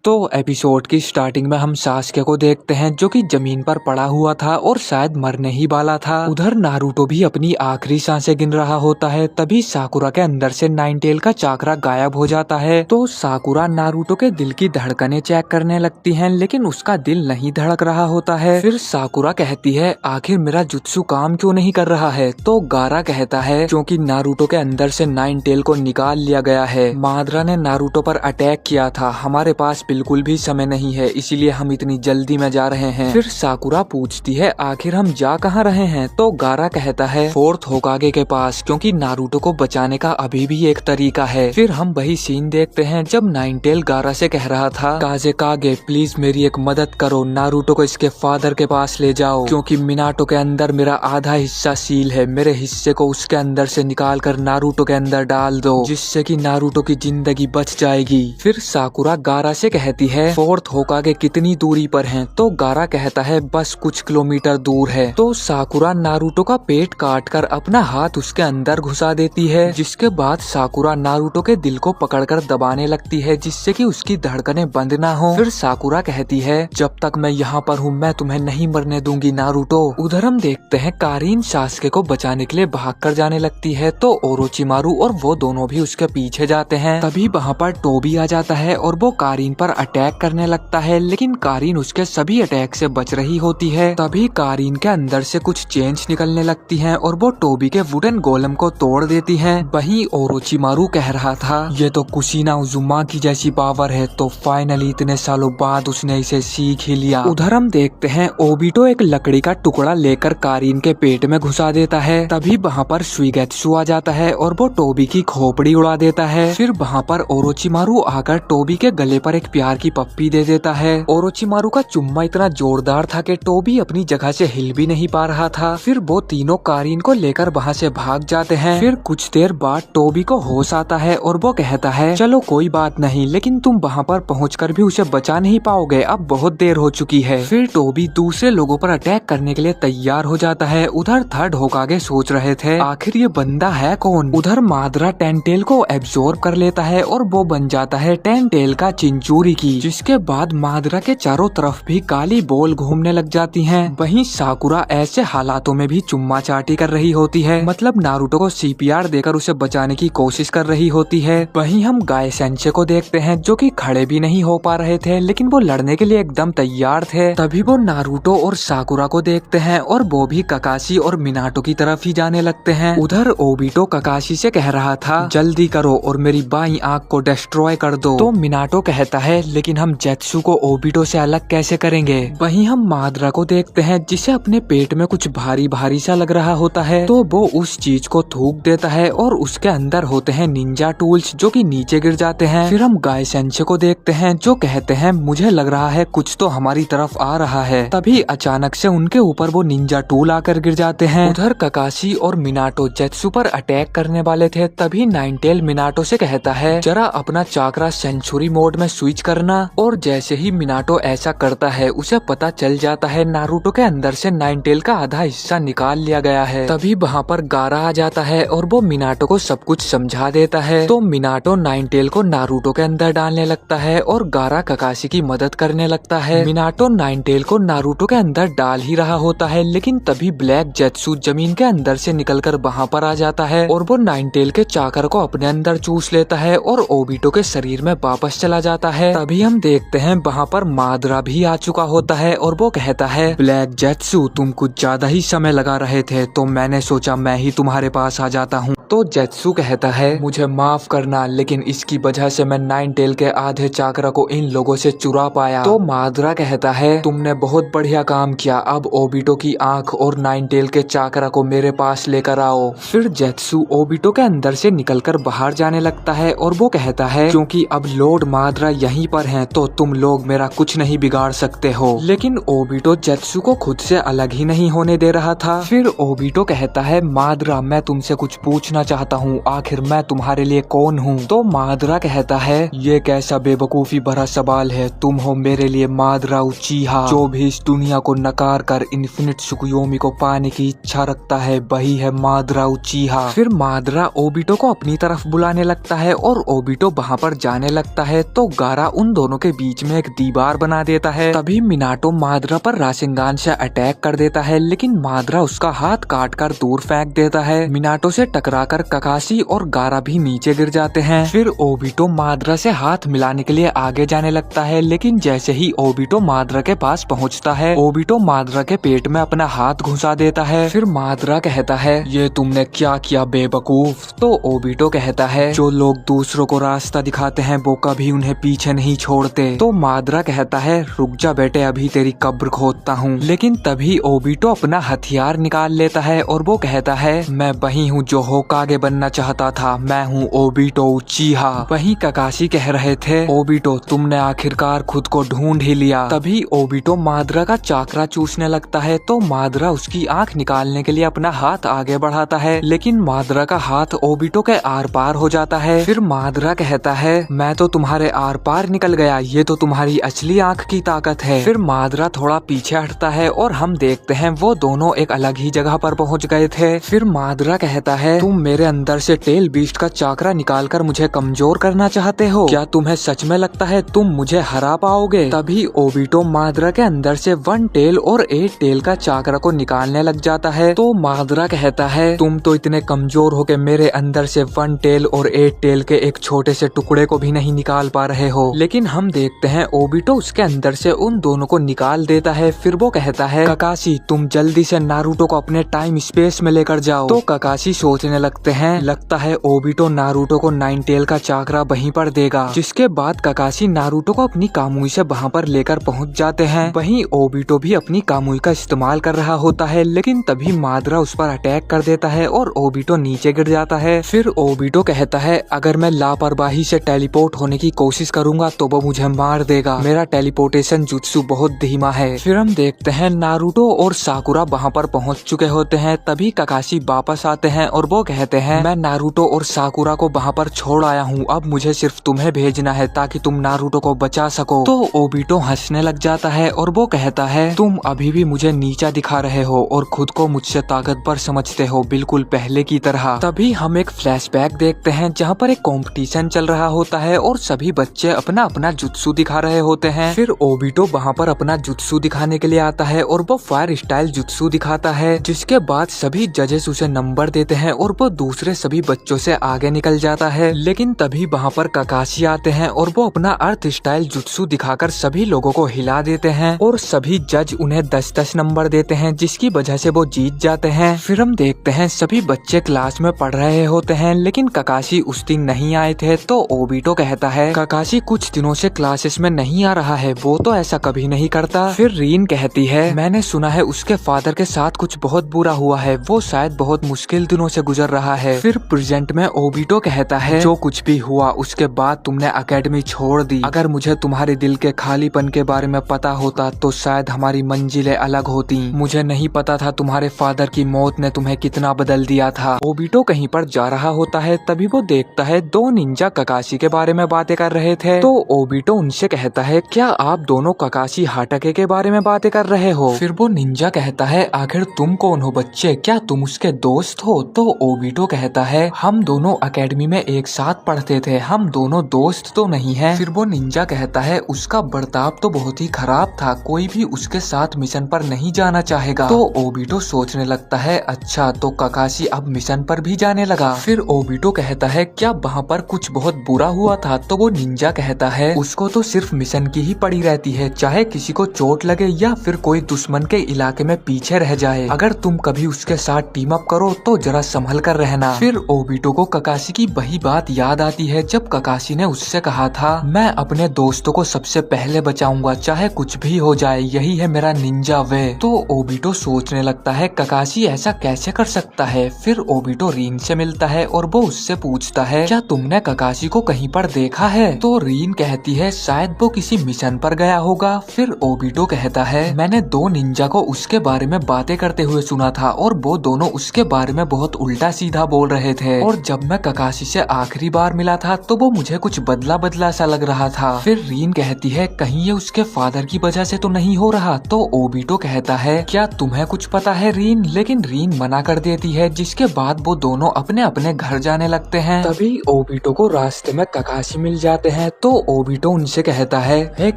तो एपिसोड की स्टार्टिंग में हम सास्के को देखते हैं जो कि जमीन पर पड़ा हुआ था और शायद मरने ही वाला था। उधर नारुतो भी अपनी आखिरी सांसें गिन रहा होता है। तभी साकुरा के अंदर से नाइन टेल का चाकरा गायब हो जाता है। तो साकुरा नारुतो के दिल की धड़कनें चेक करने लगती हैं, लेकिन उसका दिल नहीं धड़क रहा होता है। फिर साकुरा कहती है आखिर मेरा जुत्सु काम क्यों नहीं कर रहा है। तो गारा कहता है क्योंकि नारुतो के अंदर से नाइन टेल को निकाल लिया गया है। मादरा ने नारुतो पर अटैक किया था, हमारे पास बिल्कुल भी समय नहीं है, इसीलिए हम इतनी जल्दी में जा रहे हैं। फिर साकुरा पूछती है आखिर हम जा कहाँ रहे हैं। तो गारा कहता है फोर्थ होकागे के पास, क्योंकि नारुतो को बचाने का अभी भी एक तरीका है। फिर हम वही सीन देखते हैं जब नाइन टेल गारा से कह रहा था काज़ेकागे प्लीज मेरी एक मदद करो, नारुतो को इसके फादर के पास ले जाओ, क्योंकि मिनाटो के अंदर मेरा आधा हिस्सा सील है, मेरे हिस्से को उसके अंदर से निकाल कर नारुतो के अंदर डाल दो, जिससे कि नारुतो की जिंदगी बच जाएगी। फिर साकुरा गारा से कहती है फोर्थ होकागे कितनी दूरी पर हैं। तो गारा कहता है बस कुछ किलोमीटर दूर है। तो साकुरा नारुतो का पेट काटकर अपना हाथ उसके अंदर घुसा देती है, जिसके बाद साकुरा नारुतो के दिल को पकड़कर दबाने लगती है, जिससे कि उसकी धड़कनें बंद ना हो। फिर साकुरा कहती है जब तक मैं यहाँ पर हूँ मैं तुम्हें नहीं मरने दूंगी नारुतो। उधर हम देखते हैं कारीन सास्के को बचाने के लिए भाग कर जाने लगती है। तो ओरोचिमारू और वो दोनों भी उसके पीछे जाते हैं। तभी वहाँ पर टोबी आ जाता है और वो कारीन पर अटैक करने लगता है, लेकिन कारीन उसके सभी अटैक से बच रही होती है। तभी कारीन के अंदर से कुछ चेंज निकलने लगती हैं और वो टोबी के वुडन गोलम को तोड़ देती हैं। वहीं ओरोचिमारू कह रहा था ये तो कुशिना उजुमा की जैसी पावर है, तो फाइनली इतने सालों बाद उसने इसे सीख ही लिया। उधर हम देखते हैं ओबिटो एक लकड़ी का टुकड़ा लेकर कारीन के पेट में घुसा देता है। तभी वहाँ पर सुइगेत्सु आ जाता है और वो टोबी की खोपड़ी उड़ा देता है। फिर वहाँ पर ओरोचिमारू आकर टोबी के गले पर एक प्यार की पप्पी दे देता है। ओरोचिमारू का चुम्मा इतना जोरदार था कि टोबी अपनी जगह से हिल भी नहीं पा रहा था। फिर वो तीनों कारीन को लेकर वहाँ से भाग जाते हैं। फिर कुछ देर बाद टोबी को होश आता है और वो कहता है चलो कोई बात नहीं, लेकिन तुम वहाँ पर पहुँचकर भी उसे बचा नहीं पाओगे, अब बहुत देर हो चुकी है। फिर टोबी दूसरे लोगों पर अटैक करने के लिए तैयार हो जाता है। उधर थर्ड होकागे सोच रहे थे आखिर ये बंदा है कौन। उधर मादरा टेंटेल को एब्जॉर्ब कर लेता है और वो बन जाता है टेंटेल का चिंचूरी की, जिसके बाद मादरा के चारों तरफ भी काली बॉल घूमने लग जाती हैं। वहीं साकुरा ऐसे हालातों में भी चुम्मा चाटी कर रही होती है, मतलब नारुतो को सीपीआर देकर उसे बचाने की कोशिश कर रही होती है। वहीं हम गाय सेंचे को देखते हैं जो कि खड़े भी नहीं हो पा रहे थे, लेकिन वो लड़ने के लिए एकदम तैयार थे। तभी वो नारुतो और साकुरा को देखते हैं और वो भी ककाशी और मिनाटो की तरफ ही जाने लगते हैं। उधर ओबिटो ककाशी से कह रहा था जल्दी करो और मेरी बाईं आंख को डिस्ट्रॉय कर दो। तो मिनाटो कहता है लेकिन हम जेत्सु को ओबिटो से अलग कैसे करेंगे। वहीं हम मादरा को देखते हैं जिसे अपने पेट में कुछ भारी भारी सा लग रहा होता है, तो वो उस चीज को थूक देता है और उसके अंदर होते हैं निंजा टूल्स जो कि नीचे गिर जाते हैं। फिर हम गाय सेंचे को देखते हैं जो कहते हैं मुझे लग रहा है कुछ तो हमारी तरफ आ रहा है। तभी अचानक से उनके ऊपर वो निंजा टूल आकर गिर जाते हैं। उधर ककाशी और मिनाटो जेत्सु पर अटैक करने वाले थे। तभी नाइन टेल मिनाटो से कहता है जरा अपना चाकरा सेंचुरी मोड में स्विच करना, और जैसे ही मिनाटो ऐसा करता है उसे पता चल जाता है नारुतो के अंदर से नाइन टेल का आधा हिस्सा निकाल लिया गया है। तभी वहाँ पर गारा आ जाता है और वो मिनाटो को सब कुछ समझा देता है। तो मिनाटो नाइन टेल को नारुतो के अंदर डालने लगता है और गारा ककाशी की मदद करने लगता है। मिनाटो नाइन टेल को नारुतो के अंदर डाल ही रहा होता है, लेकिन तभी ब्लैक जेत्सु जमीन के अंदर से निकलकर वहाँ पर आ जाता है और वो नाइन टेल के चाकर को अपने अंदर चूस लेता है और ओबिटो के शरीर में वापस चला जाता है। तभी हम देखते हैं वहाँ पर मादरा भी आ चुका होता है और वो कहता है ब्लैक जेत्सु तुम कुछ ज्यादा ही समय लगा रहे थे, तो मैंने सोचा मैं ही तुम्हारे पास आ जाता हूँ। तो जेत्सु कहता है मुझे माफ करना, लेकिन इसकी वजह से मैं नाइन टेल के आधे चाकरा को इन लोगों से चुरा पाया। तो मादरा कहता है तुमने बहुत बढ़िया काम किया, अब ओबिटो की आंख और नाइन टेल के चाकरा को मेरे पास लेकर आओ। फिर जेत्सु ओबिटो के अंदर से निकलकर बाहर जाने लगता है और वो कहता है क्योंकि अब लॉर्ड मादरा यहीं पर हैं, तो तुम लोग मेरा कुछ नहीं बिगाड़ सकते हो। लेकिन ओबिटो जेत्सु को खुद से अलग ही नहीं होने दे रहा था। फिर ओबिटो कहता है मादरा मैं तुमसे कुछ पूछना चाहता हूँ, आखिर मैं तुम्हारे लिए कौन हूँ। तो मादरा कहता है ये कैसा बेवकूफी भरा सवाल है, तुम हो मेरे लिए मादरा उचीहा, जो भी इस दुनिया को नकार कर इन्फिनिट सुकुयोमी को पाने की इच्छा रखता है वही है मादरा उचीहा। फिर मादरा ओबिटो को अपनी तरफ बुलाने लगता है और ओबिटो वहाँ पर जाने लगता है। तो गारा उन दोनों के बीच में एक दीवार बना देता है। तभी मिनाटो माद्रा पर राशिंगान से अटैक कर देता है, लेकिन माद्रा उसका हाथ काट कर दूर फेंक देता है। मिनाटो से टकराकर ककाशी और गारा भी नीचे गिर जाते हैं। फिर ओबिटो माद्रा से हाथ मिलाने के लिए आगे जाने लगता है, लेकिन जैसे ही ओबिटो माद्रा के पास पहुंचता है, ओबिटो माद्रा के पेट में अपना हाथ घुसा देता है। फिर माद्रा कहता है, ये तुमने क्या किया बेवकूफ। तो ओबिटो कहता है, जो लोग दूसरों को रास्ता दिखाते हैं वो कभी उन्हें पीछे नहीं छोड़ते। तो माद्रा कहता है, रुक जा बेटे, अभी तेरी कब्र खोदता हूँ। लेकिन तभी ओबिटो अपना हथियार निकाल लेता है और वो कहता है, मैं वही हूँ जो होकागे बनना चाहता था, मैं हूँ ओबिटो उचिहा। वहीं ककाशी कह रहे थे, ओबिटो तुमने आखिरकार खुद को ढूंढ ही लिया। तभी ओबिटो माद्रा का चाकरा चूसने लगता है, तो माद्रा उसकी आंख निकालने के लिए अपना हाथ आगे बढ़ाता है, लेकिन माद्रा का हाथ ओबिटो के आर पार हो जाता है। फिर माद्रा कहता है, मैं तो तुम्हारे आर पार निकल गया, ये तो तुम्हारी असली आंख की ताकत है। फिर माद्रा थोड़ा पीछे हटता है और हम देखते हैं वो दोनों एक अलग ही जगह पर पहुंच गए थे। फिर माद्रा कहता है, तुम मेरे अंदर से टेल बीस्ट का चाकरा निकालकर मुझे कमजोर करना चाहते हो, क्या तुम्हें सच में लगता है तुम मुझे हरा पाओगे। तभी ओबिटो माद्रा के अंदर से 1 टेल और 8 टेल का चाकरा को निकालने लग जाता है। तो माद्रा कहता है, तुम तो इतने कमजोर हो के मेरे अंदर से 1 टेल और 8 टेल के एक छोटे से टुकड़े को भी नहीं निकाल पा रहे हो। लेकिन हम देखते हैं ओबिटो उसके अंदर से उन दोनों को निकाल देता है। फिर वो कहता है, ककाशी तुम जल्दी से नारुतो को अपने टाइम स्पेस में लेकर जाओ। तो ककाशी सोचने लगते हैं, लगता है ओबिटो नारुतो को 9 टेल का चाकरा वहीं पर देगा। जिसके बाद ककाशी नारुतो को अपनी कामुई से वहाँ पर लेकर पहुँच जाते हैं। वहीं ओबिटो भी अपनी कामुई का इस्तेमाल कर रहा होता है, लेकिन तभी माद्रा उस पर अटैक कर देता है और ओबिटो नीचे गिर जाता है। फिर ओबिटो कहता है, अगर मैं लापरवाही से टेलीपोर्ट होने की कोशिश करूंगा तो वो मुझे मार देगा, मेरा टेलीपोर्टेशन जुत्सु बहुत धीमा है। फिर हम देखते हैं नारुतो और साकुरा वहाँ पर पहुँच चुके होते हैं। तभी ककाशी वापस आते हैं और वो कहते हैं, मैं नारुतो और साकुरा को वहाँ पर छोड़ आया हूँ, अब मुझे सिर्फ तुम्हें भेजना है ताकि तुम नारुतो को बचा सको। तो ओबिटो हंसने लग जाता है और वो कहता है, तुम अभी भी मुझे नीचा दिखा रहे हो और खुद को मुझसे ताकतवर समझते हो, बिल्कुल पहले की तरह। तभी हम एक फ्लैशबैक देखते हैं जहाँ पर एक कंपटीशन चल रहा होता है और सभी बच्चे अपना अपना जुत्सु दिखा रहे होते हैं। फिर ओबिटो वहाँ पर अपना जुत्सु दिखाने के लिए आता है और वो फायर स्टाइल जुत्सु दिखाता है, जिसके बाद सभी जजेस उसे नंबर देते हैं और वो दूसरे सभी बच्चों से आगे निकल जाता है। लेकिन तभी वहाँ पर ककाशी आते हैं और वो अपना अर्थ स्टाइल जुत्सु दिखाकर सभी लोगों को हिला देते हैं और सभी जज उन्हें 10-10 नंबर देते हैं, जिसकी वजह से वो जीत जाते हैं। फिर हम देखते हैं सभी बच्चे क्लास में पढ़ रहे होते हैं, लेकिन ककाशी उस दिन नहीं आए थे। तो ओबिटो कहता है, ककाशी कुछ दिनों से क्लासेस में नहीं आ रहा है, वो तो ऐसा कभी नहीं करता। फिर रीन कहती है, मैंने सुना है उसके फादर के साथ कुछ बहुत बुरा हुआ है, वो शायद बहुत मुश्किल दिनों से गुजर रहा है। फिर प्रेजेंट में ओबिटो कहता है, जो कुछ भी हुआ उसके बाद तुमने अकेडमी छोड़ दी, अगर मुझे तुम्हारे दिल के खालीपन के बारे में पता होता तो शायद हमारी मंजिलें अलग होती। मुझे नहीं पता था तुम्हारे फादर की मौत ने तुम्हें कितना बदल दिया था। ओबिटो कहीं पर जा रहा होता है, तभी वो देखता है 2 निंजा ककाशी के बारे में बातें कर रहे थे। तो ओबिटो उनसे कहता है, क्या आप दोनों ककाशी हाटाके के बारे में बातें कर रहे हो। फिर वो निंजा कहता है, आखिर तुम कौन हो बच्चे, क्या तुम उसके दोस्त हो। तो ओबिटो कहता है, हम दोनों अकेडमी में एक साथ पढ़ते थे, हम दोनों दोस्त तो नहीं है। फिर वो निंजा कहता है, उसका बर्ताव तो बहुत ही खराब था, कोई भी उसके साथ मिशन पर नहीं जाना चाहेगा। तो ओबिटो सोचने लगता है, अच्छा तो ककाशी अब मिशन पर भी जाने लगा। फिर ओबिटो कहता है, क्या वहाँ पर कुछ बहुत बुरा हुआ था। तो वो निंजा कहता है, उसको तो सिर्फ मिशन की ही पड़ी रहती है, चाहे किसी को चोट लगे या फिर कोई दुश्मन के इलाके में पीछे रह जाए, अगर तुम कभी उसके साथ टीम अप करो तो जरा संभल कर रहना। फिर ओबिटो को ककाशी की वही बात याद आती है जब ककाशी ने उससे कहा था, मैं अपने दोस्तों को सबसे पहले बचाऊंगा, चाहे कुछ भी हो जाए, यही है मेरा निंजा वे। तो ओबिटो सोचने लगता है, ककाशी ऐसा कैसे कर सकता है। फिर ओबिटो रीन से मिलता है और वो उससे पूछता है, क्या तुमने ककाशी को कहीं पर देखा है। तो रीन कहती है, शायद वो किसी मिशन पर गया होगा। फिर ओबिटो कहता है, मैंने 2 निंजा को उसके बारे में बातें करते हुए सुना था और वो दोनों उसके बारे में बहुत उल्टा सीधा बोल रहे थे, और जब मैं ककाशी से आखिरी बार मिला था तो वो मुझे कुछ बदला बदला सा लग रहा था। फिर रीन कहती है, कहीं ये उसके फादर की वजह से तो नहीं हो रहा। तो ओबिटो कहता है, क्या तुम्हें कुछ पता है रीन। लेकिन रीन मना कर देती है, जिसके बाद वो दोनों अपने अपने घर जाने लगते हैं। तभी ओबिटो को रास्ते में ककाशी मिल जाते हैं। तो ओबिटो उनसे कहता है, हे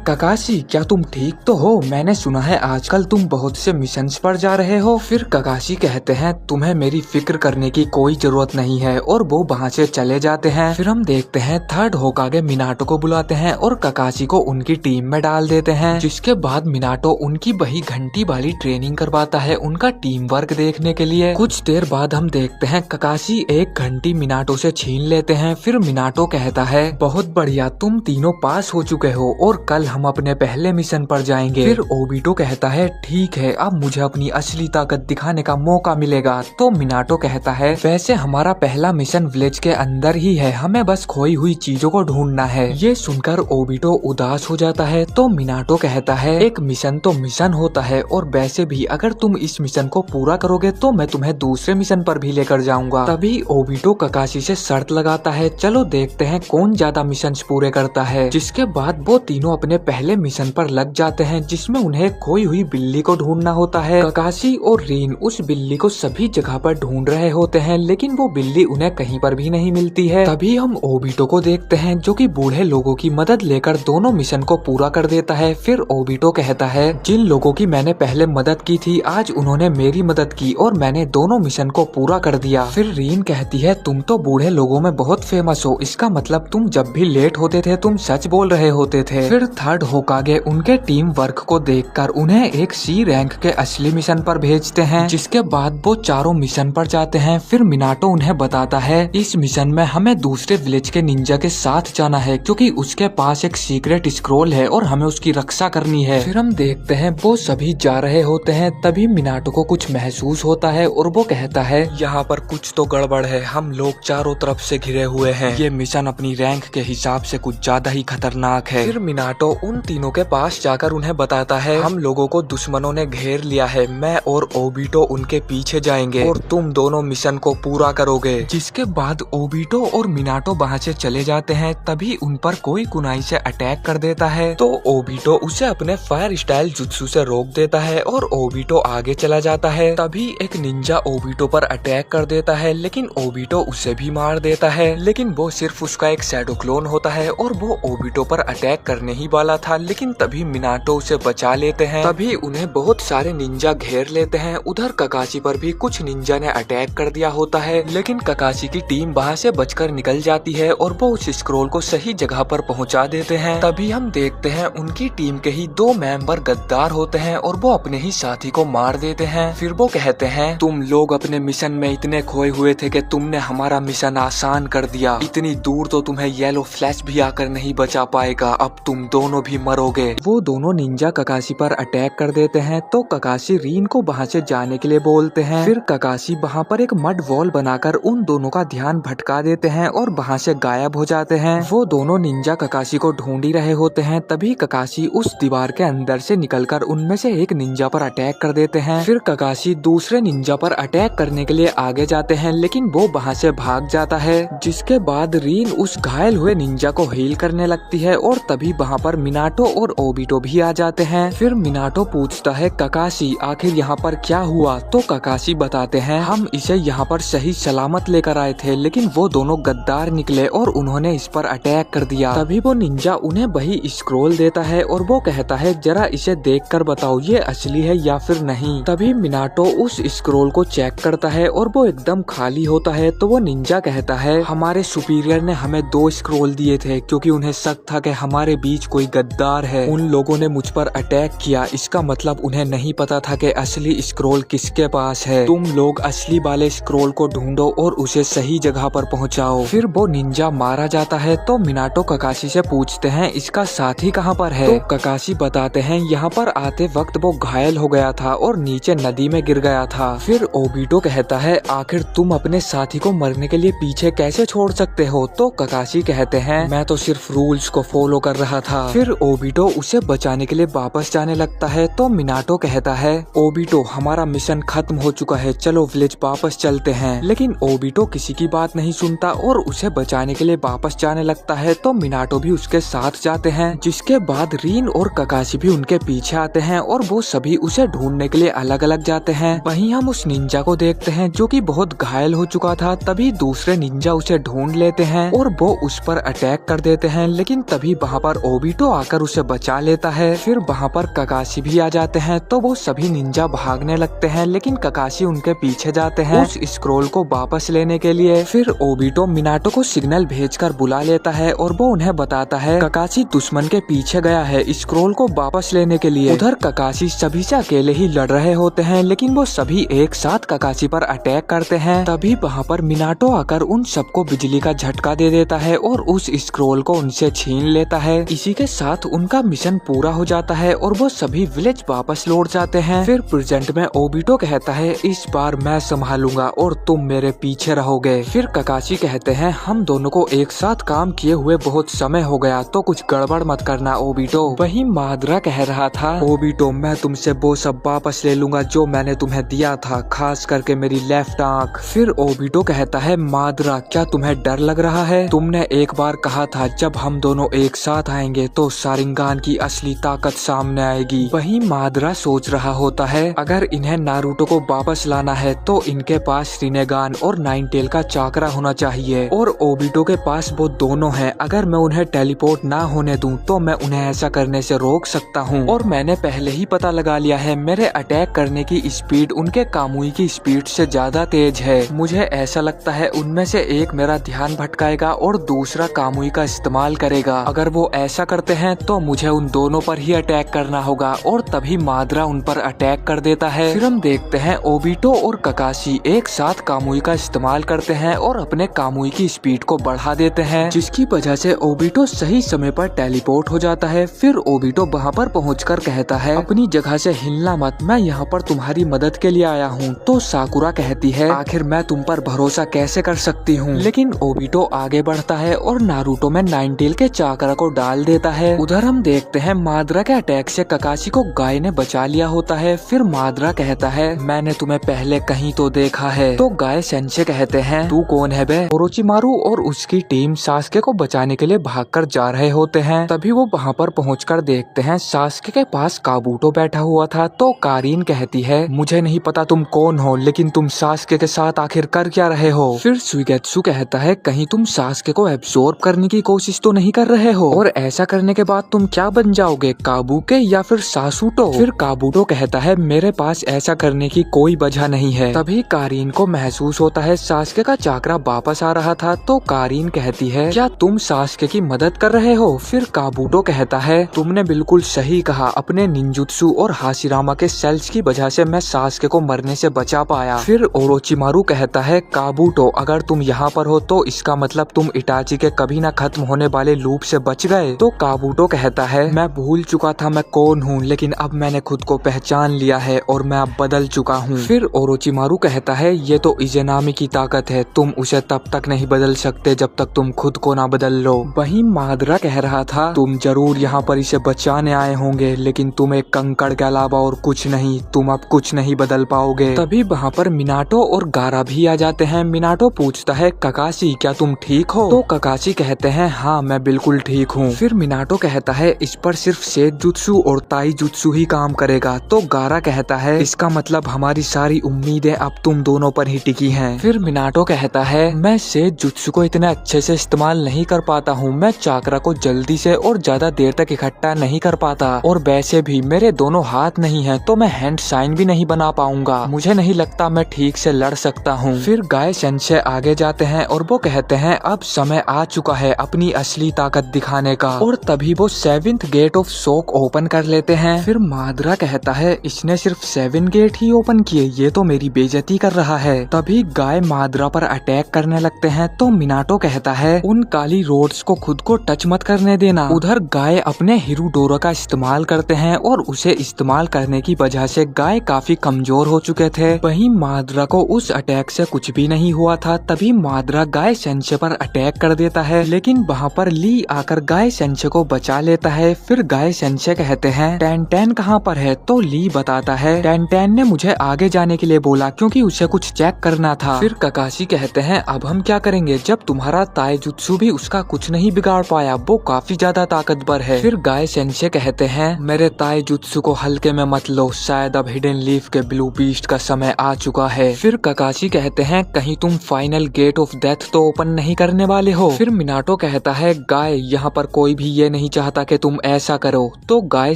ककाशी, क्या तुम ठीक तो हो? मैंने सुना है आजकल तुम बहुत से मिशंस पर जा रहे हो। फिर ककाशी कहते हैं, तुम्हें मेरी फिक्र करने की कोई जरूरत नहीं है, और वो वहाँ से चले जाते हैं। फिर हम देखते हैं थर्ड होकागे मिनाटो को बुलाते हैं और ककाशी को उनकी टीम में डाल देते हैं, जिसके बाद मिनाटो उनकी वही घंटी वाली ट्रेनिंग करवाता है उनका टीम वर्क देखने के लिए। कुछ देर बाद हम देखते हैं ककाशी एक घंटी मिनाटो से छीन लेते हैं। फिर मिनाटो कहता है, बहुत बढ़िया, तुम तीनों पास हो चुके हो और कल हम अपने पहले मिशन पर जाएंगे। फिर ओबिटो कहता है, ठीक है, अब मुझे अपनी असली ताकत दिखाने का मौका मिलेगा। तो मिनाटो कहता है, वैसे हमारा पहला मिशन विलेज के अंदर ही है, हमें बस खोई हुई चीजों को ढूंढना है। ये सुनकर ओबिटो उदास हो जाता है। तो मिनाटो कहता है, एक मिशन तो मिशन होता है, और वैसे भी अगर तुम इस मिशन को पूरा करोगे तो मैं तुम्हें दूसरे मिशन पर भी लेकर जाऊंगा। तभी ओबिटो ककाशी से शर्त लगाता है, चलो देखते हैं कौन ज्यादा मिशन पूरे करता है। जिसके बाद वो तीनों अपने पहले मिशन पर लग जाते हैं, जिसमें उन्हें खोई हुई बिल्ली को ढूंढना होता है। ककाशी और रीन उस बिल्ली को सभी जगह पर ढूंढ रहे होते हैं, लेकिन वो बिल्ली उन्हें कहीं पर भी नहीं मिलती है। तभी हम ओबिटो को देखते हैं, जो कि बूढ़े लोगों की मदद लेकर दोनों मिशन को पूरा कर देता है। फिर ओबिटो कहता है, जिन लोगों की मैंने पहले मदद की थी, आज उन्होंने मेरी मदद की और मैंने दोनों मिशन को पूरा कर दिया। फिर रीन कहती है, तुम तो बूढ़े लोगों में बहुत फेमस हो, इसका मतलब तुम जब भी लेट होते थे तुम सच बोल रहे होते थे। फिर थर्ड होकागे उनके टीम वर्क को देखकर उन्हें एक सी रैंक के असली मिशन पर भेजते हैं, जिसके बाद वो चारों मिशन पर जाते हैं। फिर मिनाटो उन्हें बताता है, इस मिशन में हमें दूसरे विलेज के निंजा के साथ जाना है, क्योंकि उसके पास एक सीक्रेट स्क्रोल है और हमें उसकी रक्षा करनी है। फिर हम देखते हैं वो सभी जा रहे होते हैं। तभी मिनाटो को कुछ महसूस होता है और वो कहता है, यहाँ पर कुछ तो गड़बड़ है, हम लोग चारों तरफ से घिरे हुए हैं, ये मिशन अपनी रैंक के हिसाब से कुछ ज्यादा ही खतरनाक है। फिर मिनाटो उन तीनों के पास जाकर उन्हें बताता है, हम लोगों को दुश्मनों ने घेर लिया है, मैं और ओबिटो उनके पीछे जाएंगे और तुम दोनों मिशन को पूरा करोगे। जिसके बाद ओबिटो और मिनाटो वहाँ से चले जाते हैं। तभी उन पर कोई कुनाई से अटैक कर देता है, तो ओबिटो उसे अपने फायर स्टाइल जुत्सु से रोक देता है और ओबिटो आगे चला जाता है। तभी एक निंजा ओबिटो पर अटैक कर देता है, लेकिन ओबिटो उसे भी मार देता है, लेकिन वो सिर्फ उसका एक शैडो क्लोन होता है और वो ओबिटो पर अटैक करने ही वाला था। लेकिन तभी मिनाटो उसे बचा लेते हैं। तभी उन्हें बहुत सारे निंजा घेर लेते हैं। उधर ककाशी पर भी कुछ निंजा ने अटैक कर दिया होता है, लेकिन ककाशी की टीम वहाँ से बचकर निकल जाती है और वो उस स्क्रोल को सही जगह पर पहुँचा देते हैं। तभी हम देखते हैं उनकी टीम के ही 2 मेंबर गद्दार होते हैं और वो अपने ही साथी को मार देते हैं। फिर वो कहते हैं, तुम लोग अपने मिशन में इतने खोए हुए थे कि तुमने हमारा मिशन आसान कर दिया, इतनी दूर तो तुम्हें येलो फ्लैश भी आकर नहीं बचा पाएगा, अब तुम दोनों भी मरोगे। वो दोनों निंजा ककाशी पर अटैक कर देते हैं, तो ककाशी रीन को वहाँ से जाने के लिए बोलते हैं। फिर ककाशी वहाँ पर एक मड वॉल बनाकर उन दोनों का ध्यान भटका देते हैं और वहाँ से गायब हो जाते हैं। वो दोनों निंजा ककाशी को ढूंढ ही रहे होते हैं। तभी ककाशी उस दीवार के अंदर से निकलकर उनमें से एक निंजा पर अटैक कर देते हैं। फिर ककाशी दूसरे निंजा पर अटैक करने के लिए आगे जाते हैं, लेकिन वो वहाँ से भाग जाता है। जिसके बाद रीन उस घायल हुए निंजा को हील करने लगती है और तभी वहाँ पर मिनाटो और ओबिटो भी आ जाते हैं। फिर मिनाटो पूछता है, ककाशी आखिर यहाँ पर क्या हुआ? तो ककाशी बताते हैं, हम इसे यहाँ पर सही सलामत लेकर आए थे, लेकिन वो दोनों गद्दार निकले और उन्होंने इस पर अटैक कर दिया। तभी वो निंजा उन्हें वही स्क्रोल देता है और वो कहता है, जरा इसे देखकर बताओ ये असली है या फिर नहीं। तभी मिनाटो उस स्क्रोल को चेक करता है और वो एकदम खाली होता है। तो वो निंजा कहता है, हमारे सुपीरियर ने हमें 2 स्क्रोल दिए थे, क्योंकि उन्हें शक था कि हमारे बीच कोई गद्दार है। उन लोगों ने मुझ पर अटैक किया, इसका मतलब उन्हें नहीं पता था कि असली स्क्रोल किसके पास है। तुम लोग असली वाले स्क्रोल को ढूंढो और उसे सही जगह पर पहुंचाओ। फिर वो निंजा मारा जाता है। तो मिनाटो ककाशी से पूछते हैं, इसका साथी कहाँ पर है? तो ककाशी बताते हैं, यहाँ पर आते वक्त वो घायल हो गया था और नीचे नदी में गिर गया था। फिर ओबिटो कहता है, आखिर तुम अपने साथी को मरने के लिए पीछे कैसे छोड़ सकते हो? तो ककाशी कहते हैं, मैं तो सिर्फ रूल्स को फॉलो कर रहा था। फिर ओबिटो उसे बचाने के लिए वापस जाने लगता है। तो मिनाटो कहता है, ओबिटो हमारा मिशन खत्म हो चुका है, चलो विलेज वापस चलते हैं। लेकिन ओबिटो किसी की बात नहीं सुनता और उसे बचाने के लिए वापस जाने लगता है। तो मिनाटो भी उसके साथ जाते हैं। जिसके बाद रीन और ककाशी भी उनके पीछे आते हैं और वो सभी उसे ढूंढने के लिए अलग अलग जाते हैं। वहीं हम उस निंजा को देखते हैं जो कि बहुत घायल हो चुका था। तभी दूसरे निंजा उसे ढूंढ लेते हैं और वो उस पर अटैक कर देते हैं, लेकिन तभी वहाँ पर ओबिटो आकर उसे बचा लेता है। फिर वहाँ पर ककाशी भी आ जाते हैं, तो वो सभी निंजा भागने लगते हैं, लेकिन ककाशी उनके पीछे जाते हैं उस स्क्रोल को वापस लेने के लिए। फिर ओबिटो मिनाटो को सिग्नल भेजकर बुला लेता है और वो उन्हें बताता है ककाशी दुश्मन के पीछे गया है स्क्रोल को वापस लेने के लिए। उधर ककाशी सभी से अकेले ही लड़ रहे होते हैं, लेकिन वो सभी एक साथ ककाशी पर अटैक करते हैं। तभी वहाँ पर मिनाटो आकर उन सबको बिजली का झटका दे देता है और उस स्क्रोल को उनसे छीन लेता है। इसी के साथ उनका मिशन पूरा हो जाता है और वो सभी विलेज वापस लौट जाते हैं। फिर प्रेजेंट में ओबिटो कहता है इस बार मैं संभालूंगा और तुम मेरे पीछे रहोगे। फिर ककाशी कहते हैं हम दोनों को एक साथ काम किए हुए बहुत समय हो गया, तो कुछ गड़बड़ मत करना ओबिटो। वहीं माद्रा कह रहा था ओबिटो मैं तुमसे वो सब वापस ले लूंगा जो मैंने तुम्हें दिया था, खास करके मेरी लेफ्ट आंख। फिर ओबिटो कहता है माद्रा क्या तुम्हें डर लग रहा है? तुमने एक बार कहा था जब हम दोनों एक साथ आएंगे तो शारिंगान की असली ताकत सामने आएगी। वहीं माद्रा सोच रहा होता है अगर इन्हें नारुतो को वापस लाना है तो इनके पास रिनेगान और नाइन टेल का चाकरा होना चाहिए और ओबिटो के पास वो दोनों हैं। अगर मैं उन्हें टेलीपोर्ट ना होने दूं तो मैं उन्हें ऐसा करने से रोक सकता हूं। और मैंने पहले ही पता लगा लिया है मेरे अटैक करने की स्पीड उनके कामुई की स्पीड से ज्यादा तेज है। मुझे ऐसा लगता है उनमें से एक मेरा ध्यान भटकाएगा और दूसरा कामुई का इस्तेमाल करेगा। अगर वो ऐसा करते हैं तो मुझे उन दोनों पर ही अटैक करना होगा और तभी माद्रा उन पर अटैक कर देता है। फिर हम देखते हैं ओबिटो और ककाशी एक साथ कामुई का इस्तेमाल करते हैं और अपने कामुई की स्पीड को बढ़ा देते हैं, जिसकी वजह से ओबिटो सही समय पर टेलीपोर्ट हो जाता है। फिर ओबिटो वहाँ पर पहुंचकर कहता है अपनी जगह से हिलना मत, मैं यहाँ पर तुम्हारी मदद के लिए आया हूँ। तो साकुरा कहती है आखिर मैं तुम पर भरोसा कैसे कर सकती हूँ? लेकिन ओबिटो आगे बढ़ता है और नारुतो में नाइन टेल के चाकरा को डाल देता है। उधर हम देखते हैं माद्रा के अटैक से ककाशी को गाय ने बचा लिया होता है। फिर माद्रा कहता है मैंने तुम्हें पहले कहीं तो देखा है। तो गाय सेंसे कहते हैं तू कौन है बे? ओरोचिमारू और उसकी टीम सास्के को बचाने के लिए भागकर जा रहे होते हैं। तभी वो वहाँ पर पहुंचकर देखते हैं सास्के के पास काबूटो बैठा हुआ था। तो कारीन कहती है मुझे नहीं पता तुम कौन हो, लेकिन तुम सास्के के साथ आखिर कर क्या रहे हो? फिर सुइगेत्सु कहता है कहीं तुम सास्के को एब्सॉर्ब करने की कोशिश तो नहीं कर रहे हो? और ऐसा करने के बाद तुम क्या बन जाओगे, काबुके या फिर सासुटो? फिर काबूटो कहता है मेरे पास ऐसा करने की कोई वजह नहीं है। तभी कारीन को महसूस होता है सास्के का चाकरा वापस आ रहा था। तो कारीन कहती है क्या तुम सास्के की मदद कर रहे हो? फिर काबूटो कहता है तुमने बिल्कुल सही कहा, अपने निंजुत्सु और हाशिरामा के सेल्स की वजह से मैं सास्के को मरने से बचा पाया। फिर ओरोचिमारू कहता है काबूटो अगर तुम यहाँ पर हो तो इसका मतलब तुम इटाची के कभी न खत्म होने वाले लूप से बच गए। तो काबूटो कहता है मैं भूल चुका था मैं कौन हूँ, लेकिन अब मैंने खुद को पहचान लिया है और मैं अब बदल चुका हूँ। फिर ओरोचिमारू कहता है ये तो इजेनामी की ताकत है, तुम उसे तब तक नहीं बदल सकते जब तक तुम खुद को ना बदल लो। वहीं माद्रा कह रहा था तुम जरूर यहाँ पर इसे बचाने आए होंगे, लेकिन तुम एक कंकड़ के अलावा और कुछ नहीं, तुम अब कुछ नहीं बदल पाओगे। तभी वहाँ पर मिनाटो और गारा भी आ जाते हैं। मिनाटो पूछता है ककाशी क्या तुम ठीक हो? तो ककाशी कहते हैं हाँ मैं बिल्कुल ठीक हूँ। फिर मिनाटो कहता है इस पर सिर्फ सेज जुत्सु और ताई जुत्सु ही काम करेगा। तो गारा कहता है इसका मतलब हमारी सारी उम्मीदें अब तुम दोनों पर ही टिकी हैं। फिर मिनाटो कहता है मैं सेज जुत्सु को इतने अच्छे से इस्तेमाल नहीं कर पाता हूँ, मैं चाकरा को जल्दी से और ज्यादा देर तक इकट्ठा नहीं कर पाता, और वैसे भी मेरे दोनों हाथ नहीं हैं तो मैं हैंड साइन भी नहीं बना पाऊंगा, मुझे नहीं लगता मैं ठीक से लड़ सकता हूँ। फिर गाय सेंसे आगे जाते हैं और वो कहते हैं अब समय आ चुका है अपनी असली ताकत दिखाने का, और तभी वो 7th gate of shock open कर लेते हैं। फिर माद्रा कहता है इसने सिर्फ 7 गेट ही ओपन किए, ये तो मेरी बेइज्जती कर रहा है। तभी गाय माद्रा पर अटैक करने लगते हैं। तो मिनाटो कहता है उन काली रोड्स को खुद को टच मत करने देना। उधर गाय अपने हिरुडोरा का इस्तेमाल करते हैं और उसे इस्तेमाल करने की वजह से गाय काफी कमजोर हो चुके थे। वहीं माद्रा को उस अटैक से कुछ भी नहीं हुआ था। तभी माद्रा गाय सेंसे पर अटैक कर देता है, लेकिन वहाँ पर ली आकर गाय सेंसे को बचा लेता है। फिर गाय सेंसे कहते हैं टेन टेन कहाँ पर है? तो ली बताता है टेन टेन ने मुझे आगे जाने के लिए बोला क्योंकि उसे कुछ चेक करना था। फिर ककाशी कहते हैं अब हम क्या करेंगे जब तुम्हारा ताइजुत्सु भी उसका कुछ नहीं बिगाड़ पाया, वो काफी ज्यादा ताकतवर है। फिर गाय सेंसे कहते हैं मेरे ताइजुत्सु को हल्के में मत लो, शायद अब हिडन लीफ के ब्लू बीस्ट का समय आ चुका है। फिर ककाशी कहते हैं कहीं तुम फाइनल गेट ऑफ डेथ तो ओपन नहीं करने वाले हो? फिर मिनाटो कहता है, गाय यहाँ पर कोई भी ये नहीं चाहता कि तुम ऐसा करो। तो गाय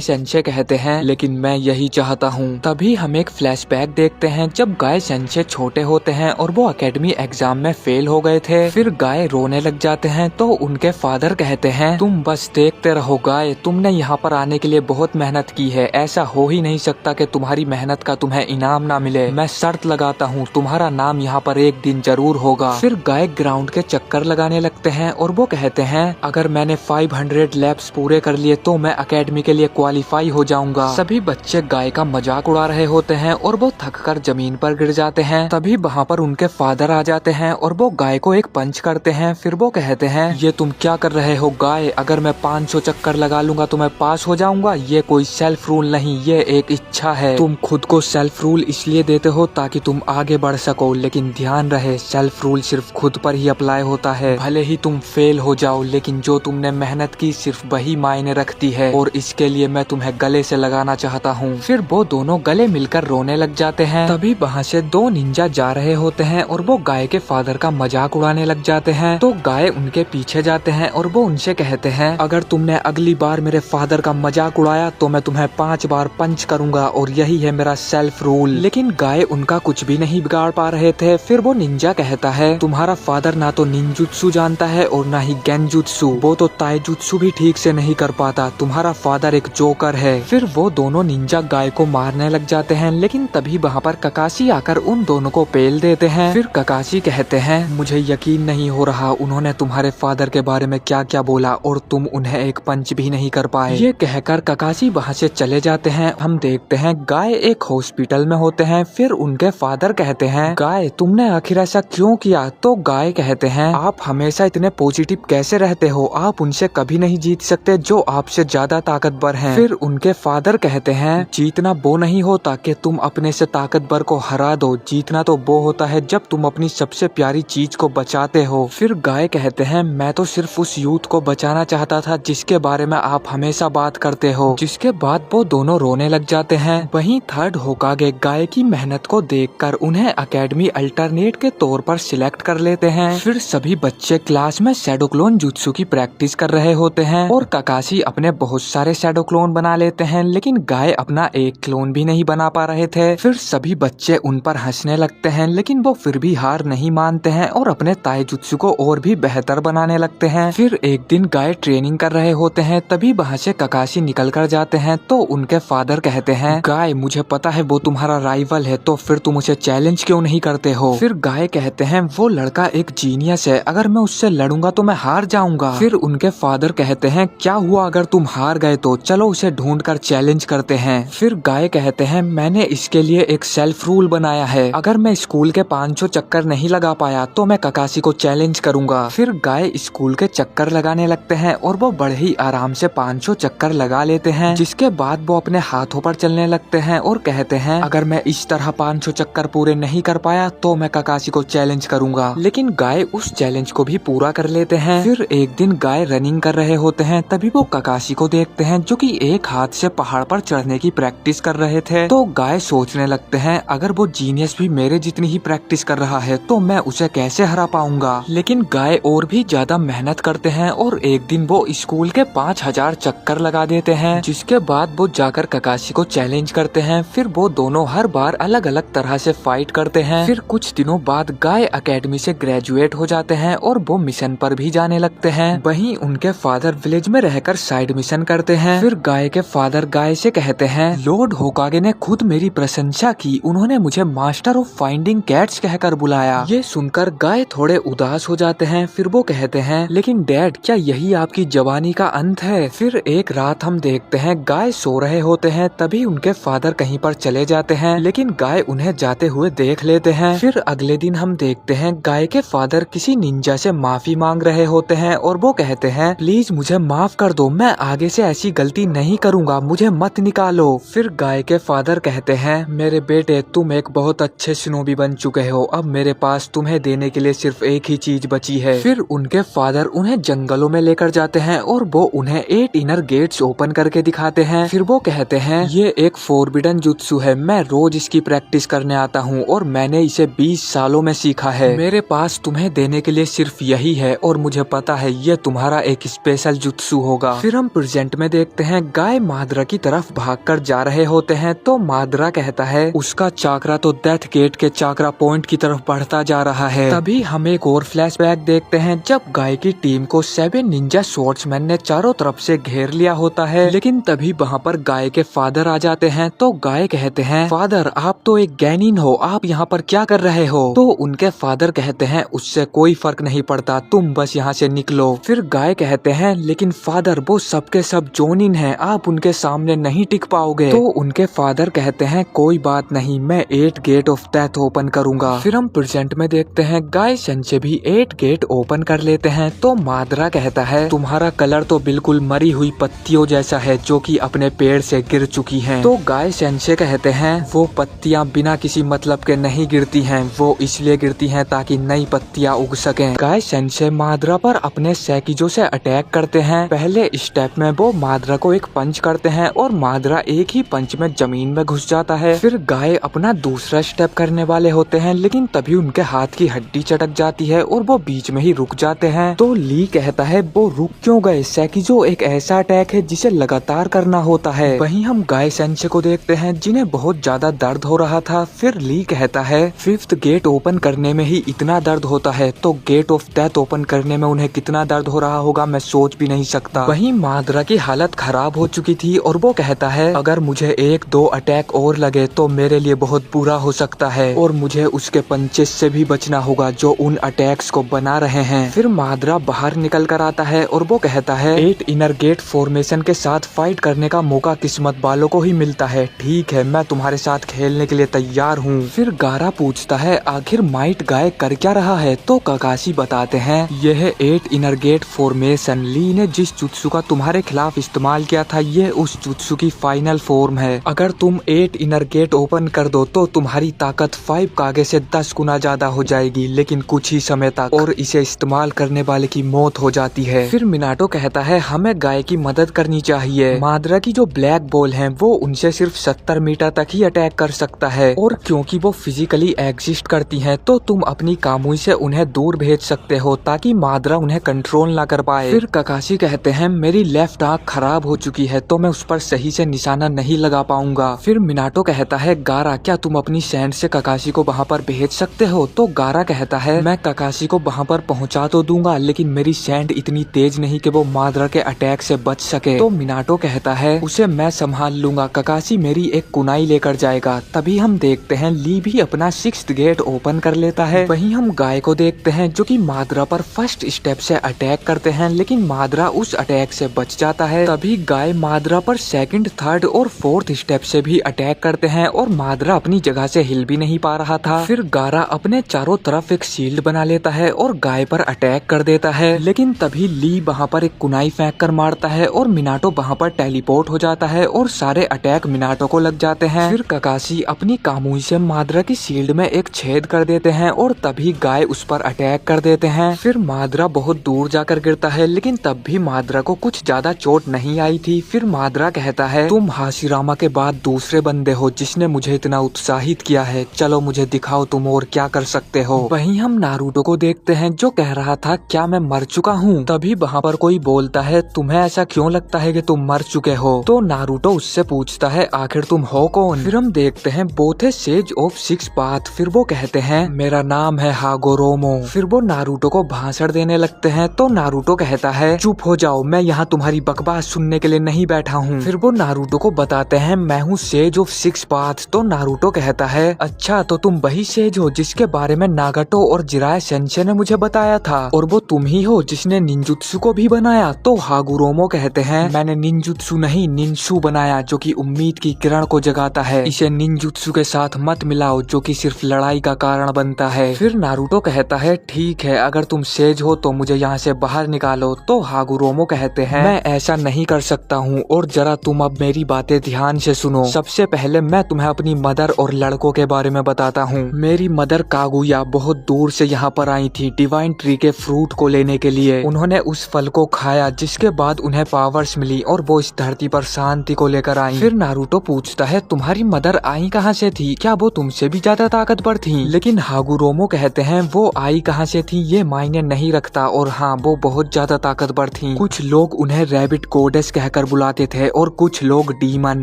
सेंसे कहते हैं लेकिन मैं यही चाहता हूँ। तभी हम एक फ्लैशबैक देखते हैं जब गाय सेंसे छोटे होते हैं और वो एकेडमी एग्जाम में फेल हो गए थे। फिर गाय रोने लग जाते हैं तो उनके फादर कहते हैं तुम बस देखते रहो गाय, तुमने यहाँ पर आने के लिए बहुत मेहनत की है, ऐसा हो ही नहीं सकता कि तुम्हारी मेहनत का तुम्हें इनाम ना मिले। मैं शर्त लगाता हूँ तुम्हारा नाम यहाँ पर एक दिन जरूर होगा। फिर गाय ग्राउंड के चक्कर लगाने लगते हैं और वो कहते हैं अगर मैंने 500 लैप्स पूरे कर लिए तो मैं एकेडमी के लिए क्वालिफाई हो जाऊंगा। सभी बच्चे गाय का मजाक उड़ा रहे होते हैं और वो थककर जमीन पर गिर जाते हैं। तभी वहाँ पर उनके फादर आ जाते हैं और वो गाय को एक पंच करते हैं। फिर वो कहते हैं ये तुम क्या कर रहे हो गाय, अगर मैं 500 चक्कर लगा लूंगा तो मैं पास हो जाऊंगा। ये कोई सेल्फ रूल नहीं, ये एक इच्छा है। तुम खुद को सेल्फ रूल इसलिए देते हो ताकि तुम आगे बढ़ सको, लेकिन ध्यान रहे सेल्फ रूल सिर्फ खुद पर ही अप्लाई होता है। भले ही तुम फेल हो जाओ लेकिन जो तुमने मेहनत की सिर्फ वही मायने रखती है और इसके लिए मैं तुम्हें गले से लगाना चाहता हूँ। फिर वो दोनों गले मिलकर रोने लग जाते हैं। तभी वहाँ से 2 निंजा जा रहे होते हैं और वो गाय के फादर का मजाक उड़ाने लग जाते हैं। तो गाय उनके पीछे जाते हैं और वो उनसे कहते हैं अगर तुमने अगली बार मेरे फादर का मजाक उड़ाया तो मैं तुम्हें 5 बार पंच करूंगा और यही है मेरा सेल्फ रूल। लेकिन गाय उनका कुछ भी नहीं बिगाड़ पा रहे थे। फिर वो निंजा कहता है तुम्हारा फादर ना तो निंजुत्सु जानता है और ना ही गेंजुत्सु, वो तो ताइजुत्सु भी ठीक से नहीं कर पाता। तुम्हारा फादर एक जोकर है। फिर वो दोनों निंजा गाय को मारने लग जाते हैं लेकिन तभी वहाँ पर ककाशी आकर उन दोनों को पेल देते हैं। फिर ककाशी कहते हैं मुझे यकीन नहीं हो रहा उन्होंने तुम्हारे फादर के बारे में क्या क्या बोला और तुम उन्हें एक पंच भी नहीं कर पाए। ये कहकर ककाशी वहाँ से चले जाते हैं। हम देखते हैं गाय एक हॉस्पिटल में होते हैं। फिर उनके फादर कहते हैं गाय तुमने आखिर ऐसा क्यों किया। तो गाय कहते हैं आप हमेशा इतने पॉजिटिव कैसे रहते हो, आप उनसे कभी नहीं जीत सकते जो आपसे ज्यादा ताकतवर हैं। फिर उनके फादर कहते हैं जीतना वो नहीं होता कि तुम अपने से ताकतवर को हरा दो, जीतना तो वो होता है जब तुम अपनी सबसे प्यारी चीज को बचाते हो। फिर गाय कहते हैं मैं तो सिर्फ उस यूथ को बचाना चाहता था जिसके बारे में आप हमेशा बात करते हो। जिसके बाद वो दोनों रोने लग जाते हैं। वहीं थर्ड होकागे गाय की मेहनत को देखकर उन्हें एकेडमी अल्टरनेट के तौर पर सिलेक्ट कर लेते हैं। फिर सभी बच्चे क्लास में शैडो क्लोन जुत्सु की प्रैक्टिस कर रहे होते हैं और ककाशी अपने बहुत सारे शैडो क्लोन बना लेते हैं लेकिन गाय अपना एक क्लोन भी नहीं बना पा रहे थे। फिर सभी बच्चे उन पर हंसने लगते हैं लेकिन वो फिर भी हार नहीं मानते हैं और अपने ताइजुत्सु को और भी बेहतर बनाने लगते हैं। फिर एक दिन गाय ट्रेनिंग कर रहे होते हैं तभी वहाँ से ककाशी निकल कर जाते हैं। तो उनके फादर कहते हैं गाय मुझे पता है वो तुम्हारा राइवल है तो फिर तुम उसे चैलेंज क्यों नहीं करते हो। फिर गाय कहते हैं वो लड़का एक जीनियस है, अगर मैं उससे लड़ूंगा तो मैं हार जाऊंगा। फिर उनके फादर कहते हैं क्या हुआ अगर तुम हार गए तो चलो उसे ढूंढ कर चैलेंज करते हैं। फिर गाय कहते हैं मैंने इसके लिए एक सेल्फ रूल बनाया है, अगर मैं स्कूल के 500 चक्कर नहीं लगा पाया तो मैं ककाशी को चैलेंज करूंगा। फिर गाय स्कूल के चक्कर लगाने लगते हैं और वो बड़े ही आराम से 500 चक्कर लगा लेते हैं। जिसके बाद वो अपने हाथों पर चलने लगते हैं और कहते हैं अगर मैं इस तरह 500 चक्कर पूरे नहीं कर पाया तो मैं ककाशी को चैलेंज करूंगा। लेकिन गाय उस चैलेंज को भी पूरा कर लेते हैं। फिर एक दिन गाय रनिंग कर रहे होते हैं तभी वो ककाशी को देखते हैं जो कि एक हाथ से पहाड़ पर चढ़ने की प्रैक्टिस कर रहे थे। तो गाय सोचने लगते हैं अगर वो जीनियस भी मेरे जितनी ही प्रैक्टिस कर रहा है तो मैं उसे कैसे हरा पाऊंगा। लेकिन गाय और भी ज्यादा मेहनत करते हैं और एक दिन वो स्कूल के 5000 चक्कर लगा देते हैं। जिसके बाद वो जाकर ककाशी को चैलेंज करते हैं। फिर वो दोनों हर बार अलग अलग तरह से फाइट करते हैं। फिर कुछ दिनों बाद गाय एकेडमी से ग्रेजुएट हो जाते हैं और वो मिशन पर भी जाने लगते हैं। वहीं उनके फादर विलेज में रहकर साइड मिशन करते हैं। फिर गाय के फादर गाय से कहते हैं लॉर्ड होकागे ने खुद मेरी प्रशंसा की, उन्होंने मुझे मास्टर ऑफ फाइंडिंग कैट्स कहकर बुलाया। ये सुनकर गाय थोड़े उदास हो जाते हैं। फिर वो कहते हैं लेकिन डैड क्या यही आपकी जवानी का अंत है। फिर एक रात हम देखते हैं गाय सो रहे होते हैं तभी उनके फादर कहीं पर चले जाते हैं लेकिन गाय उन्हें जाते हुए देख लेते हैं। फिर अगले दिन हम देखते हैं गाय के फादर किसी निंजा से माफी मांग रहे होते हैं और वो कहते हैं प्लीज मुझे माफ कर दो, मैं आगे से ऐसी गलती नहीं करूंगा, मुझे मत निकालो। फिर गाय के फादर कहते हैं मेरे बेटे तुम एक बहुत अच्छे शिनोबी बन चुके हो, अब मेरे पास तुम्हें देने के लिए सिर्फ एक ही चीज बची है। फिर उनके फादर उन्हें जंगलों में लेकर जाते हैं और वो उन्हें 8 इनर गेट्स ओपन करके दिखाते हैं। फिर वो कहते हैं ये एक फोरबिडन जुत्सु है, मैं रोज इसकी प्रैक्टिस करने आता हूँ और मैंने इसे 20 सालों में सीखा है। मेरे पास तुम्हें देने के लिए सिर्फ यही है और मुझे पता है ये तुम्हारा एक स्पेशल जुत्सु होगा। फिर हम प्रेजेंट में देखते हैं गाय माद्रा की तरफ भागकर जा रहे होते हैं तो माद्रा कहता है उसका चाकरा तो डेथ गेट के चाकरा पॉइंट की तरफ बढ़ता जा रहा है। तभी हम एक और फ्लैशबैक देखते हैं जब गाय की टीम को 7 निंजा स्वॉर्ड्समैन ने चारों तरफ से घेर लिया होता है, लेकिन तभी वहाँ पर गाय के फादर आ जाते हैं। तो गाय कहते हैं फादर आप तो एक गैनिन हो, आप यहाँ पर क्या कर रहे हो? तो उनके फादर कहते हैं उससे कोई फर्क नहीं पड़ता, तुम बस यहाँ से निकलो। फिर गाय कहते हैं लेकिन फादर वो सबके सब जोनिन हैं, आप उनके सामने नहीं टिक पाओगे। तो उनके फादर कहते हैं कोई बात नहीं, मैं 8 गेट ऑफ डेथ ओपन करूंगा। फिर हम प्रेजेंट में देखते हैं गाय संचे भी 8 गेट ओपन कर लेते हैं। तो माद्रा कहता है तुम्हारा कलर तो बिल्कुल मरी हुई पत्तियों जैसा है जो कि अपने पेड़ से गिर चुकी हैं। तो गाय सेंसे कहते हैं वो पत्तियां बिना किसी मतलब के नहीं गिरती हैं, वो इसलिए गिरती हैं ताकि नई पत्तियां उग सकें। गाय सेंसे माद्रा पर अपने सैकिजो से अटैक करते हैं। पहले स्टेप में वो माद्रा को एक पंच करते हैं और माद्रा एक ही पंच में जमीन में घुस जाता है। फिर गाय अपना दूसरा स्टेप करने वाले होते हैं लेकिन तभी उनके हाथ की हड्डी चटक जाती है और वो बीच में ही रुक जाते हैं। तो ली कहता है वो रुक क्यों गए, सैकिजो एक ऐसा अटैक है जिसे लगातार करना होता है। वहीं हम गाय सेंसे को देखते हैं जिन्हें बहुत ज्यादा दर्द हो रहा था। फिर ली कहता है 5th गेट ओपन करने में ही इतना दर्द होता है तो गेट ऑफ डेथ ओपन करने में उन्हें कितना दर्द हो रहा होगा मैं सोच भी नहीं सकता। वहीं माद्रा की हालत खराब हो चुकी थी और वो कहता है अगर मुझे 1-2 अटैक और लगे तो मेरे लिए बहुत बुरा हो सकता है और मुझे उसके पंचेस से भी बचना होगा जो उन अटैक्स को बना रहे हैं। फिर माद्रा बाहर निकल कर आता है और वो कहता है 8 इनर गेट फॉर्मेशन के साथ फाइट करने का मौका किस्मत वालों को ही मिलता है, ठीक है मैं तुम्हारे साथ खेलने के लिए तैयार हूँ। फिर गारा पूछता है आखिर माइट गाय कर क्या रहा है? तो ककाशी बताते हैं यह 8 इनर गेट फॉर्मेशन ली ने जिस जुत्सु का तुम्हारे खिलाफ इस्तेमाल किया था ये उस जुत्सु की फाइनल फॉर्म है। अगर तुम 8 इनर गेट ओपन कर दो तो तुम्हारी ताकत 5 कागे से 10 गुना ज्यादा हो जाएगी, लेकिन कुछ ही समय तक, और इसे इस्तेमाल करने वाले की मौत हो जाती है। फिर मिनाटो कहता है हमें गाय की मदद करनी चाहिए। माद्रा की जो ब्लैक बॉल है वो उनसे सिर्फ 70 मीटर तक ही अटैक कर सकता है और क्योंकि वो फिजिकली एग्जिस्ट करती हैं तो तुम अपनी कामुई से उन्हें दूर भेज सकते हो ताकि माद्रा उन्हें कंट्रोल ना कर पाए। फिर ककाशी कहते हैं मेरी लेफ्ट आंख खराब हो चुकी है तो मैं उस पर सही से निशाना नहीं लगा पाऊंगा। फिर मिनाटो कहता है गारा क्या तुम अपनी सैंड से ककाशी को वहाँ पर भेज सकते हो? तो गारा कहता है मैं ककाशी को वहाँ पर पहुँचा तो दूंगा लेकिन मेरी सैंड इतनी तेज नहीं कि वो माद्रा के अटैक से बच सके। तो मिनाटो कहता है उसे मैं संभाल लूंगा, ककाशी मेरी एक कुनाई लेकर जाएगा। तभी हम देखते हैं ली भी अपना 6th गेट ओपन कर लेता है। वहीं हम गाय को देखते हैं जो कि माद्रा पर फर्स्ट स्टेप से अटैक करते हैं लेकिन माद्रा उस अटैक से बच जाता है। तभी गाय माद्रा पर 2nd, 3rd और 4th स्टेप से भी अटैक करते हैं और माद्रा अपनी जगह से हिल भी नहीं पा रहा था। फिर गारा अपने चारों तरफ एक शील्ड बना लेता है और गाय पर अटैक कर देता है, लेकिन तभी ली वहाँ पर एक कुनाई फेंक कर मारता है और मिनाटो वहाँ पर टेलीपोर्ट हो जाता है और सारे अटैक मिनाटो को लग जाते हैं। फिर ककाशी अपनी कामुई से माद्रा की शील्ड में एक छेद कर देते हैं और तभी गाय उस पर अटैक कर देते हैं। फिर माद्रा बहुत दूर जाकर गिरता है लेकिन तब भी माद्रा को कुछ ज्यादा चोट नहीं आई थी। फिर माद्रा कहता है तुम हाशिरामा के बाद दूसरे बंदे हो जिसने मुझे इतना उत्साहित किया है, चलो मुझे दिखाओ तुम और क्या कर सकते हो। वहीं हम नारुतो को देखते हैं जो कह रहा था क्या मैं मर चुका हूँ? तभी वहाँ पर कोई बोलता है तुम्हें ऐसा क्यों लगता है कि तुम मर चुके हो? तो नारुतो उससे पूछता है आखिर तुम हो कौन? फिर हम देखते हैं बोथ है सेज ऑफ 6 पाथ। फिर वो कहते हैं मेरा नाम है हागोरोमो। फिर वो नारुतो को भाषण देने लगते हैं तो नारुतो कहता है चुप हो जाओ, मैं यहाँ तुम्हारी बकवास सुनने के लिए नहीं बैठा हूँ। फिर वो नारुतो को बताते हैं मैं हूँ सेज ऑफ 6 पाथ। तो नारुतो कहता है अच्छा तो तुम वही सेज हो जिसके बारे में नागाटो और जिराय सेंसे ने मुझे बताया था, और वो तुम ही हो जिसने निंजुत्सु को भी बनाया। तो हागुरोमो कहते हैं मैंने निंजुत्सु नहीं निंसु बनाया जो कि उम्मीद की किरण को जगाता है, इसे निंजुत्सु के साथ मत मिलाओ जो कि सिर्फ लड़ाई का कारण बनता है। फिर नारुतो कहता है ठीक है अगर तुम सेज हो तो मुझे यहाँ से बाहर निकालो। तो हागुरोमो कहते हैं मैं ऐसा नहीं कर सकता हूँ और जरा तुम अब मेरी बातें ध्यान से सुनो। सबसे पहले मैं तुम्हें अपनी मदर और लड़कों के बारे में बताता हूँ। मेरी मदर कागुया बहुत दूर से यहाँ पर आई थी डिवाइन ट्री के फ्रूट को लेने के लिए। उन्होंने उस फल को खाया जिसके बाद उन्हें पावर्स मिली और वो इस धरती पर शांति को लेकर आई। फिर नारुतो पूछता है तुम्हारी मदर आई कहाँ से थी, क्या वो तुमसे भी ज्यादा ताकतवर थी? लेकिन हागुरोमो कहते हैं वो आई कहाँ से थी ये मायने नहीं रखता और हाँ, वो बहुत ज्यादा ताकतवर थीं। कुछ लोग उन्हें रैबिट गॉडेस कहकर बुलाते थे और कुछ लोग डीमन।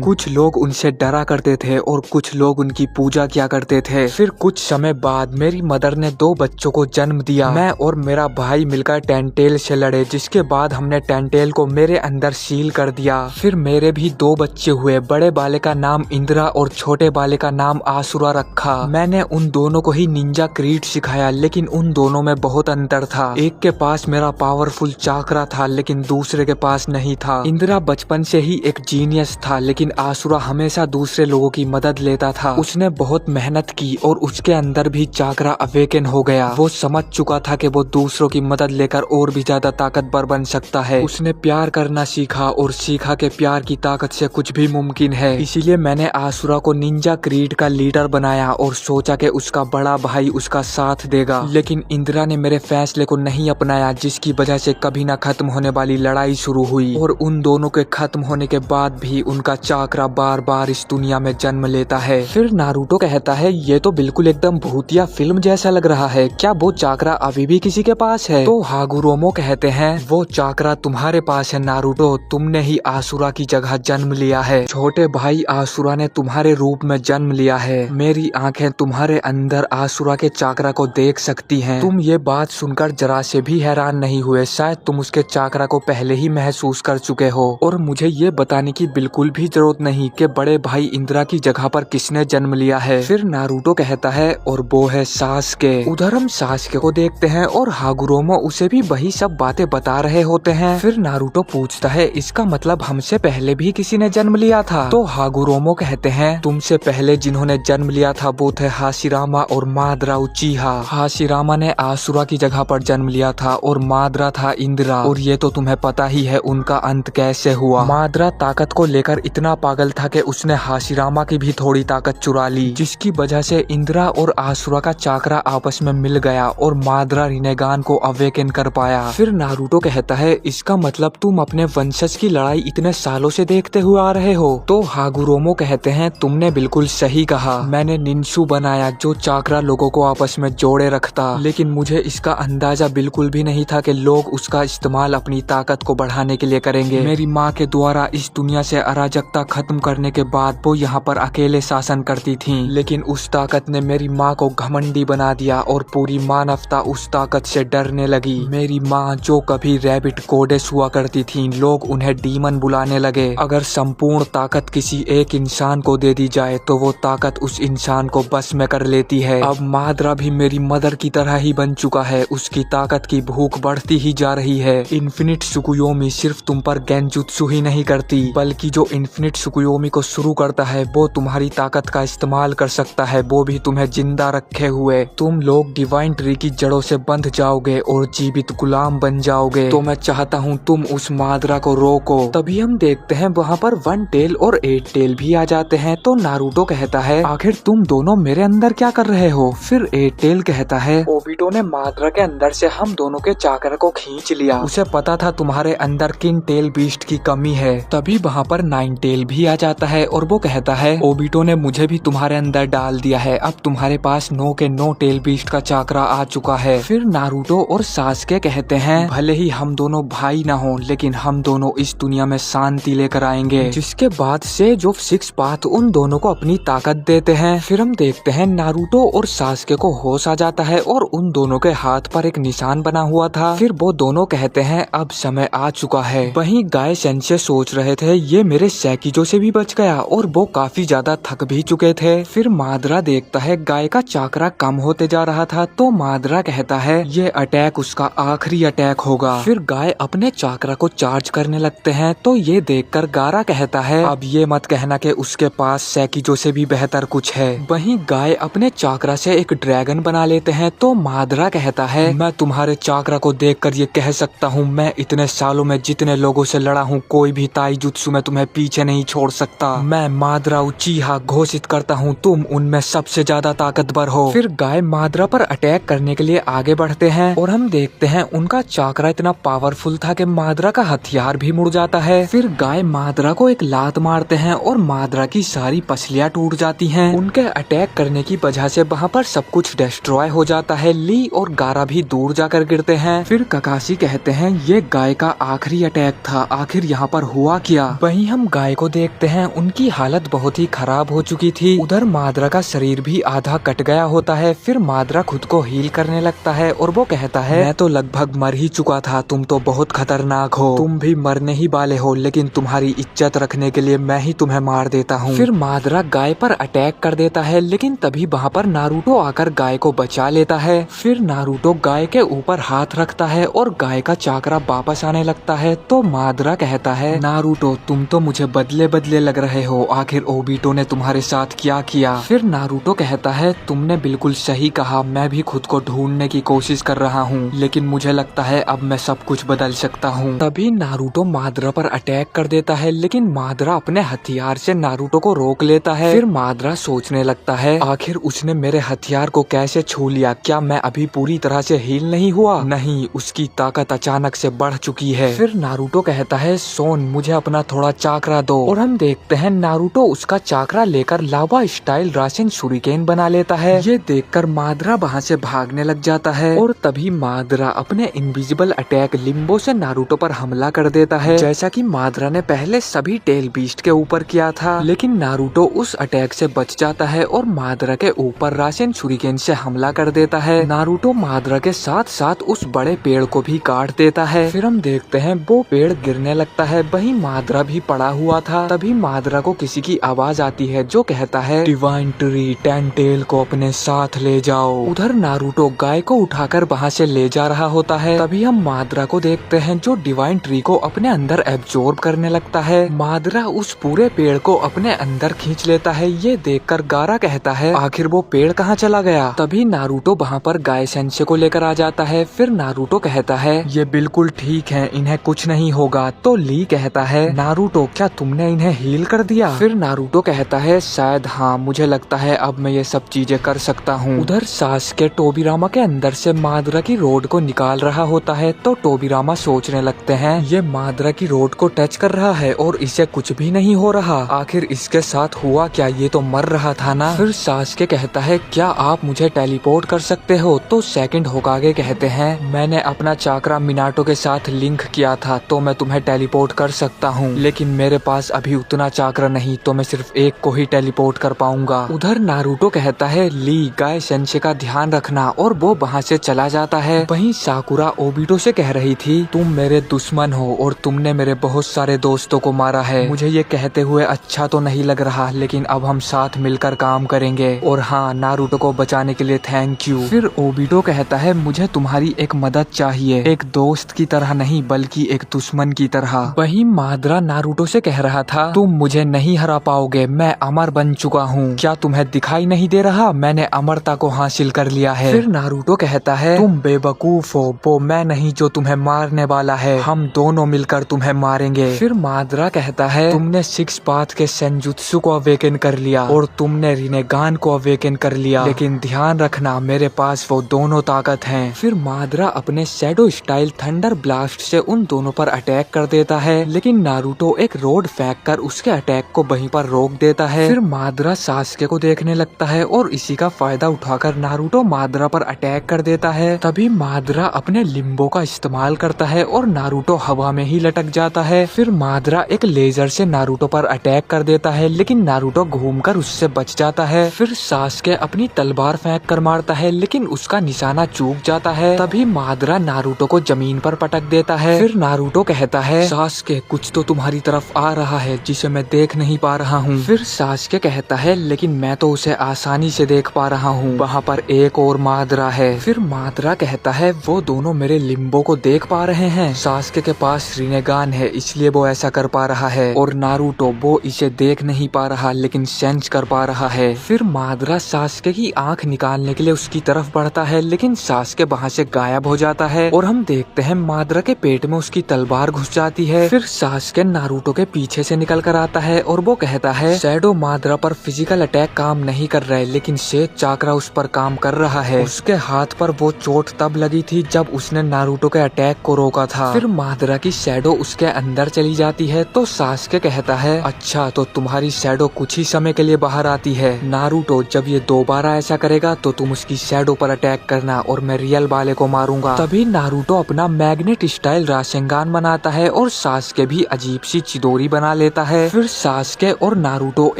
कुछ लोग उनसे डरा करते थे और कुछ लोग उनकी पूजा किया करते थे। फिर कुछ समय बाद मेरी मदर ने 2 बच्चों को जन्म दिया। मैं और मेरा भाई मिलकर टेंटेल से लड़े, जिसके बाद हमने टेंटेल को मेरे अंदर सील कर दिया। फिर मेरे भी 2 बच्चे हुए। बड़े वाले का नाम इंदिरा और छोटे वाले का नाम आसुरा रखा। मैंने उन दोनों को ही निंजा क्रीड सिखाया, लेकिन उन दोनों में बहुत अंतर था। एक के पास मेरा पावरफुल चाकरा था लेकिन दूसरे के पास नहीं था। इंदिरा बचपन से ही एक जीनियस था, लेकिन आसुरा हमेशा दूसरे लोगों की मदद लेता था। उसने बहुत मेहनत की और उसके अंदर भी चाकरा अवेकन हो गया। वो समझ चुका था कि वो दूसरों की मदद लेकर और भी ज्यादा ताकतवर बन सकता है। उसने प्यार करना सीखा और सीखा कि प्यार की ताकत से कुछ भी मुमकिन है। इसीलिए मैंने आसुरा को निंजा क्रीड का लीडर बनाया और सोचा कि उसका बड़ा भाई उसका साथ देगा। लेकिन इंदिरा ने मेरे फैसले को नहीं अपनाया, जिसकी वजह से कभी न खत्म होने वाली लड़ाई शुरू हुई। और उन दोनों के खत्म होने के बाद भी उनका चाकरा बार बार इस दुनिया में जन्म लेता है। फिर नारुतो कहता है, ये तो बिल्कुल एकदम भूतिया फिल्म जैसा लग रहा है, क्या वो चाकरा अभी भी किसी के पास है? तो हागुरोमो कहते हैं, वो चाकरा तुम्हारे पास है नारुतो, तुमने ही आसुरा की जगह जन्म लिया है। छोटे भाई आसुरा ने तुम्हारे रूप में जन्म लिया है। मेरी आंखें तुम्हारे अंदर आसुरा के चाकरा को देख सकती हैं। तुम ये बात सुनकर जरा से भी हैरान नहीं हुए, शायद तुम उसके चाकरा को पहले ही महसूस कर चुके हो। और मुझे ये बताने की बिल्कुल भी जरूरत नहीं कि बड़े भाई इंदिरा की जगह पर किसने जन्म लिया है। फिर नारुतो कहता है, और वो है सासके। उधर हम सासके को देखते हैं और हागुरोमो उसे भी वही सब बातें बता रहे होते हैं। फिर नारुतो पूछता है, इसका मतलब हमसे पहले भी किसी ने जन्म लिया था? तो हागुरोमो कहते हैं, तुमसे पहले जिन्होंने जन्म लिया था वो थे हाशिरामा और मादरा उचिहा। हाशिरामा ने आसुरा की जगह पर जन्म लिया था और मादरा था इंदिरा। और ये तो तुम्हें पता ही है उनका अंत कैसे हुआ। मादरा ताकत को लेकर इतना पागल था कि उसने हाशिरामा की भी थोड़ी ताकत चुरा ली, जिसकी वजह से इंदिरा और आसुरा का चाकरा आपस में मिल गया और मादरा रिनेगान को अवेकन कर पाया। फिर नारुतो कहता है, इसका मतलब तुम अपने वंशज की लड़ाई इतने सालों से देखते हुए आ रहे हो? तो हागुरोमो कहते हैं, तुमने बिल्कुल सही कहा। मैंने निंसु बनाया जो चाकरा लोगों को आपस में जोड़े रखता, लेकिन मुझे इसका अंदाजा बिल्कुल भी नहीं था कि लोग उसका इस्तेमाल अपनी ताकत को बढ़ाने के लिए करेंगे। मेरी माँ के द्वारा इस दुनिया से अराजकता खत्म करने के बाद वो यहाँ पर अकेले शासन करती थीं, लेकिन उस ताकत ने मेरी माँ को घमंडी बना दिया और पूरी मानवता उस ताकत से डरने लगी। मेरी माँ जो कभी रैबिट गॉडेस हुआ करती थीं, लोग उन्हें डीमन बुलाने लगे। अगर संपूर्ण ताकत किसी एक इंसान को दे दी जाए तो वो ताकत उस इंसान को बस में कर लेती है। अब मादरा भी मेरी मदर की तरह ही बन चुका है। उसकी ताकत की भूख बढ़ती ही जा रही है। इन्फिनिट सुकुयोमी सिर्फ तुम पर गेंजुत्सु ही नहीं करती, बल्कि जो इन्फिनिट सुकुयोमी को शुरू करता है वो तुम्हारी ताकत का इस्तेमाल कर सकता है, वो भी तुम्हें जिंदा रखे हुए। तुम लोग डिवाइन ट्री की जड़ों से बंध जाओगे और जीवित गुलाम बन जाओगे। तो मैं चाहता हूँ तुम उस मादरा को रोको। तभी हम देखते हैं वहाँ पर 1 टेल और 8 टेल भी आ जाते हैं। तो नारुतो कहता है, आखिर तुम दोनों मेरे अंदर क्या कर रहे हो? फिर 8 टेल कहता है, ओबिटो ने मादरा के अंदर से हम दोनों के चाकर को खींच लिया। उसे पता था तुम्हारे अंदर किन टेल बीस्ट की कमी है। तभी वहाँ पर 9 टेल भी आ जाता है और वो कहता है, ओबिटो ने मुझे भी तुम्हारे अंदर डाल दिया है। अब तुम्हारे पास 9 के 9 टेल बीस्ट का चाकरा आ चुका है। फिर नारुतो और सासके कहते हैं, भले ही हम दोनों भाई ना हो, लेकिन हम दोनों इस दुनिया में शांति लेकर आएंगे। जिसके बाद सेज ऑफ 6 पाथ उन दोनों को अपनी ताकत देते हैं। फिर हम देखते हैं नारुतो और सासके को होश आ जाता है और उन दोनों के हाथ पर एक निशान बना हुआ था। फिर वो दोनों कहते हैं, अब समय आ चुका है। वहीं गाय सेंसे सोच रहे थे, ये मेरे सैकिजो से भी बच गया, और वो काफी ज्यादा थक भी चुके थे। फिर मादरा देखता है गाय का चाकरा कम होते जा रहा था, तो मादरा कहता है, ये अटैक उसका आखिरी अटैक होगा। फिर गाय अपने चाकरा को चार्ज करने लगते हैं। तो ये देखकर गारा कहता है, अब ये मत कहना कि उसके पास सैकिजो से भी बेहतर कुछ है। वहीं गाय अपने चाकरा से एक ड्रैगन बना लेते हैं। तो मादरा कहता है, मैं तुम्हारे चाकरा को देखकर ये कह सकता हूँ, मैं इतने सालों में जितने लोगों से लड़ा हूँ, कोई भी ताईजुत्सु में तुम्हें पीछे नहीं छोड़ सकता। मैं मादरा उचिहा घोषित करता हूँ, तुम उनमें सबसे ज्यादा ताकतवर हो। फिर गाय मादरा पर अटैक करने के लिए आगे बढ़ते हैं और हम देखते हैं उनका चाकरा इतना पावरफुल था कि मादरा का हथियार भी मुड़ जाता है। फिर गाय मादरा को एक लात मारते हैं और मादरा की सारी पसलियां टूट जाती हैं। उनके अटैक करने की वजह से वहाँ पर सब कुछ डिस्ट्रॉय हो जाता है। ली और गारा भी दूर जाकर गिरते करते हैं। फिर ककाशी कहते हैं ये गाय का आखिरी अटैक था, आखिर यहाँ पर हुआ क्या। वहीं हम गाय को देखते हैं, उनकी हालत बहुत ही खराब हो चुकी थी। उधर माद्रा का शरीर भी आधा कट गया होता है। फिर माद्रा खुद को हील करने लगता है और वो कहता है मैं तो लगभग मर ही चुका था, तुम तो बहुत खतरनाक हो, तुम भी मरने ही वाले हो, लेकिन तुम्हारी इज्जत रखने के लिए मैं ही तुम्हें मार देता हूँ। फिर माद्रा गाय पर अटैक कर देता है, लेकिन तभी वहाँ पर नारुतो आकर गाय को बचा लेता है। फिर नारुतो गाय के ऊपर हाथ रखता है और गाय का चाकरा वापस आने लगता है। तो माद्रा कहता है नारुतो तुम तो मुझे बदले बदले लग रहे हो, आखिर ओबिटो ने तुम्हारे साथ क्या किया। फिर नारुतो कहता है तुमने बिल्कुल सही कहा, मैं भी खुद को ढूंढने की कोशिश कर रहा हूँ, लेकिन मुझे लगता है अब मैं सब कुछ बदल सकता हूँ। तभी नारुतो माद्रा पर अटैक कर देता है, लेकिन माद्रा अपने हथियार से नारुतो को रोक लेता है। फिर माद्रा सोचने लगता है आखिर उसने मेरे हथियार को कैसे छू लिया, क्या मैं अभी पूरी तरह से हील नहीं हुआ? नहीं, उसकी ताकत अचानक से बढ़ चुकी है। फिर नारुतो कहता है सोन मुझे अपना थोड़ा चाकरा दो, और हम देखते हैं नारुतो उसका चाकरा लेकर लावा स्टाइल रासेन शुरिकेन बना लेता है। ये देखकर माद्रा वहाँ से भागने लग जाता है और तभी माद्रा अपने इनविजिबल अटैक लिम्बो से नारुतो पर हमला कर देता है, जैसा कि माद्रा ने पहले सभी टेल बीस्ट के ऊपर किया था। लेकिन नारुतो उस अटैक से बच जाता है और माद्रा के ऊपर रासेन शुरिकेन से हमला कर देता है। नारुतो माद्रा के साथ साथ उस बड़े पेड़ को भी काट देता है। फिर हम देखते हैं वो पेड़ गिरने लगता है, वहीं माद्रा भी पड़ा हुआ था। तभी माद्रा को किसी की आवाज आती है जो कहता है डिवाइन ट्री टेंटेल को अपने साथ ले जाओ। उधर नारुतो गाय को उठाकर वहाँ से ले जा रहा होता है। तभी हम माद्रा को देखते हैं जो डिवाइन ट्री को अपने अंदर एब्जॉर्ब करने लगता है। माद्रा उस पूरे पेड़ को अपने अंदर खींच लेता है। ये देखकर गारा कहता है आखिर वो पेड़ कहाँ चला गया। तभी नारुतो वहाँ पर गाय सेंसे को लेकर आ जाता है। फिर नारुतो कहता है ये बिल्कुल ठीक है, इन्हें कुछ नहीं होगा। तो ली कहता है नारुतो क्या तुमने इन्हें हील कर दिया? फिर नारुतो कहता है शायद हाँ, मुझे लगता है अब मैं ये सब चीजें कर सकता हूँ। उधर सासुके टोबिरामा के अंदर से माद्रा की रोड को निकाल रहा होता है। तो टोबिरामा सोचने लगते हैं ये माद्रा की रोड को टच कर रहा है और इसे कुछ भी नहीं हो रहा, आखिर इसके साथ हुआ क्या, ये तो मर रहा था ना। फिर सासुके कहता है क्या आप मुझे टेलीपोर्ट कर सकते हो? तो सेकंड होकागे कहते हैं मैंने अपना चाकरा मिनाटो के साथ लिंक किया था, तो मैं तुम्हें टेलीपोर्ट कर सकता हूँ, लेकिन मेरे पास अभी उतना चाकरा नहीं, तो मैं सिर्फ एक को ही टेलीपोर्ट कर पाऊंगा। उधर नारुतो कहता है ली गाय सेंसे का ध्यान रखना, और वो वहाँ से चला जाता है। वहीं साकुरा ओबिटो से कह रही थी तुम मेरे दुश्मन हो और तुमने मेरे बहुत सारे दोस्तों को मारा है, मुझे ये कहते हुए अच्छा तो नहीं लग रहा, लेकिन अब हम साथ मिलकर काम करेंगे, और हाँ नारुतो को बचाने के लिए थैंक यू। फिर ओबिटो कहता है मुझे तुम्हारी एक मदद चाहिए, एक दोस्त की तरह नहीं बल्कि एक दुश्मन की तरह। वहीं माद्रा नारुतो से कह रहा था तुम मुझे नहीं हरा पाओगे, मैं अमर बन चुका हूँ, क्या तुम्हें दिखाई नहीं दे रहा, मैंने अमरता को हासिल कर लिया है। फिर नारुतो कहता है तुम बेवकूफ हो, वो मैं नहीं जो तुम्हें मारने वाला है, हम दोनों मिलकर तुम्हें मारेंगे। फिर माद्रा कहता है तुमने सिक्स पाथ के सेंजुत्सु को अवेकन कर लिया और तुमने रिनेगान को अवेकन कर लिया, लेकिन ध्यान रखना मेरे पास वो दोनों ताकत हैं। फिर माद्रा अपने शैडो स्टाइल थंडर ब्लास्ट से उन दोनों पर अटैक कर देता है, लेकिन नारुतो एक रोड फेंक कर उसके अटैक को वहीं पर रोक देता है। फिर माद्रा सासुके को देखने लगता है और इसी का फायदा उठाकर नारुतो माद्रा पर अटैक कर देता है। तभी माद्रा अपने लिम्बो का इस्तेमाल करता है और नारुतो हवा में ही लटक जाता है। फिर माद्रा एक लेजर से नारुतो पर अटैक कर देता है, लेकिन नारुतो घूमकर उससे बच जाता है। फिर सासुके अपनी तलवार फेंक कर मारता है, लेकिन उसका निशाना चूक जाता है। तभी माद्रा नारुतो को जमीन पर पटक देता है। फिर नारुतो कहता है सासुके कुछ तो तुम्हारी तरफ आ रहा है जिसे मैं देख नहीं पा रहा हूँ। फिर सासुके कहता है लेकिन मैं तो उसे आसानी से देख पा रहा हूँ, वहाँ पर एक और माद्रा है। फिर माद्रा कहता है वो दोनों मेरे लिम्बो को देख पा रहे हैं, सासुके के पास रिनेगान है इसलिए वो ऐसा कर पा रहा है, और नारुतो वो इसे देख नहीं पा रहा लेकिन सेंस कर पा रहा है। फिर माद्रा सासुके की आंख निकालने के लिए उसकी तरफ बढ़ता है, लेकिन सासुके वहाँ से गायब हो जाता है और हम देखते हैं माद्रा के पेट में उसकी तलवार घुस जाती है। फिर सासुके नारुतो के पीछे से निकल कर आता है और वो कहता है शैडो माद्रा पर फिजिकल अटैक काम नहीं कर रहे, लेकिन शेद चाकरा उस पर काम कर रहा है। उसके हाथ पर वो चोट तब लगी थी जब उसने नारुतो के अटैक को रोका था। फिर माद्रा की शैडो उसके अंदर चली जाती है, तो सासुके कहता है अच्छा तो तुम्हारी शैडो कुछ ही समय के लिए बाहर आती है, नारुतो जब ये दोबारा ऐसा करेगा तो तुम उसकी शैडो पर अटैक करना और मैं रियल वाले को मारूंगा। तभी नारुतो अपना मैग्नेट स्टाइल रासेंगान बनाता है और सास्के भी अजीब सी चिदोरी बना लेता है। फिर सास्के और नारुतो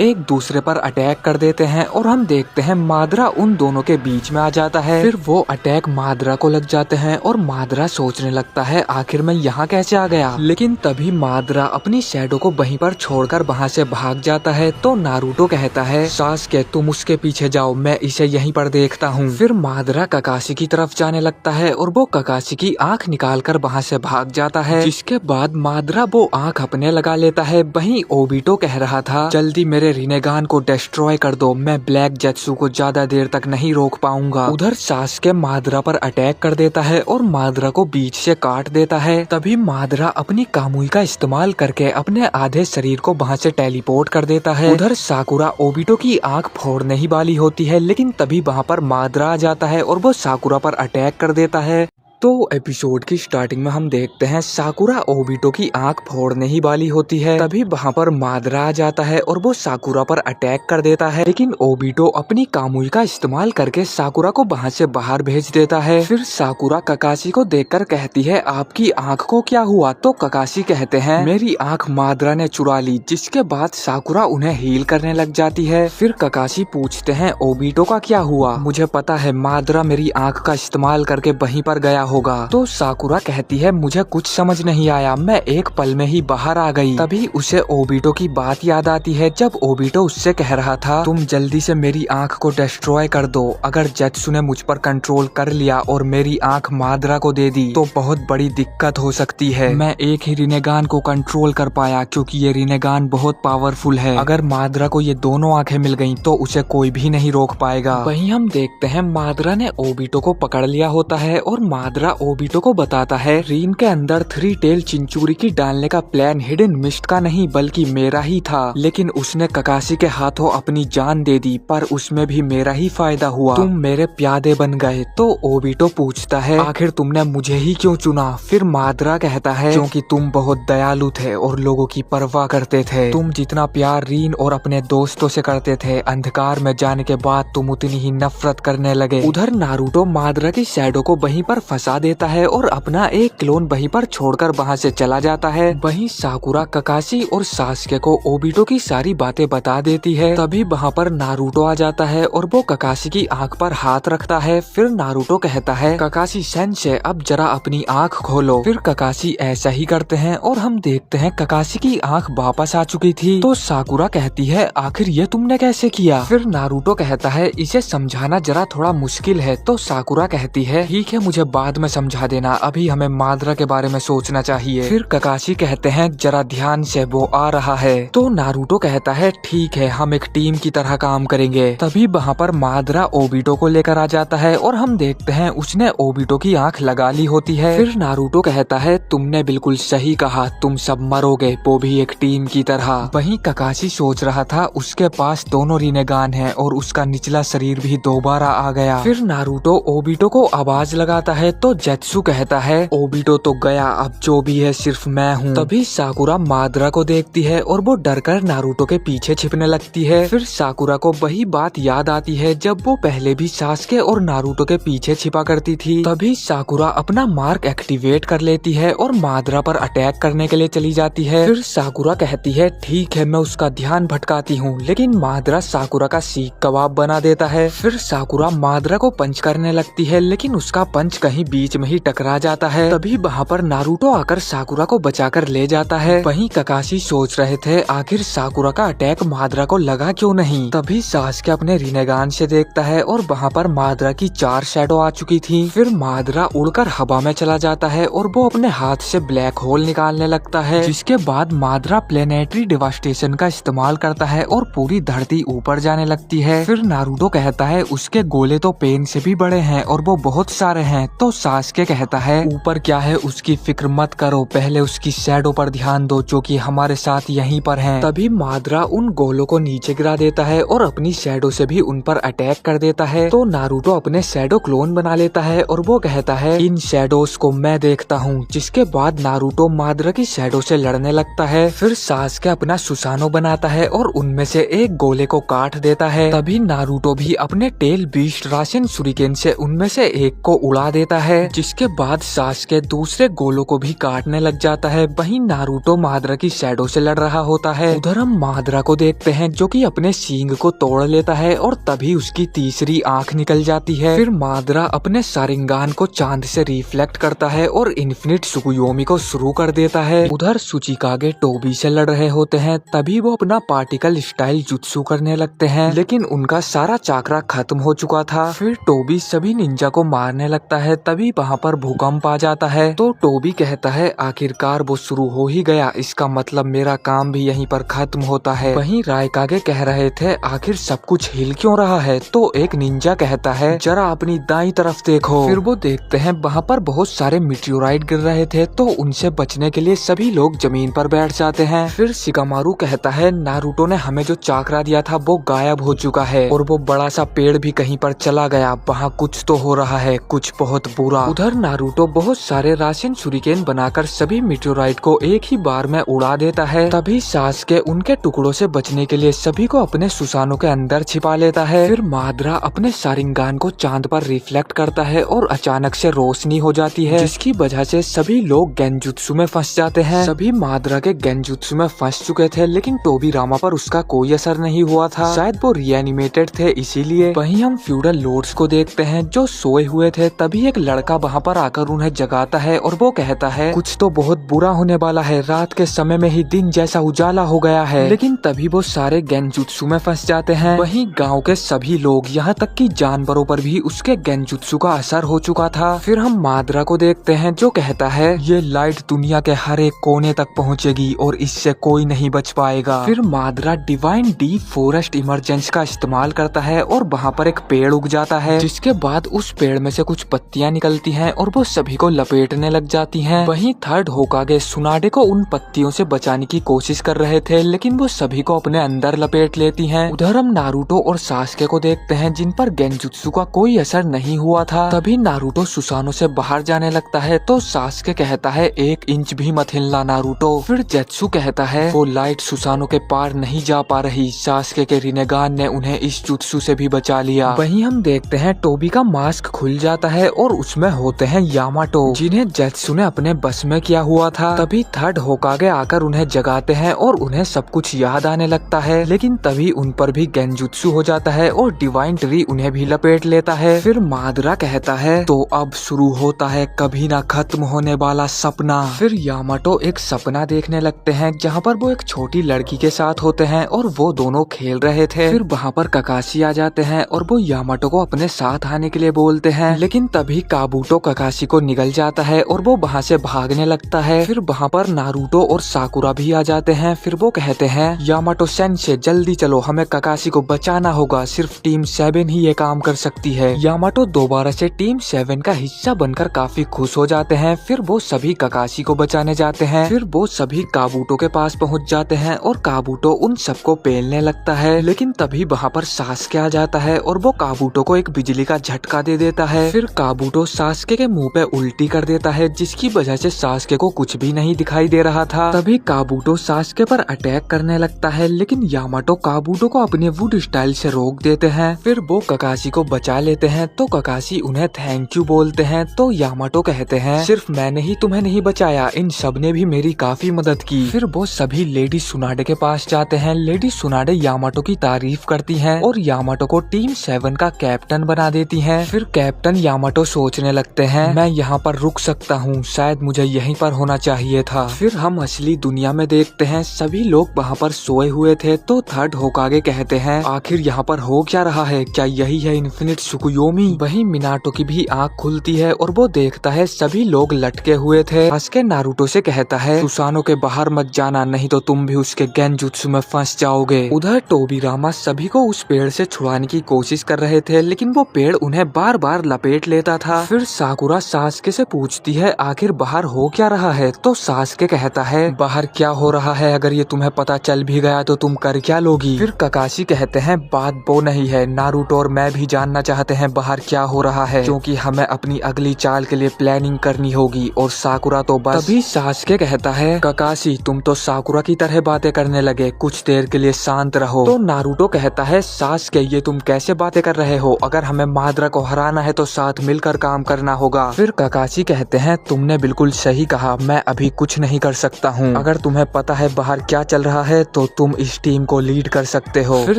एक दूसरे पर अटैक कर देते हैं और हम देखते हैं मादरा उन दोनों के बीच में आ जाता है। फिर वो अटैक मादरा को लग जाते हैं और मादरा सोचने लगता है आखिर मैं यहाँ कैसे आ गया। लेकिन तभी मादरा अपनी शैडो को वहीं पर छोड़कर वहाँ से भाग जाता है। तो नारुतो कहता है सास्के तुम उसके पीछे जाओ, मैं इसे यहीं पर देखता हूँ। फिर मादरा ककाशी की तरफ जाने लगता है और वो ककाशी की आँख निकाल कर वहाँ से भाग जाता है। जिसके बाद मादरा वो आँख अपने लगा लेता है। वहीं ओबिटो कह रहा था जल्दी मेरे रिनेगान को डिस्ट्रॉय कर दो, मैं ब्लैक जेत्सु को ज्यादा देर तक नहीं रोक पाऊंगा। उधर सास्के मादरा पर अटैक कर देता है और मादरा को बीच से काट देता है। तभी मादरा अपनी कामुई का इस्तेमाल करके अपने आधे शरीर को वहाँ से टेलीपोर्ट कर देता है। उधर साकुरा ओबिटो की आंख फोड़ने ही वाली होती है, लेकिन तभी वहाँ पर मादरा आ जाता है और वो साकुरा पर अटैक कर देता है। तो एपिसोड की स्टार्टिंग में हम देखते हैं साकुरा ओबिटो की आंख फोड़ने ही वाली होती है। तभी वहाँ पर मादरा आ जाता है और वो साकुरा पर अटैक कर देता है, लेकिन ओबिटो अपनी कामुई का इस्तेमाल करके साकुरा को वहाँ से बाहर भेज देता है। फिर साकुरा ककाशी को देखकर कहती है आपकी आंख को क्या हुआ। तो ककाशी कहते हैं मेरी आंख मादरा ने चुरा ली। जिसके बाद साकुरा उन्हें हील करने लग जाती है। फिर ककाशी पूछते हैं ओबिटो का क्या हुआ। मुझे पता है मादरा मेरी आंख का इस्तेमाल करके वहीं पर गया होगा। तो साकुरा कहती है मुझे कुछ समझ नहीं आया, मैं एक पल में ही बाहर आ गई। तभी उसे ओबिटो की बात याद आती है जब ओबिटो उससे कह रहा था तुम जल्दी से मेरी आंख को डिस्ट्रॉय कर दो। अगर जेत्सु ने मुझ पर कंट्रोल कर लिया और मेरी आंख मादरा को दे दी तो बहुत बड़ी दिक्कत हो सकती है। मैं एक ही रिनेगान को कंट्रोल कर पाया क्योंकि ये रिनेगान बहुत पावरफुल है। अगर मादरा को ये दोनों आंखें मिल गयी तो उसे कोई भी नहीं रोक पाएगा। वहीं हम देखते हैं मादरा ने ओबिटो को पकड़ लिया होता है और मादरा ओबिटो को बताता है रीन के अंदर 3 टेल चिंचुरी की डालने का प्लान हिडन मिस्ट का नहीं बल्कि मेरा ही था, लेकिन उसने ककाशी के हाथों अपनी जान दे दी, पर उसमें भी मेरा ही फायदा हुआ। तुम मेरे प्यादे बन गए। तो ओबिटो पूछता है आखिर तुमने मुझे ही क्यों चुना। फिर मादरा कहता है क्योंकि तुम बहुत दयालु थे और लोगों की परवाह करते थे। तुम जितना प्यार रीन और अपने दोस्तों से करते थे, अंधकार में जाने के बाद तुम उतनी ही नफरत करने लगे। उधर नारुतो मादरा की शैडो को वहीं पर फंसा देता है और अपना एक क्लोन वहीं पर छोड़कर वहाँ से चला जाता है। वहीं साकुरा ककाशी और सास्के को ओबिटो की सारी बातें बता देती है। तभी वहाँ पर नारुतो आ जाता है और वो ककाशी की आंख पर हाथ रखता है। फिर नारुतो कहता है ककाशी सेंसे अब जरा अपनी आंख खोलो। फिर ककाशी ऐसा ही करते हैं और हम देखते हैं ककाशी की आंख वापस आ चुकी थी। तो साकुरा कहती है आखिर ये तुमने कैसे किया। फिर नारुतो कहता है इसे समझाना जरा थोड़ा मुश्किल है। तो साकुरा कहती है ठीक है मुझे बाद में समझा देना, अभी हमें मादरा के बारे में सोचना चाहिए। फिर ककाशी कहते हैं जरा ध्यान से, वो आ रहा है। तो नारुतो कहता है ठीक है हम एक टीम की तरह काम करेंगे। तभी वहाँ पर मादरा ओबिटो को लेकर आ जाता है और हम देखते हैं उसने ओबिटो की आंख लगा ली होती है। फिर नारुतो कहता है तुमने बिल्कुल सही कहा, तुम सब मरोगे, वो भी एक टीम की तरह। वहीं ककाशी सोच रहा था उसके पास दोनों रिनेगान हैं और उसका निचला शरीर भी दोबारा आ गया। फिर नारुतो ओबिटो को आवाज लगाता है तो जेत्सु कहता है ओबिटो तो गया, अब जो भी है सिर्फ मैं हूँ। तभी साकुरा मादरा को देखती है और वो डरकर नारुतो के पीछे छिपने लगती है। फिर साकुरा को वही बात याद आती है जब वो पहले भी सास्के और नारुतो के पीछे छिपा करती थी। तभी साकुरा अपना मार्क एक्टिवेट कर लेती है और मादरा पर अटैक करने के लिए चली जाती है। फिर साकुरा कहती है ठीक है मैं उसका ध्यान भटकाती हूँ, लेकिन मादरा साकुरा का सीख कबाब बना देता है। फिर साकुरा मादरा को पंच करने लगती है, लेकिन उसका पंच कहीं बीच में ही टकरा जाता है। तभी वहाँ पर नारुतो आकर साकुरा को बचाकर ले जाता है। वहीं ककाशी सोच रहे थे आखिर साकुरा का अटैक मादरा को लगा क्यों नहीं। तभी सास्के अपने रिनेगान से देखता है और वहाँ पर मादरा की 4 शैडो आ चुकी थी। फिर मादरा उड़कर हवा में चला जाता है और वो अपने हाथ से ब्लैक होल निकालने लगता है। जिसके बाद मादरा प्लेनेटरी डिवास्टेशन का इस्तेमाल करता है और पूरी धरती ऊपर जाने लगती है। फिर नारुतो कहता है उसके गोले तो पेन से भी बड़े हैं और वो बहुत सारे हैं। तो सास्के कहता है ऊपर क्या है उसकी फिक्र मत करो, पहले उसकी शैडो पर ध्यान दो जो कि हमारे साथ यहीं पर हैं। तभी मादरा उन गोलों को नीचे गिरा देता है और अपनी शैडो से भी उन पर अटैक कर देता है। तो नारुतो अपने शैडो क्लोन बना लेता है और वो कहता है इन शैडोज को मैं देखता हूँ। जिसके बाद नारुतो मादरा की शैडो से लड़ने लगता है। फिर सास्के अपना सुसानो बनाता है और उनमें से एक गोले को काट देता है। तभी नारुतो भी अपने टेल बीस्ट राशन सुरिकेन से उनमें से एक को उड़ा देता है। है, जिसके बाद सास्के दूसरे गोलों को भी काटने लग जाता है। वहीं नारुतो मादरा की शैडो से लड़ रहा होता है। उधर हम मादरा को देखते हैं जो कि अपने सींग को तोड़ लेता है और तभी उसकी तीसरी आंख निकल जाती है। फिर मादरा अपने सारिंगान को चांद से रिफ्लेक्ट करता है और इन्फिनिट सुकुयोमी को शुरू कर देता है। उधर सुचिकागे टोबी से लड़ रहे होते हैं, तभी वो अपना पार्टिकल स्टाइल जुत्सु करने लगते हैं, लेकिन उनका सारा चाकरा खत्म हो चुका था। फिर टोबी सभी निंजा को मारने लगता है, तभी वहाँ पर भूकंप आ जाता है। तो टोबी कहता है आखिरकार वो शुरू हो ही गया, इसका मतलब मेरा काम भी यहीं पर खत्म होता है। वहीं रायकागे कह रहे थे आखिर सब कुछ हिल क्यों रहा है, तो एक निंजा कहता है जरा अपनी दाईं तरफ देखो। फिर वो देखते हैं वहाँ पर बहुत सारे मीटियोराइट गिर रहे थे, तो उनसे बचने के लिए सभी लोग जमीन पर बैठ जाते हैं। फिर शिकामारू कहता है नारुतो ने हमें जो चाकरा दिया था वो गायब हो चुका है और वो बड़ा सा पेड़ भी कहीं पर चला गया, वहाँ कुछ तो हो रहा है, कुछ बहुत बुरा। उधर नारुतो बहुत सारे राशिन शुरिकेन बनाकर सभी मीटियोराइट को एक ही बार में उड़ा देता है। तभी सास्के उनके टुकड़ों से बचने के लिए सभी को अपने सुसानो के अंदर छिपा लेता है। फिर मादरा अपने सारिंगान को चांद पर रिफ्लेक्ट करता है और अचानक से रोशनी हो जाती है, जिसकी वजह से सभी लोग गेंजुत्सु में फंस जाते हैं। सभी मादरा के गेंजुत्सु में फंस चुके थे, लेकिन टोबीरामा पर उसका कोई असर नहीं हुआ था, शायद वो रिएनिमेटेड थे इसीलिए। वहीं हम फ्यूडल लॉर्ड्स को देखते हैं जो सोए हुए थे, तभी एक लड़का वहाँ पर आकर उन्हें जगाता है और वो कहता है कुछ तो बहुत बुरा होने वाला है, रात के समय में ही दिन जैसा उजाला हो गया है। लेकिन तभी वो सारे गेंजुत्सु में फंस जाते हैं। वहीं गांव के सभी लोग, यहाँ तक कि जानवरों पर भी उसके गेंजुत्सु का असर हो चुका था। फिर हम मादरा को देखते हैं जो कहता है ये लाइट दुनिया के हर एक कोने तक पहुँचेगी और इससे कोई नहीं बच पाएगा। फिर मादरा डिवाइन डीप फॉरेस्ट इमरजेंस का इस्तेमाल करता है और वहाँ पर एक पेड़ उग जाता है, जिसके बाद उस पेड़ में से कुछ पत्तियां निकलती हैं और वो सभी को लपेटने लग जाती हैं। वहीं थर्ड होकागे सुनाडे को उन पत्तियों से बचाने की कोशिश कर रहे थे, लेकिन वो सभी को अपने अंदर लपेट लेती हैं। उधर हम नारुतो और सास्के को देखते हैं जिन पर गेंजुत्सु का कोई असर नहीं हुआ था। तभी नारुतो सुसानो से बाहर जाने लगता है, तो सास्के कहता है 1 इंच भी मत हिलना नारुतो। फिर जेत्सु कहता है वो लाइट सुसानो के पार नहीं जा पा रही, सास्के के रिनेगान ने उन्हें इस जुत्सु से भी बचा लिया। वहीं हम देखते हैं टोबी का मास्क खुल जाता है और उसमें होते हैं यामाटो, जिन्हें जेत्सु ने अपने बस में किया हुआ था। तभी थर्ड होकागे आकर उन्हें जगाते हैं और उन्हें सब कुछ याद आने लगता है, लेकिन तभी उन पर भी गेंजुत्सु हो जाता है और डिवाइन ट्री उन्हें भी लपेट लेता है। फिर मादरा कहता है तो अब शुरू होता है कभी ना खत्म होने वाला सपना। फिर यामाटो एक सपना देखने लगते हैं जहाँ पर वो एक छोटी लड़की के साथ होते हैं और वो दोनों खेल रहे थे। फिर वहाँ पर ककाशी आ जाते हैं और वो यामाटो को अपने साथ आने के लिए बोलते हैं, लेकिन तभी काबूटो ककाशी को निगल जाता है और वो वहाँ से भागने लगता है। फिर वहाँ पर नारुतो और साकुरा भी आ जाते हैं। फिर वो कहते हैं यामाटो सेंसे जल्दी चलो, हमें ककाशी को बचाना होगा, सिर्फ टीम 7 ही ये काम कर सकती है। यामाटो दोबारा से टीम 7 का हिस्सा बनकर काफी खुश हो जाते हैं। फिर वो सभी ककाशी को बचाने जाते हैं। फिर वो सभी काबूटो के पास पहुँच जाते हैं और काबूटो उन सबको पेलने लगता है, लेकिन तभी वहाँ पर सास्के आ जाता है और वो काबूटो को एक बिजली का झटका दे देता है। फिर काबूटो सास्के के मुंह पे उल्टी कर देता है, जिसकी वजह से सास्के को कुछ भी नहीं दिखाई दे रहा था। तभी काबूटो सास्के पर अटैक करने लगता है, लेकिन यामाटो काबूटो को अपने वुड स्टाइल से रोक देते हैं। फिर वो ककाशी को बचा लेते हैं, तो ककाशी उन्हें थैंक यू बोलते हैं। तो यामाटो कहते हैं सिर्फ मैंने ही तुम्हें नहीं बचाया, इन सब ने भी मेरी काफी मदद की। फिर वो सभी लेडी सुनाडे के पास जाते हैं। लेडी सुनाडे यामाटो की तारीफ करती हैं और यामाटो को टीम 7 का कैप्टन बना देती हैं। फिर कैप्टन यामाटो सोचने लगते हैं मैं यहाँ पर रुक सकता हूँ, शायद मुझे यहीं पर होना चाहिए था। फिर हम असली दुनिया में देखते हैं सभी लोग वहाँ पर सोए हुए थे। तो थर्ड होकागे कहते हैं आखिर यहाँ पर हो क्या रहा है, क्या यही है इन्फिनिट सुकुयोमी? वहीं मिनाटो की भी आँख खुलती है और वो देखता है सभी लोग लटके हुए थे। सास्के नारुतो से कहता है सुसानो के बाहर मत जाना, नहीं तो तुम भी उसके गेंजुत्सु में फंस जाओगे। उधर टोबीरामा सभी को उस पेड़ से छुड़ाने की कोशिश कर रहे थे, लेकिन वो पेड़ उन्हें बार बार लपेट लेता था। फिर साकुरा सास्के से पूछती है आखिर बाहर हो क्या रहा है? तो सास्के कहता है बाहर क्या हो रहा है अगर ये तुम्हें पता चल भी गया तो तुम कर क्या लोगी? फिर ककाशी कहते हैं बात वो नहीं है, नारुतो और मैं भी जानना चाहते हैं बाहर क्या हो रहा है, क्योंकि हमें अपनी अगली चाल के लिए प्लानिंग करनी होगी। और साकुरा तो बस। तभी सास्के कहता है ककाशी तुम तो साकुरा की तरह बातें करने लगे, कुछ देर के लिए शांत रहो। तो नारुतो कहता है सास्के ये तुम कैसे बातें कर रहे हो, अगर हमें मादरा को हराना है तो साथ मिलकर काम काम करना होगा। फिर काकाशी कहते हैं तुमने बिल्कुल सही कहा, मैं अभी कुछ नहीं कर सकता हूँ। अगर तुम्हें पता है बाहर क्या चल रहा है तो तुम इस टीम को लीड कर सकते हो। फिर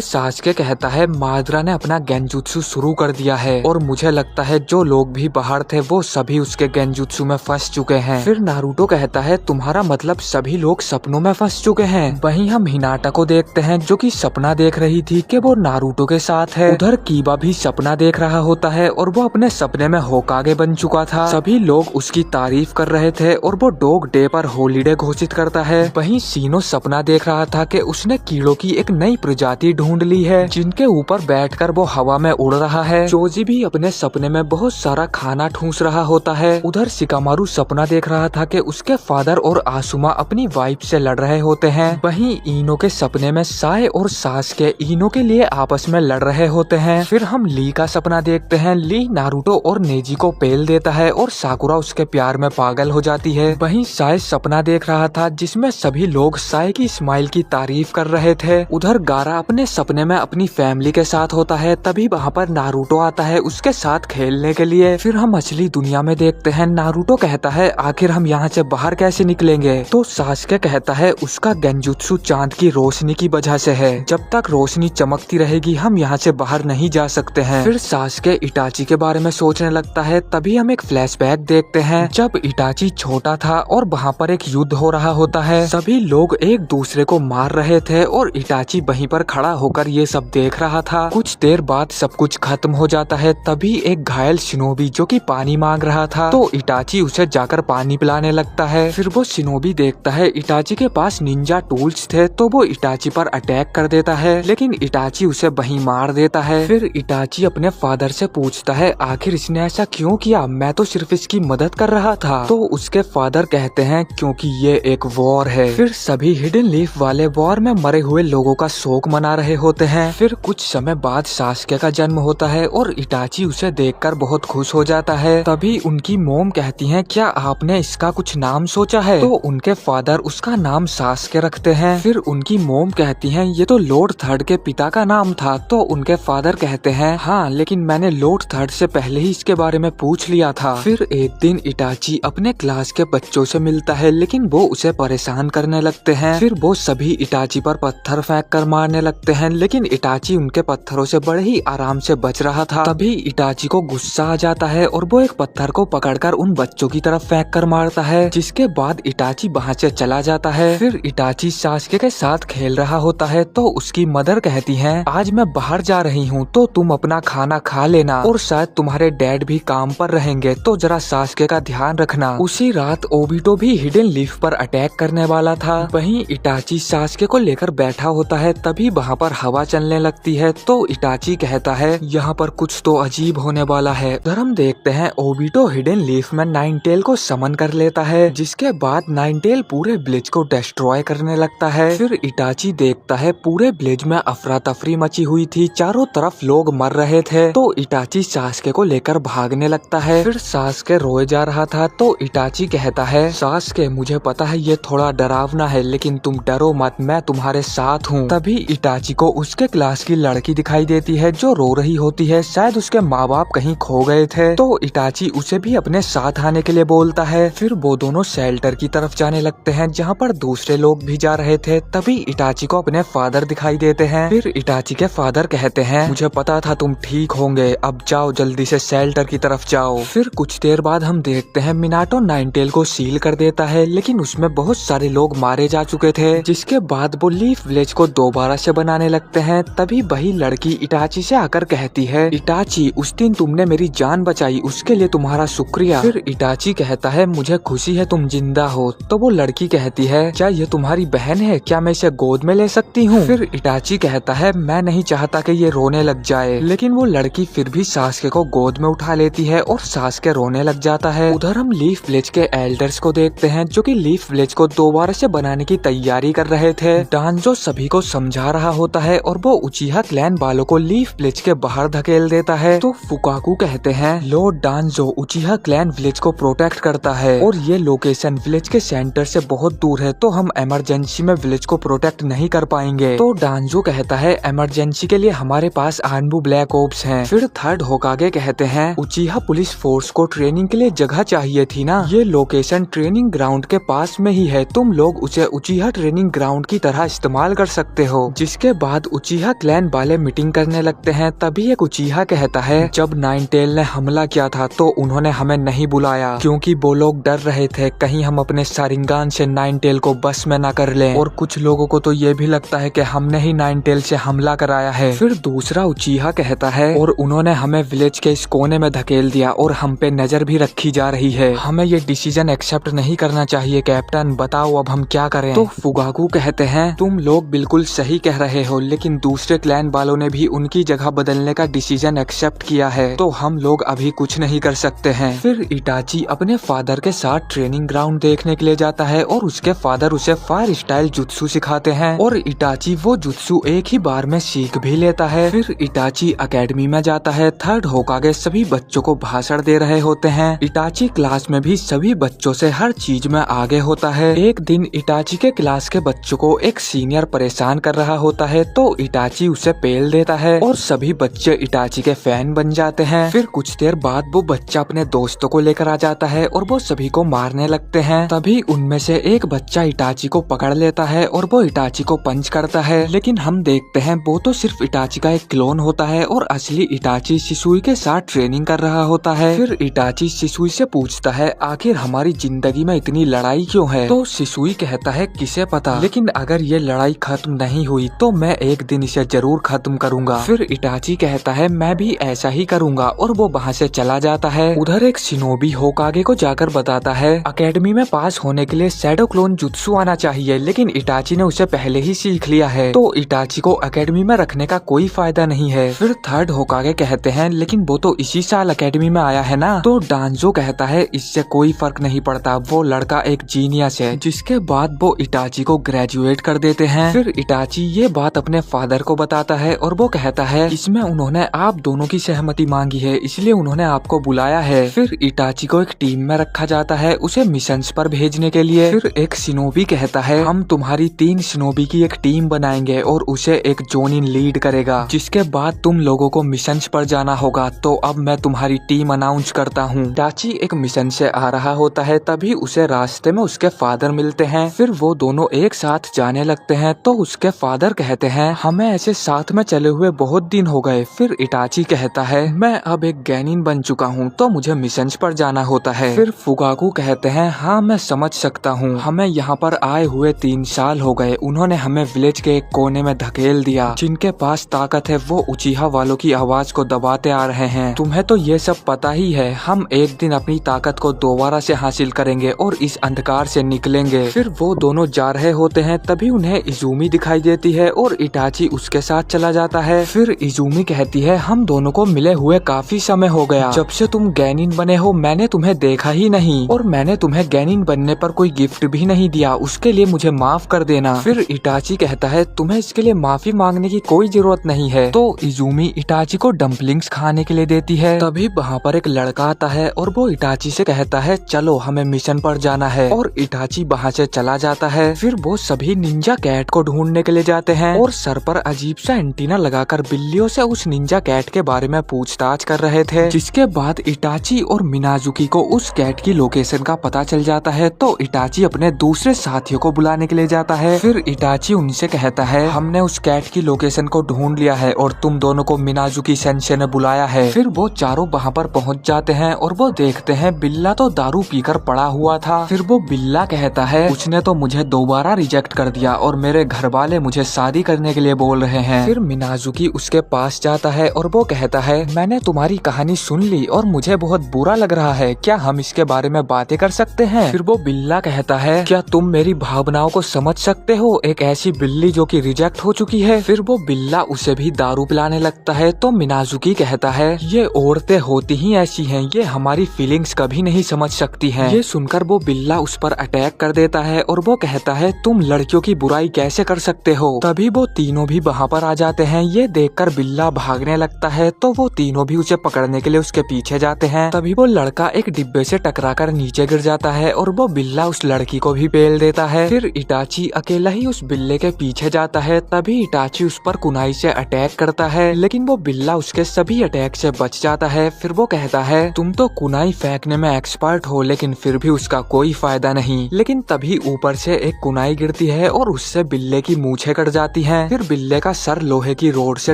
सास्के कहता है माद्रा ने अपना गेंजुत्सु शुरू कर दिया है और मुझे लगता है जो लोग भी बाहर थे वो सभी उसके गेंजुत्सु में फंस चुके हैं। फिर नारुतो कहता है तुम्हारा मतलब सभी लोग सपनों में फंस चुके हैं। वहीं हम हिनाटा को देखते हैं जो कि सपना देख रही थी कि वो नारुतो के साथ है। उधर कीबा भी सपना देख रहा होता है और वो अपने सपने में होकागे बन चुका था। सभी लोग उसकी तारीफ कर रहे थे और वो डॉग डे पर हॉलीडे घोषित करता है। वहीं सीनो सपना देख रहा था कि उसने कीड़ों की एक नई प्रजाति ढूंढ ली है जिनके ऊपर बैठकर वो हवा में उड़ रहा है। चोजी भी अपने सपने में बहुत सारा खाना ठूस रहा होता है। उधर शिकामारू सपना देख रहा था कि उसके फादर और आसुमा अपनी वाइफ से लड़ रहे होते हैं। वहीं इनो के सपने में साए और सास्के इनो के लिए आपस में लड़ रहे होते हैं। फिर हम ली का सपना देखते हैं। ली नारुतो और नेजी को पेल देता है और साकुरा उसके प्यार में पागल हो जाती है। वहीं साए सपना देख रहा था जिसमें सभी लोग साए की स्माइल की तारीफ कर रहे थे। उधर गारा अपने सपने में अपनी फैमिली के साथ होता है। तभी वहाँ पर नारुतो आता है उसके साथ खेलने के लिए। फिर हम असली दुनिया में देखते हैं। नारुतो कहता है आखिर हम यहाँ से बाहर कैसे निकलेंगे? तो सास्के कहता है उसका गेंजुत्सु चांद की रोशनी की वजह से है। जब तक रोशनी चमकती रहेगी हम यहाँ से बाहर नहीं जा सकते हैं। फिर सास्के इटाची के बारे में सोचने लगता है। तभी हम एक फ्लैशबैक देखते हैं जब इटाची छोटा था और वहाँ पर एक युद्ध हो रहा होता है। सभी लोग एक दूसरे को मार रहे थे और इटाची वहीं पर खड़ा होकर ये सब देख रहा था। कुछ देर बाद सब कुछ खत्म हो जाता है। तभी एक घायल शिनोबी जो कि पानी मांग रहा था तो इटाची उसे जाकर पानी पिलाने लगता है। फिर वो शिनोबी देखता है इटाची के पास निंजा टूल्स थे तो वो इटाची पर अटैक कर देता है लेकिन इटाची उसे वहीं मार देता है। फिर इटाची अपने फादर से पूछता है आखिर इसने ऐसा क्यों किया, मैं तो सिर्फ इसकी मदद कर रहा था। तो उसके फादर कहते हैं क्योंकि ये एक वॉर है। फिर सभी हिडन लीफ वाले वॉर में मरे हुए लोगों का शोक मना रहे होते हैं। फिर कुछ समय बाद सास्के का जन्म होता है और इटाची उसे देखकर बहुत खुश हो जाता है। तभी उनकी मोम कहती है क्या आपने इसका कुछ नाम सोचा है? तो उनके फादर उसका नाम सास्के रखते हैं। फिर उनकी मोम कहती है ये तो लॉर्ड थर्ड के पिता का नाम था। तो उनके फादर कहते हैं हाँ लेकिन मैंने लॉर्ड थर्ड से पहले ही इसके बारे में पूछ लिया था। फिर एक दिन इटाची अपने क्लास के बच्चों से मिलता है लेकिन वो उसे परेशान करने लगते हैं। फिर वो सभी इटाची पर पत्थर फेंक कर मारने लगते हैं लेकिन इटाची उनके पत्थरों से बड़े ही आराम से बच रहा था। तभी इटाची को गुस्सा आ जाता है और वो एक पत्थर को पकड़कर उन बच्चों की तरफ फेंक कर मारता है जिसके बाद इटाची वहाँ से चला जाता है। फिर इटाची सास्के के साथ खेल रहा होता है तो उसकी मदर कहती है आज मैं बाहर जा रही हूँ तो तुम अपना खाना खा लेना और शायद तुम्हारे डैड भी काम पर रहेंगे तो जरा सास्के का ध्यान रखना। उसी रात ओबिटो भी हिडन लीफ पर अटैक करने वाला था। वहीं इटाची सास्के को लेकर बैठा होता है। तभी वहाँ पर हवा चलने लगती है तो इटाची कहता है यहाँ पर कुछ तो अजीब होने वाला है। उधर हम देखते हैं ओबिटो हिडन लीफ में नाइनटेल को समन कर लेता है जिसके बाद नाइनटेल पूरे ब्लिज को डिस्ट्रॉय करने लगता है। फिर इटाची देखता है पूरे ब्लिज में अफरा तफरी मची हुई थी, चारों तरफ लोग मर रहे थे तो इटाची सास्के को लेकर भागने लगता है। फिर सास्के रोए जा रहा था तो इटाची कहता है सास्के मुझे पता है ये थोड़ा डरावना है लेकिन तुम डरो मत, मैं तुम्हारे साथ हूँ। तभी इटाची को उसके क्लास की लड़की दिखाई देती है जो रो रही होती है, शायद उसके माँ बाप कहीं खो गए थे तो इटाची उसे भी अपने साथ आने के लिए बोलता है। फिर वो दोनों शेल्टर की तरफ जाने लगते हैं जहाँ पर दूसरे लोग भी जा रहे थे। तभी इटाची को अपने फादर दिखाई देते हैं। फिर इटाची के फादर कहते हैं मुझे पता था तुम ठीक होंगे, अब जाओ जल्दी से शेल्टर की तरफ जाओ। फिर कुछ देर बाद हम देखते हैं मिनाटो नाइनटेल को सील कर देता है लेकिन उसमें बहुत सारे लोग मारे जा चुके थे जिसके बाद वो लीफ विलेज को दोबारा से बनाने लगते हैं। तभी वही लड़की इटाची से आकर कहती है इटाची उस दिन तुमने मेरी जान बचाई उसके लिए तुम्हारा शुक्रिया। फिर इटाची कहता है मुझे खुशी है तुम जिंदा हो। तो वो लड़की कहती है क्या ये तुम्हारी बहन है, क्या मैं इसे गोद में ले सकती हूँ? फिर इटाची कहता है मैं नहीं चाहता कि ये रोने लग जाए लेकिन वो लड़की फिर भी सास्के को गोद में उठा लेती है और सास्के रोने लग जाता है। उधर हम लीफ विलेज के एल्डर्स को देखते हैं जो कि लीफ विलेज को दोबारा से बनाने की तैयारी कर रहे थे। डांजो सभी को समझा रहा होता है और वो उचिहा क्लैन वालों को लीफ विलेज के बाहर धकेल देता है। तो फुकाकू कहते हैं लॉर्ड डांजो उचिहा क्लैन विलेज को प्रोटेक्ट करता है और ये लोकेशन विलेज के सेंटर से बहुत दूर है तो हम इमरजेंसी में विलेज को प्रोटेक्ट नहीं कर पाएंगे। तो डांजो कहता है इमरजेंसी के लिए हमारे पास आनबू ब्लैक ओप्स हैं। फिर थर्ड होकागे कहते हैं उचिहा उचिहा पुलिस फोर्स को ट्रेनिंग के लिए जगह चाहिए थी ना, ये लोकेशन ट्रेनिंग ग्राउंड के पास में ही है, तुम लोग उसे उचिहा ट्रेनिंग ग्राउंड की तरह इस्तेमाल कर सकते हो। जिसके बाद उचिहा क्लैन वाले मीटिंग करने लगते हैं। तभी एक उचिहा कहता है, जब नाइनटेल ने हमला किया था तो उन्होंने हमें नहीं बुलाया क्योंकि वो लोग डर रहे थे कहीं हम अपने शारिंगान से नाइनटेल को बस में न कर लें, और कुछ लोगों को तो ये भी लगता है कि हमने ही नाइनटेल से हमला कराया है। फिर दूसरा उचिहा कहता है, और उन्होंने हमें विलेज के इस कोने में धकेल दिया और हम पे नजर भी रखी जा रही है, हमें ये डिसीजन एक्सेप्ट नहीं करना चाहिए कैप्टन, बताओ अब हम क्या करें। तो फुगाकू कहते हैं, तुम लोग बिल्कुल सही कह रहे हो, लेकिन दूसरे क्लैन वालों ने भी उनकी जगह बदलने का डिसीजन एक्सेप्ट किया है, तो हम लोग अभी कुछ नहीं कर सकते हैं। फिर इटाची अपने फादर के साथ ट्रेनिंग ग्राउंड देखने के लिए जाता है और उसके फादर उसे फायर स्टाइल जुत्सु सिखाते हैं और इटाची वो जुत्सु एक ही बार में सीख भी लेता है। फिर इटाची एकेडमी में जाता है। थर्ड होकागे सभी बच्चों को भाषण दे रहे होते हैं। इटाची क्लास में भी सभी बच्चों से हर चीज में आगे होता है। एक दिन इटाची के क्लास के बच्चों को एक सीनियर परेशान कर रहा होता है, तो इटाची उसे पेल देता है और सभी बच्चे इटाची के फैन बन जाते हैं। फिर कुछ देर बाद वो बच्चा अपने दोस्तों को लेकर आ जाता है और वो सभी को मारने लगते हैं। तभी उनमें से एक बच्चा इटाची को पकड़ लेता है और वो इटाची को पंच करता है, लेकिन हम देखते हैं वो तो सिर्फ इटाची का एक क्लोन होता है और असली इटाची शिसुई के साथ ट्रेनिंग कर रहा होता है। फिर इटाची शिसुई से पूछता है, आखिर हमारी जिंदगी में इतनी लड़ाई क्यों है? तो शिसुई कहता है, किसे पता, लेकिन अगर ये लड़ाई खत्म नहीं हुई तो मैं एक दिन इसे जरूर खत्म करूंगा। फिर इटाची कहता है, मैं भी ऐसा ही करूंगा, और वो वहाँ से चला जाता है। उधर एक शिनोबी होकागे को जाकर बताता है, एकेडमी में पास होने के लिए शैडो क्लोन जुत्सु आना चाहिए, लेकिन इटाची ने उसे पहले ही सीख लिया है, तो इटाची को एकेडमी में रखने का कोई फायदा नहीं है। फिर थर्ड होकागे कहते हैं, लेकिन वो तो इसी साल एकेडमी में आया है ना। तो डांजो कहता है, इससे कोई फर्क नहीं पड़ता, वो लड़का एक जीनियस है। जिसके बाद वो इटाची को ग्रेजुएट कर देते हैं। फिर इटाची ये बात अपने फादर को बताता है और वो कहता है, इसमें उन्होंने आप दोनों की सहमति मांगी है, इसलिए उन्होंने आपको बुलाया है। फिर इटाची को एक टीम में रखा जाता है उसे मिशंस पर भेजने के लिए। फिर एक शिनोबी कहता है, हम तुम्हारी 3 शिनोबी की एक टीम बनाएंगे और उसे एक जोनिन लीड करेगा, जिसके बाद तुम लोगों को मिशंस पर जाना होगा। तो अब मैं तुम्हारी टीम अनाउंस करता हूँ। इटाची एक मिशन से आ रहा होता है, तभी उसे रास्ते में उसके फादर मिलते हैं। फिर वो दोनों एक साथ जाने लगते हैं, तो उसके फादर कहते हैं, हमें ऐसे साथ में चले हुए बहुत दिन हो गए। फिर इटाची कहता है, मैं अब एक गैनिन बन चुका हूँ, तो मुझे मिशंस पर जाना होता है। फिर फुगाकू कहते हैं, हाँ मैं समझ सकता हूँ, हमें यहाँ पर आए हुए 3 साल हो गए, उन्होंने हमें विलेज के एक कोने में धकेल दिया। जिनके पास ताकत है वो उचिहा वालों की आवाज को दबाते आ रहे हैं। तुम्हें तो ये सब पता ही है, हम एक दिन अपनी ताकत को दोबारा से हासिल करेंगे और इस अंधकार से निकलेंगे। फिर वो दोनों जा रहे होते हैं, तभी उन्हें इजुमी दिखाई देती है और इटाची उसके साथ चला जाता है। फिर इजुमी कहती है, हम दोनों को मिले हुए काफी समय हो गया, जब से तुम गैनिन बने हो मैंने तुम्हें देखा ही नहीं, और मैंने तुम्हें गैनिन बनने पर कोई गिफ्ट भी नहीं दिया, उसके लिए मुझे माफ कर देना। फिर इटाची कहता है, तुम्हें इसके लिए माफी मांगने की कोई जरूरत नहीं है। तो इजुमी इटाची को डम्पलिंग्स खाने के लिए देती है। तभी वहाँ पर एक लड़का आता है और वो इटाची से कहता है, चलो हमें मिशन पर जाना है, और इटाची वहाँ से चला जाता है। फिर वो सभी निंजा कैट को ढूंढने के लिए जाते हैं और सर पर अजीब सा एंटीना लगाकर बिल्लियों से उस निंजा कैट के बारे में पूछताछ कर रहे थे। जिसके बाद इटाची और मिनाजुकी को उस कैट की लोकेशन का पता चल जाता है, तो इटाची अपने दूसरे साथियों को बुलाने के लिए जाता है। फिर इटाची उनसे कहता है, हमने उस कैट की लोकेशन को ढूंढ लिया है और तुम दोनों को मिनाजुकी सेंसे ने बुलाया है। फिर वो चारों वहाँ पर पहुँच जाते हैं और वो देखते हैं बिल्ला तो दारू पीकर पड़ा हुआ था। फिर वो बिल्ला कहता है, उसने तो मुझे दोबारा रिजेक्ट कर दिया और मेरे घर वाले मुझे शादी करने के लिए बोल रहे हैं। फिर मिनाजुकी उसके पास जाता है और वो कहता है, मैंने तुम्हारी कहानी सुन ली और मुझे बहुत बुरा लग रहा है, क्या हम इसके बारे में बातें कर सकते हैं? फिर वो बिल्ला कहता है, क्या तुम मेरी भावनाओं को समझ सकते हो, एक ऐसी बिल्ली जो कि रिजेक्ट हो चुकी है। फिर वो बिल्ला उसे भी दारू पिलाने लगता है। तो मिनाजुकी कहता है, ये औरतें होती ही ऐसी हैं, ये हमारी फीलिंग्स कभी नहीं समझ सकती हैं। ये सुनकर वो बिल्ला उस पर अटैक कर देता है और वो कहता है, तुम लड़कियों की बुराई कैसे कर सकते हो? तभी वो तीनों भी वहाँ पर आ जाते हैं। ये देखकर बिल्ला भागने लगता है, तो वो तीनों भी उसे पकड़ने के लिए उसके पीछे जाते हैं। तभी वो लड़का एक डिब्बे से टकराकर नीचे गिर जाता है और वो बिल्ला उस लड़की को भी पेल देता है। फिर इटाची अकेला ही उस बिल्ले के पीछे जाता है। तभी इटाची उस पर कुनाई से अटैक करता है, लेकिन वो बिल्ला उसके सभी अटैक से बच जाता है। फिर वो कहता है तुम तो कुनाई फेंकने में एक्सपर्ट हो, लेकिन फिर भी उसका कोई फायदा नहीं। लेकिन तभी ऊपर से एक कुनाई गिरती है और उससे बिल्ले की मूछें कट जाती हैं। फिर बिल्ले का सर लोहे की रोड से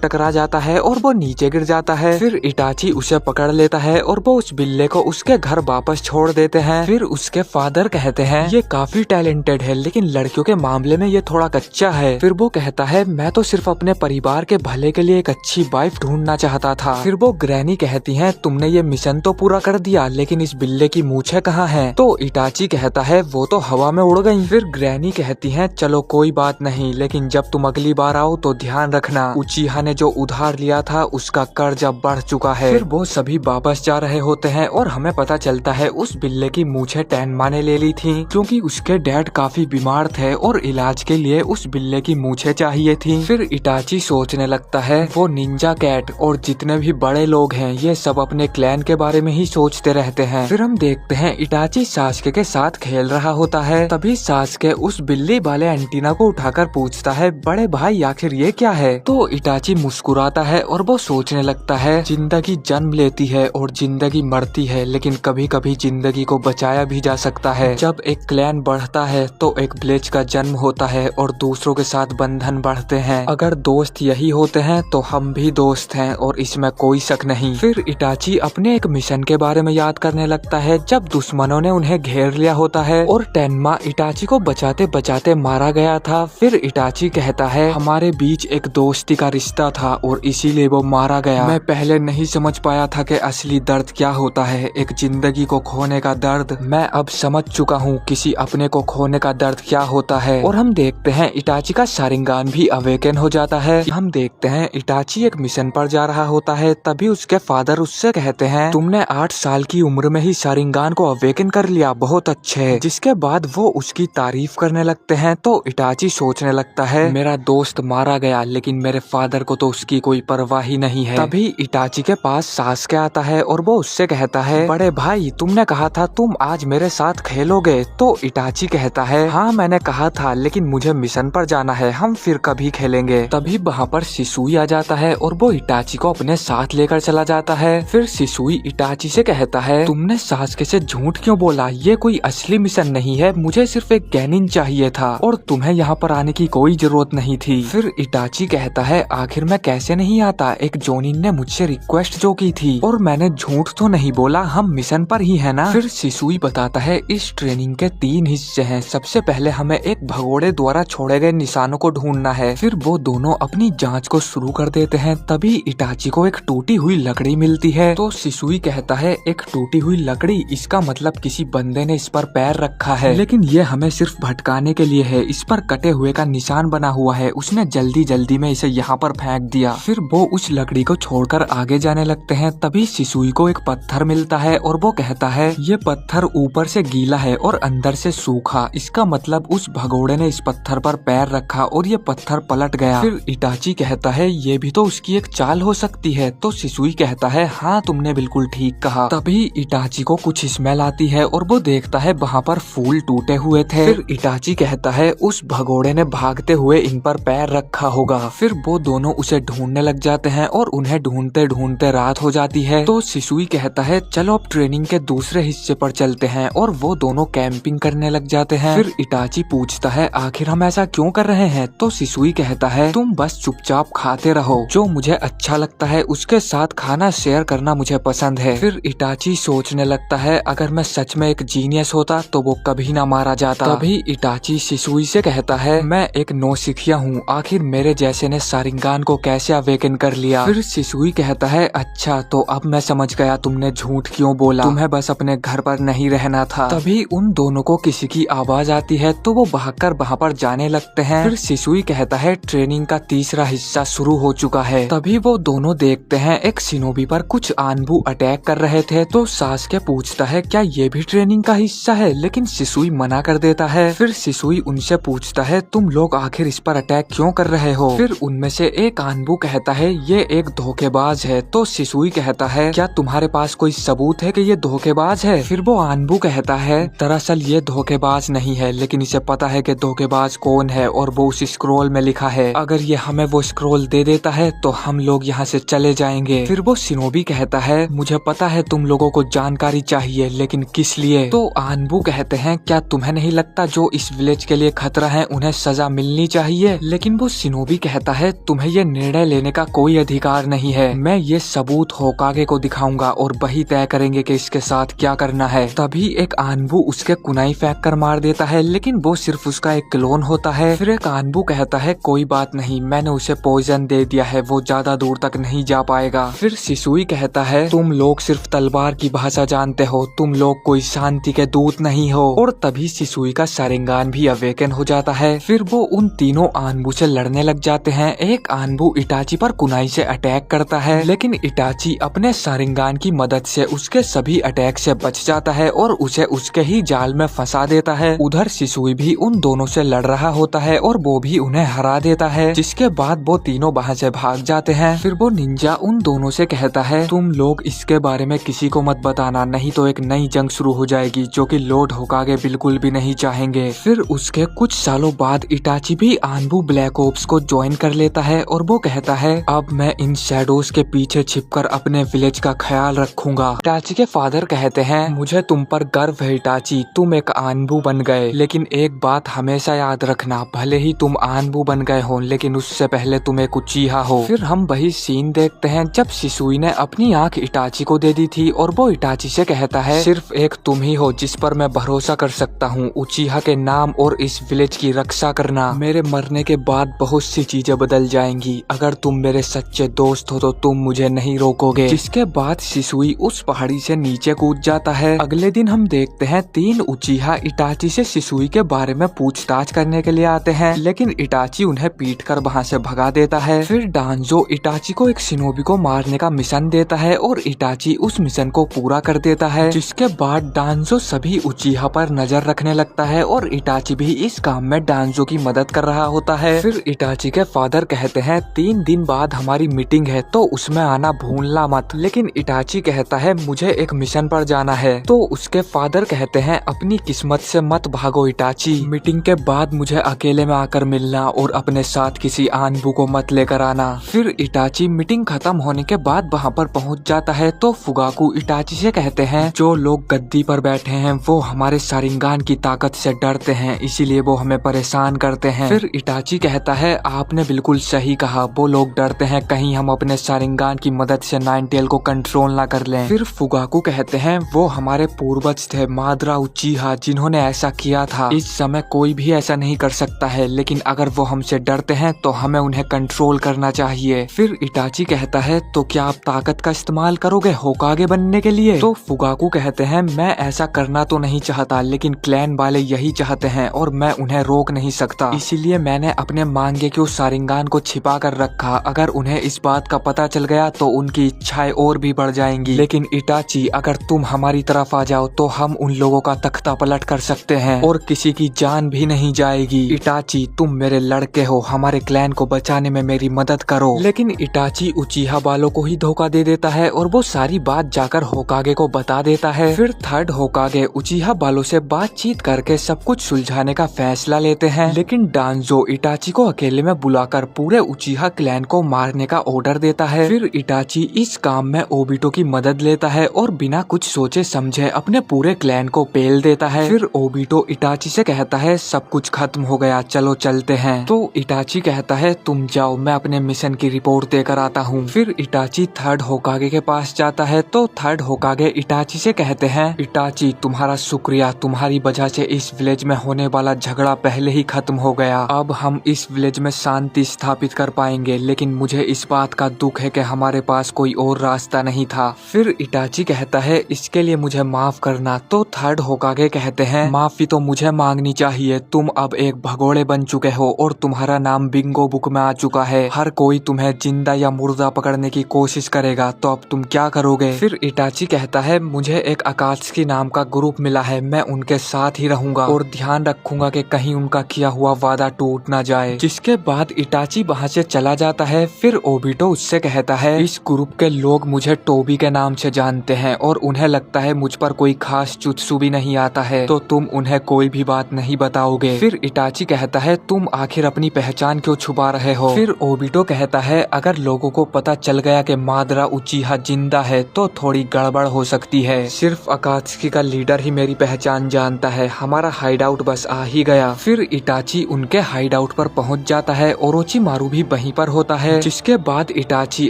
टकरा जाता है और वो नीचे गिर जाता है। फिर इटाची उसे पकड़ लेता है और वो उस बिल्ले को उसके घर वापस छोड़ देते हैं। फिर उसके फादर कहते हैं ये काफी टैलेंटेड है, लेकिन लड़कियों के मामले में ये थोड़ा कच्चा है। फिर वो कहता है मैं तो सिर्फ अपने परिवार के भले के लिए एक अच्छी वाइफ ढूंढना चाहता था। फिर वो ग्रैनी कहती है तुमने ये मिशन तो पूरा कर दिया, लेकिन इस बिल्ले की मूछें कहाँ हैं? तो इटाची कहता है वो तो हवा में उड़ गई। फिर ग्रैनी कहती है चलो कोई बात नहीं, लेकिन जब तुम अगली बार आओ तो ध्यान रखना उचीहा ने जो उधार लिया था उसका कर्ज अब बढ़ चुका है। फिर वो सभी वापस जा रहे होते हैं और हमें पता चलता है उस बिल्ले की मूछें टेन्मा ने ले ली थी, क्योंकि उसके डैड काफी बीमार थे और इलाज के लिए उस बिल्ले की मूछें चाहिए थी। फिर इटाची सोचने लगता है वो निंजा कैट और जितने भी बड़े लोग हैं ये सब अपने क्लैन के बारे में ही सोचते रहते हैं। फिर हम देखते हैं इटाची सास्के के साथ खेल रहा होता है। तभी सास्के उस बिल्ली वाले एंटीना को उठाकर पूछता है बड़े भाई आखिर ये क्या है? तो इटाची मुस्कुराता है और वो सोचने लगता है जिंदगी जन्म लेती है और जिंदगी मरती है, लेकिन कभी कभी जिंदगी को बचाया भी जा सकता है। जब एक क्लैन बढ़ता है तो एक विलेज का जन्म होता है और दूसरों के साथ बंधन बढ़ते हैं। अगर दोस्त यही होते हैं तो हम भी दोस्त हैं और इसमें कोई शक नहीं। फिर इटाची अपने एक मिशन के बारे में याद करने लगता है जब दुश्मनों ने उन्हें घेर लिया होता है और टेन्मा इटाची को बचाते बचाते मारा गया था। फिर इटाची कहता है हमारे बीच एक दोस्ती का रिश्ता था और इसीलिए वो मारा गया। मैं पहले नहीं समझ पाया था कि असली दर्द क्या होता है, एक जिंदगी को खोने का दर्द। मैं अब समझ चुका हूँ किसी अपने को खोने का दर्द क्या होता है। और हम देखते हैं इटाची का शारिंगान भी अवेकन हो जाता है। हम देखते हैं इटाची एक मिशन पर जा रहा होता है। तभी उसके फादर उससे कहते हैं तुमने 8 साल की उम्र में ही शारिंगान को अवेकन कर लिया, बहुत अच्छे। जिसके बाद वो उसकी तारीफ करने लगते हैं। तो इटाची सोचने लगता है मेरा दोस्त मारा गया, लेकिन मेरे फादर को तो उसकी कोई परवाह ही नहीं है। तभी इटाची के पास सास्के आता है और वो उससे कहता है बड़े भाई तुमने कहा था तुम आज मेरे साथ खेलोगे। तो इटाची कहता है हाँ मैंने कहा था, लेकिन मुझे मिशन पर जाना है, हम फिर कभी खेलेंगे। तभी वहाँ पर शिसुई आ जाता है और वो इटाची को अपने साथ लेकर चला जाता है। फिर शिसुई इटाची से कहता है तुमने सास्के से झूठ क्यों बोला, ये कोई असली मिशन नहीं है, मुझे सिर्फ एक गैनिन चाहिए था और तुम्हें यहाँ पर आने की कोई जरूरत नहीं थी। फिर इटाची कहता है आखिर मैं कैसे नहीं आता, एक जोनिन ने मुझसे रिक्वेस्ट जो की थी और मैंने झूठ तो नहीं बोला, हम मिशन पर ही है ना। फिर शिसुई बताता है इस ट्रेनिंग के 3 हिस्से हैं। सबसे पहले हमें एक भगोड़े द्वारा छोड़े गए निशानों को ढूंढना है। फिर वो दोनों अपनी जांच को शुरू कर देते हैं। तभी इटाची को एक टूटी हुई लकड़ी मिलती है। तो शिसुई कहता है एक टूटी हुई लकड़ी, इसका मतलब किसी बंदे ने इस पर पैर रखा है, लेकिन ये हमें सिर्फ भटकाने के लिए है। इस पर कटे हुए का निशान बना हुआ है, उसने जल्दी जल्दी में इसे यहाँ पर फेंक दिया। फिर वो उस लकड़ी को छोड़कर आगे जाने लगते हैं। तभी शिसुई को एक पत्थर मिलता है और वो कहता है ये पत्थर ऊपर से गीला है और अंदर से सूखा, इसका मतलब उस भगोड़े ने इस पत्थर पर पैर रखा और ये पत्थर पलट गया। फिर इटाची कहता है ये भी तो उसकी एक चाल हो सकती है। तो शिसुई कहता है हाँ तुमने बिल्कुल ठीक कहा। तभी इटाची को कुछ स्मेल आती है और वो देखता है वहाँ पर फूल टूटे हुए थे। फिर इटाची कहता है उस भगोड़े ने भागते हुए इन पर पैर रखा होगा। फिर वो दोनों उसे ढूंढने लग जाते हैं और उन्हें ढूंढते ढूंढते रात हो जाती है। तो शिसुई कहता है चलो अब ट्रेनिंग के दूसरे हिस्से पर चलते हैं और वो दोनों कैंपिंग करने लग जाते हैं। फिर इटाची पूछता है आखिर हम ऐसा क्यों कर रहे हैं? तो शिसुई कहता है तुम बस चुपचाप खाते रहो, जो मुझे अच्छा लगता है उसके साथ खाना शेयर करना मुझे पसंद है। फिर इटाची सोचने लगता है अगर मैं सच में एक जीनियस होता तो वो कभी ना मारा जाता। तभी इटाची शिसुई से कहता है मैं एक नौसिखिया हूँ, आखिर मेरे जैसे ने शारिंगान को कैसे अवेकन कर लिया। फिर शिसुई कहता है अच्छा तो अब मैं समझ गया तुमने झूठ क्यों बोला, तुम्हें बस अपने घर पर नहीं रहना था। तभी उन दोनों को किसी की आवाज आती है तो वो भागकर वहाँ पर जाने लगते हैं। फिर शिसुई कहता है ट्रेनिंग का तीसरा हिस्सा शुरू हो चुका है। तभी वो दोनों देखते हैं एक शिनोबी पर कुछ आनबू अटैक कर रहे थे। तो सास्के पूछता है क्या ये भी ट्रेनिंग का हिस्सा है, लेकिन शिसुई मना कर देता है। फिर शिसुई उनसे पूछता है तुम लोग आखिर इस पर अटैक क्यों कर रहे हो? फिर उनमें से एक आनबू कहता है ये एक धोखेबाज है। तो शिसुई कहता है क्या तुम्हारे पास कोई सबूत है कि ये धोखेबाज है? फिर वो आनबू कहता है दरअसल ये धोखेबाज नहीं है, लेकिन इसे पता है कि धोखेबाज कौन है और वो उस स्क्रॉल में लिखा है। अगर ये हमें वो स्क्रॉल दे देता है तो हम लोग यहाँ से चले जाएंगे। फिर वो शिनोबी कहता है मुझे पता है तुम लोगों को जानकारी चाहिए, लेकिन किस लिए? तो आनबू कहते हैं क्या तुम्हें नहीं लगता जो इस विलेज के लिए खतरा है उन्हें सजा मिलनी चाहिए? लेकिन वो शिनोबी कहता है तुम्हें ये निर्णय लेने का कोई अधिकार नहीं है, मैं ये सबूत होकागे को दिखाऊंगा और वही तय करेंगे कि इसके साथ क्या करना है। तभी एक आनबू उसके कुनाई फेंक कर मार देता है, लेकिन वो सिर्फ उसका एक क्लोन होता है। फिर एक आनबू कहता है कोई बात नहीं, मैंने उसे पॉइजन दे दिया है, वो ज्यादा दूर तक नहीं जा पाएगा। फिर शिसुई कहता है तुम लोग सिर्फ तलवार की भाषा जानते हो, तुम लोग कोई शांति के दूत नहीं हो। और तभी शिसुई का शारिंगान भी अवेकन हो जाता है। फिर वो उन तीनों आनबू से लड़ने लग जाते हैं। एक आनबू इटाची पर कुनाई से अटैक करता है, लेकिन इटाची अपने शारिंगान की मदद से उसके सभी अटैक से बच जाता है और उसे उसके ही जाल में फंसा देता है। उधर शिसुई भी उन दोनों से लड़ रहा होता है और वो भी उन्हें हरा देता है, जिसके बाद वो तीनों वहाँ से भाग जाते हैं। फिर वो निंजा उन दोनों से कहता है तुम लोग इसके बारे में किसी को मत बताना, नहीं तो एक नई जंग शुरू हो जाएगी जो कि लॉर्ड होकागे बिल्कुल भी नहीं चाहेंगे। फिर उसके कुछ सालों बाद इटाची भी आनबू ब्लैक ओप्स को ज्वाइन कर लेता है और वो कहता है अब मैं इन शैडोज के पीछे छिपकर अपने विलेज का ख्याल रखूंगा। इटाची के फादर कहते हैं मुझे तुम पर गर्व है इटाची, तुम एक आनबू बन गए, लेकिन एक बात हमेशा याद रखना, भले ही तुम आनबू बन गए हो लेकिन उससे पहले तुम एक उचीहा हो। फिर हम वही सीन देखते हैं जब शिसुई ने अपनी आंख इटाची को दे दी थी और वो इटाची से कहता है सिर्फ एक तुम ही हो जिस पर मैं भरोसा कर सकता हूँ, उचीहा के नाम और इस विलेज की रक्षा करना। मेरे मरने के बाद बहुत सी चीजें बदल जाएंगी, अगर तुम मेरे सच्चे दोस्त हो तो तुम मुझे नहीं रोकोगे। जिसके बाद शिसुई उस पहाड़ी से नीचे कूद जाता है। अगले दिन हम देखते हैं तीन उचीहा इटाची से शिसुई के बारे में पूछताछ करने के लिए आते हैं, लेकिन इटाची उन्हें पीट कर वहाँ से भगा देता है। फिर डांजो इटाची को एक शिनोबी को मारने का मिशन देता है और इटाची उस मिशन को पूरा कर देता है। जिसके बाद डांजो सभी उचीहा पर नजर रखने लगता है और इटाची भी इस काम में डांजो की मदद कर रहा होता है। फिर इटाची के फादर कहते हैं 3 दिन बाद हमारी मीटिंग है तो उसमें आना भूलना मत, लेकिन इटाची कहता है मुझे एक मिशन पर जाना है। तो उसके फादर कहते हैं अपनी किस्मत से मत भागो इटाची, मीटिंग के बाद मुझे अकेले में आकर मिलना और अपने साथ किसी आनबू को मत लेकर आना। फिर इटाची मीटिंग खत्म होने के बाद वहाँ पर पहुँच जाता है तो फुगाकू इटाची से कहते हैं जो लोग गद्दी पर बैठे हैं वो हमारे शारिंगान की ताकत से डरते हैं, इसीलिए वो हमें परेशान करते हैं। फिर इटाची कहता है आपने बिल्कुल सही कहा, वो लोग डरते हैं कहीं हम अपने शारिंगान की मदद से नाइनटेल को कंट्रोल ना कर लें। फिर फुगाकू कहते हैं वो हमारे पूर्वज थे मादरा उचीहा जिन्होंने ऐसा किया था, इस समय कोई भी ऐसा नहीं कर सकता है, लेकिन अगर वो हमसे डरते हैं तो हमें उन्हें कंट्रोल करना चाहिए। फिर इटाची कहता है तो क्या आप ताकत का इस्तेमाल करोगे होकागे बनने के लिए? तो फुगाकू कहते हैं मैं ऐसा करना तो नहीं चाहता, लेकिन क्लैन वाले यही चाहते हैं और मैं उन्हें रोक नहीं सकता, इसीलिए मैंने अपने मांगे के उस शारिंगान को छिपा कर रखा, अगर उन्हें इस बात का पता चल गया तो उनकी इच्छाएं और भी बढ़ जाएंगी। लेकिन इटाची अगर तुम हमारी तरफ आ जाओ तो हम उन लोगों का तख्ता पलट कर सकते हैं और किसी की जान भी नहीं जाएगी। इटाची तुम मेरे लड़के हो, हमारे क्लैन को बचाने में मेरी मदद करो। लेकिन इटाची उचीहा वालों को ही धोखा दे देता है और वो सारी बात जाकर होकागे को बता देता है। फिर थर्ड होकागे उचीहा वालों से बातचीत करके सब कुछ सुलझाने का फैसला लेते हैं, लेकिन डांजो इटाची को अकेले में बुलाकर पूरे उचीहा क्लैन को मारने का ऑर्डर देता है। फिर इटाची इस काम में ओबिटो की मदद लेता है और बिना कुछ सोचे समझे अपने पूरे क्लैन को पेल देता है। फिर ओबिटो इटाची से कहता है सब कुछ खत्म हो गया, चलो चलते हैं। तो इटाची कहता है तुम जाओ, मैं अपने मिशन की रिपोर्ट देकर आता हूँ। फिर इटाची थर्ड होकागे के पास जाता है तो थर्ड होकागे इटाची से कहते हैं इटाची तुम्हारा शुक्रिया, तुम्हारी वजह से इस विलेज में होने वाला झगड़ा पहले ही खत्म हो गया, अब हम इस विलेज में शांति स्थापित कर पाएंगे, लेकिन मुझे इस बात का दुख है कि हमारे पास कोई और रास्ता नहीं था। फिर इटाची कहता है इसके लिए मुझे माफ करना। तो थर्ड होकागे कहते हैं माफी तो मुझे मांगनी चाहिए, तुम अब एक भगोड़े बन चुके हो और तुम्हारा नाम बिंगो बुक में आ चुका है, हर कोई तुम्हें जिंदा या मुर्दा पकड़ने की कोशिश करेगा, तो अब तुम क्या करोगे? फिर इटाची कहता है मुझे एक आकात्सुकी नाम का ग्रुप मिला है, मैं उनके साथ ही रहूंगा और ध्यान रखूंगा कि कहीं उनका किया हुआ वादा टूट ना जाए। जिसके बाद इटाची वहाँ से चला जाता है। फिर ओबिटो उससे कहता है इस ग्रुप के लोग मुझे टोबी के नाम से जानते हैं और उन्हें लगता है मुझ पर कोई खास जुत्सु भी नहीं आता है, तो तुम उन्हें कोई भी बात नहीं बताओगे। फिर इटाची कहता है तुम आखिर अपनी पहचान क्यों छुपा रहे हो? फिर ओबिटो कहता है अगर लोगों को पता चल गया कि मादरा उचिहा जिंदा है तो थोड़ी गड़बड़ हो सकती है। सिर्फ अकात्सुकी का लीडर ही मेरी पहचान जानता है। हमारा हाइड आउट बस आ ही गया। फिर इटाची उनके हाइड आउट पर पहुंच जाता है। ओरोचिमारू भी वहीं पर होता है, जिसके बाद इटाची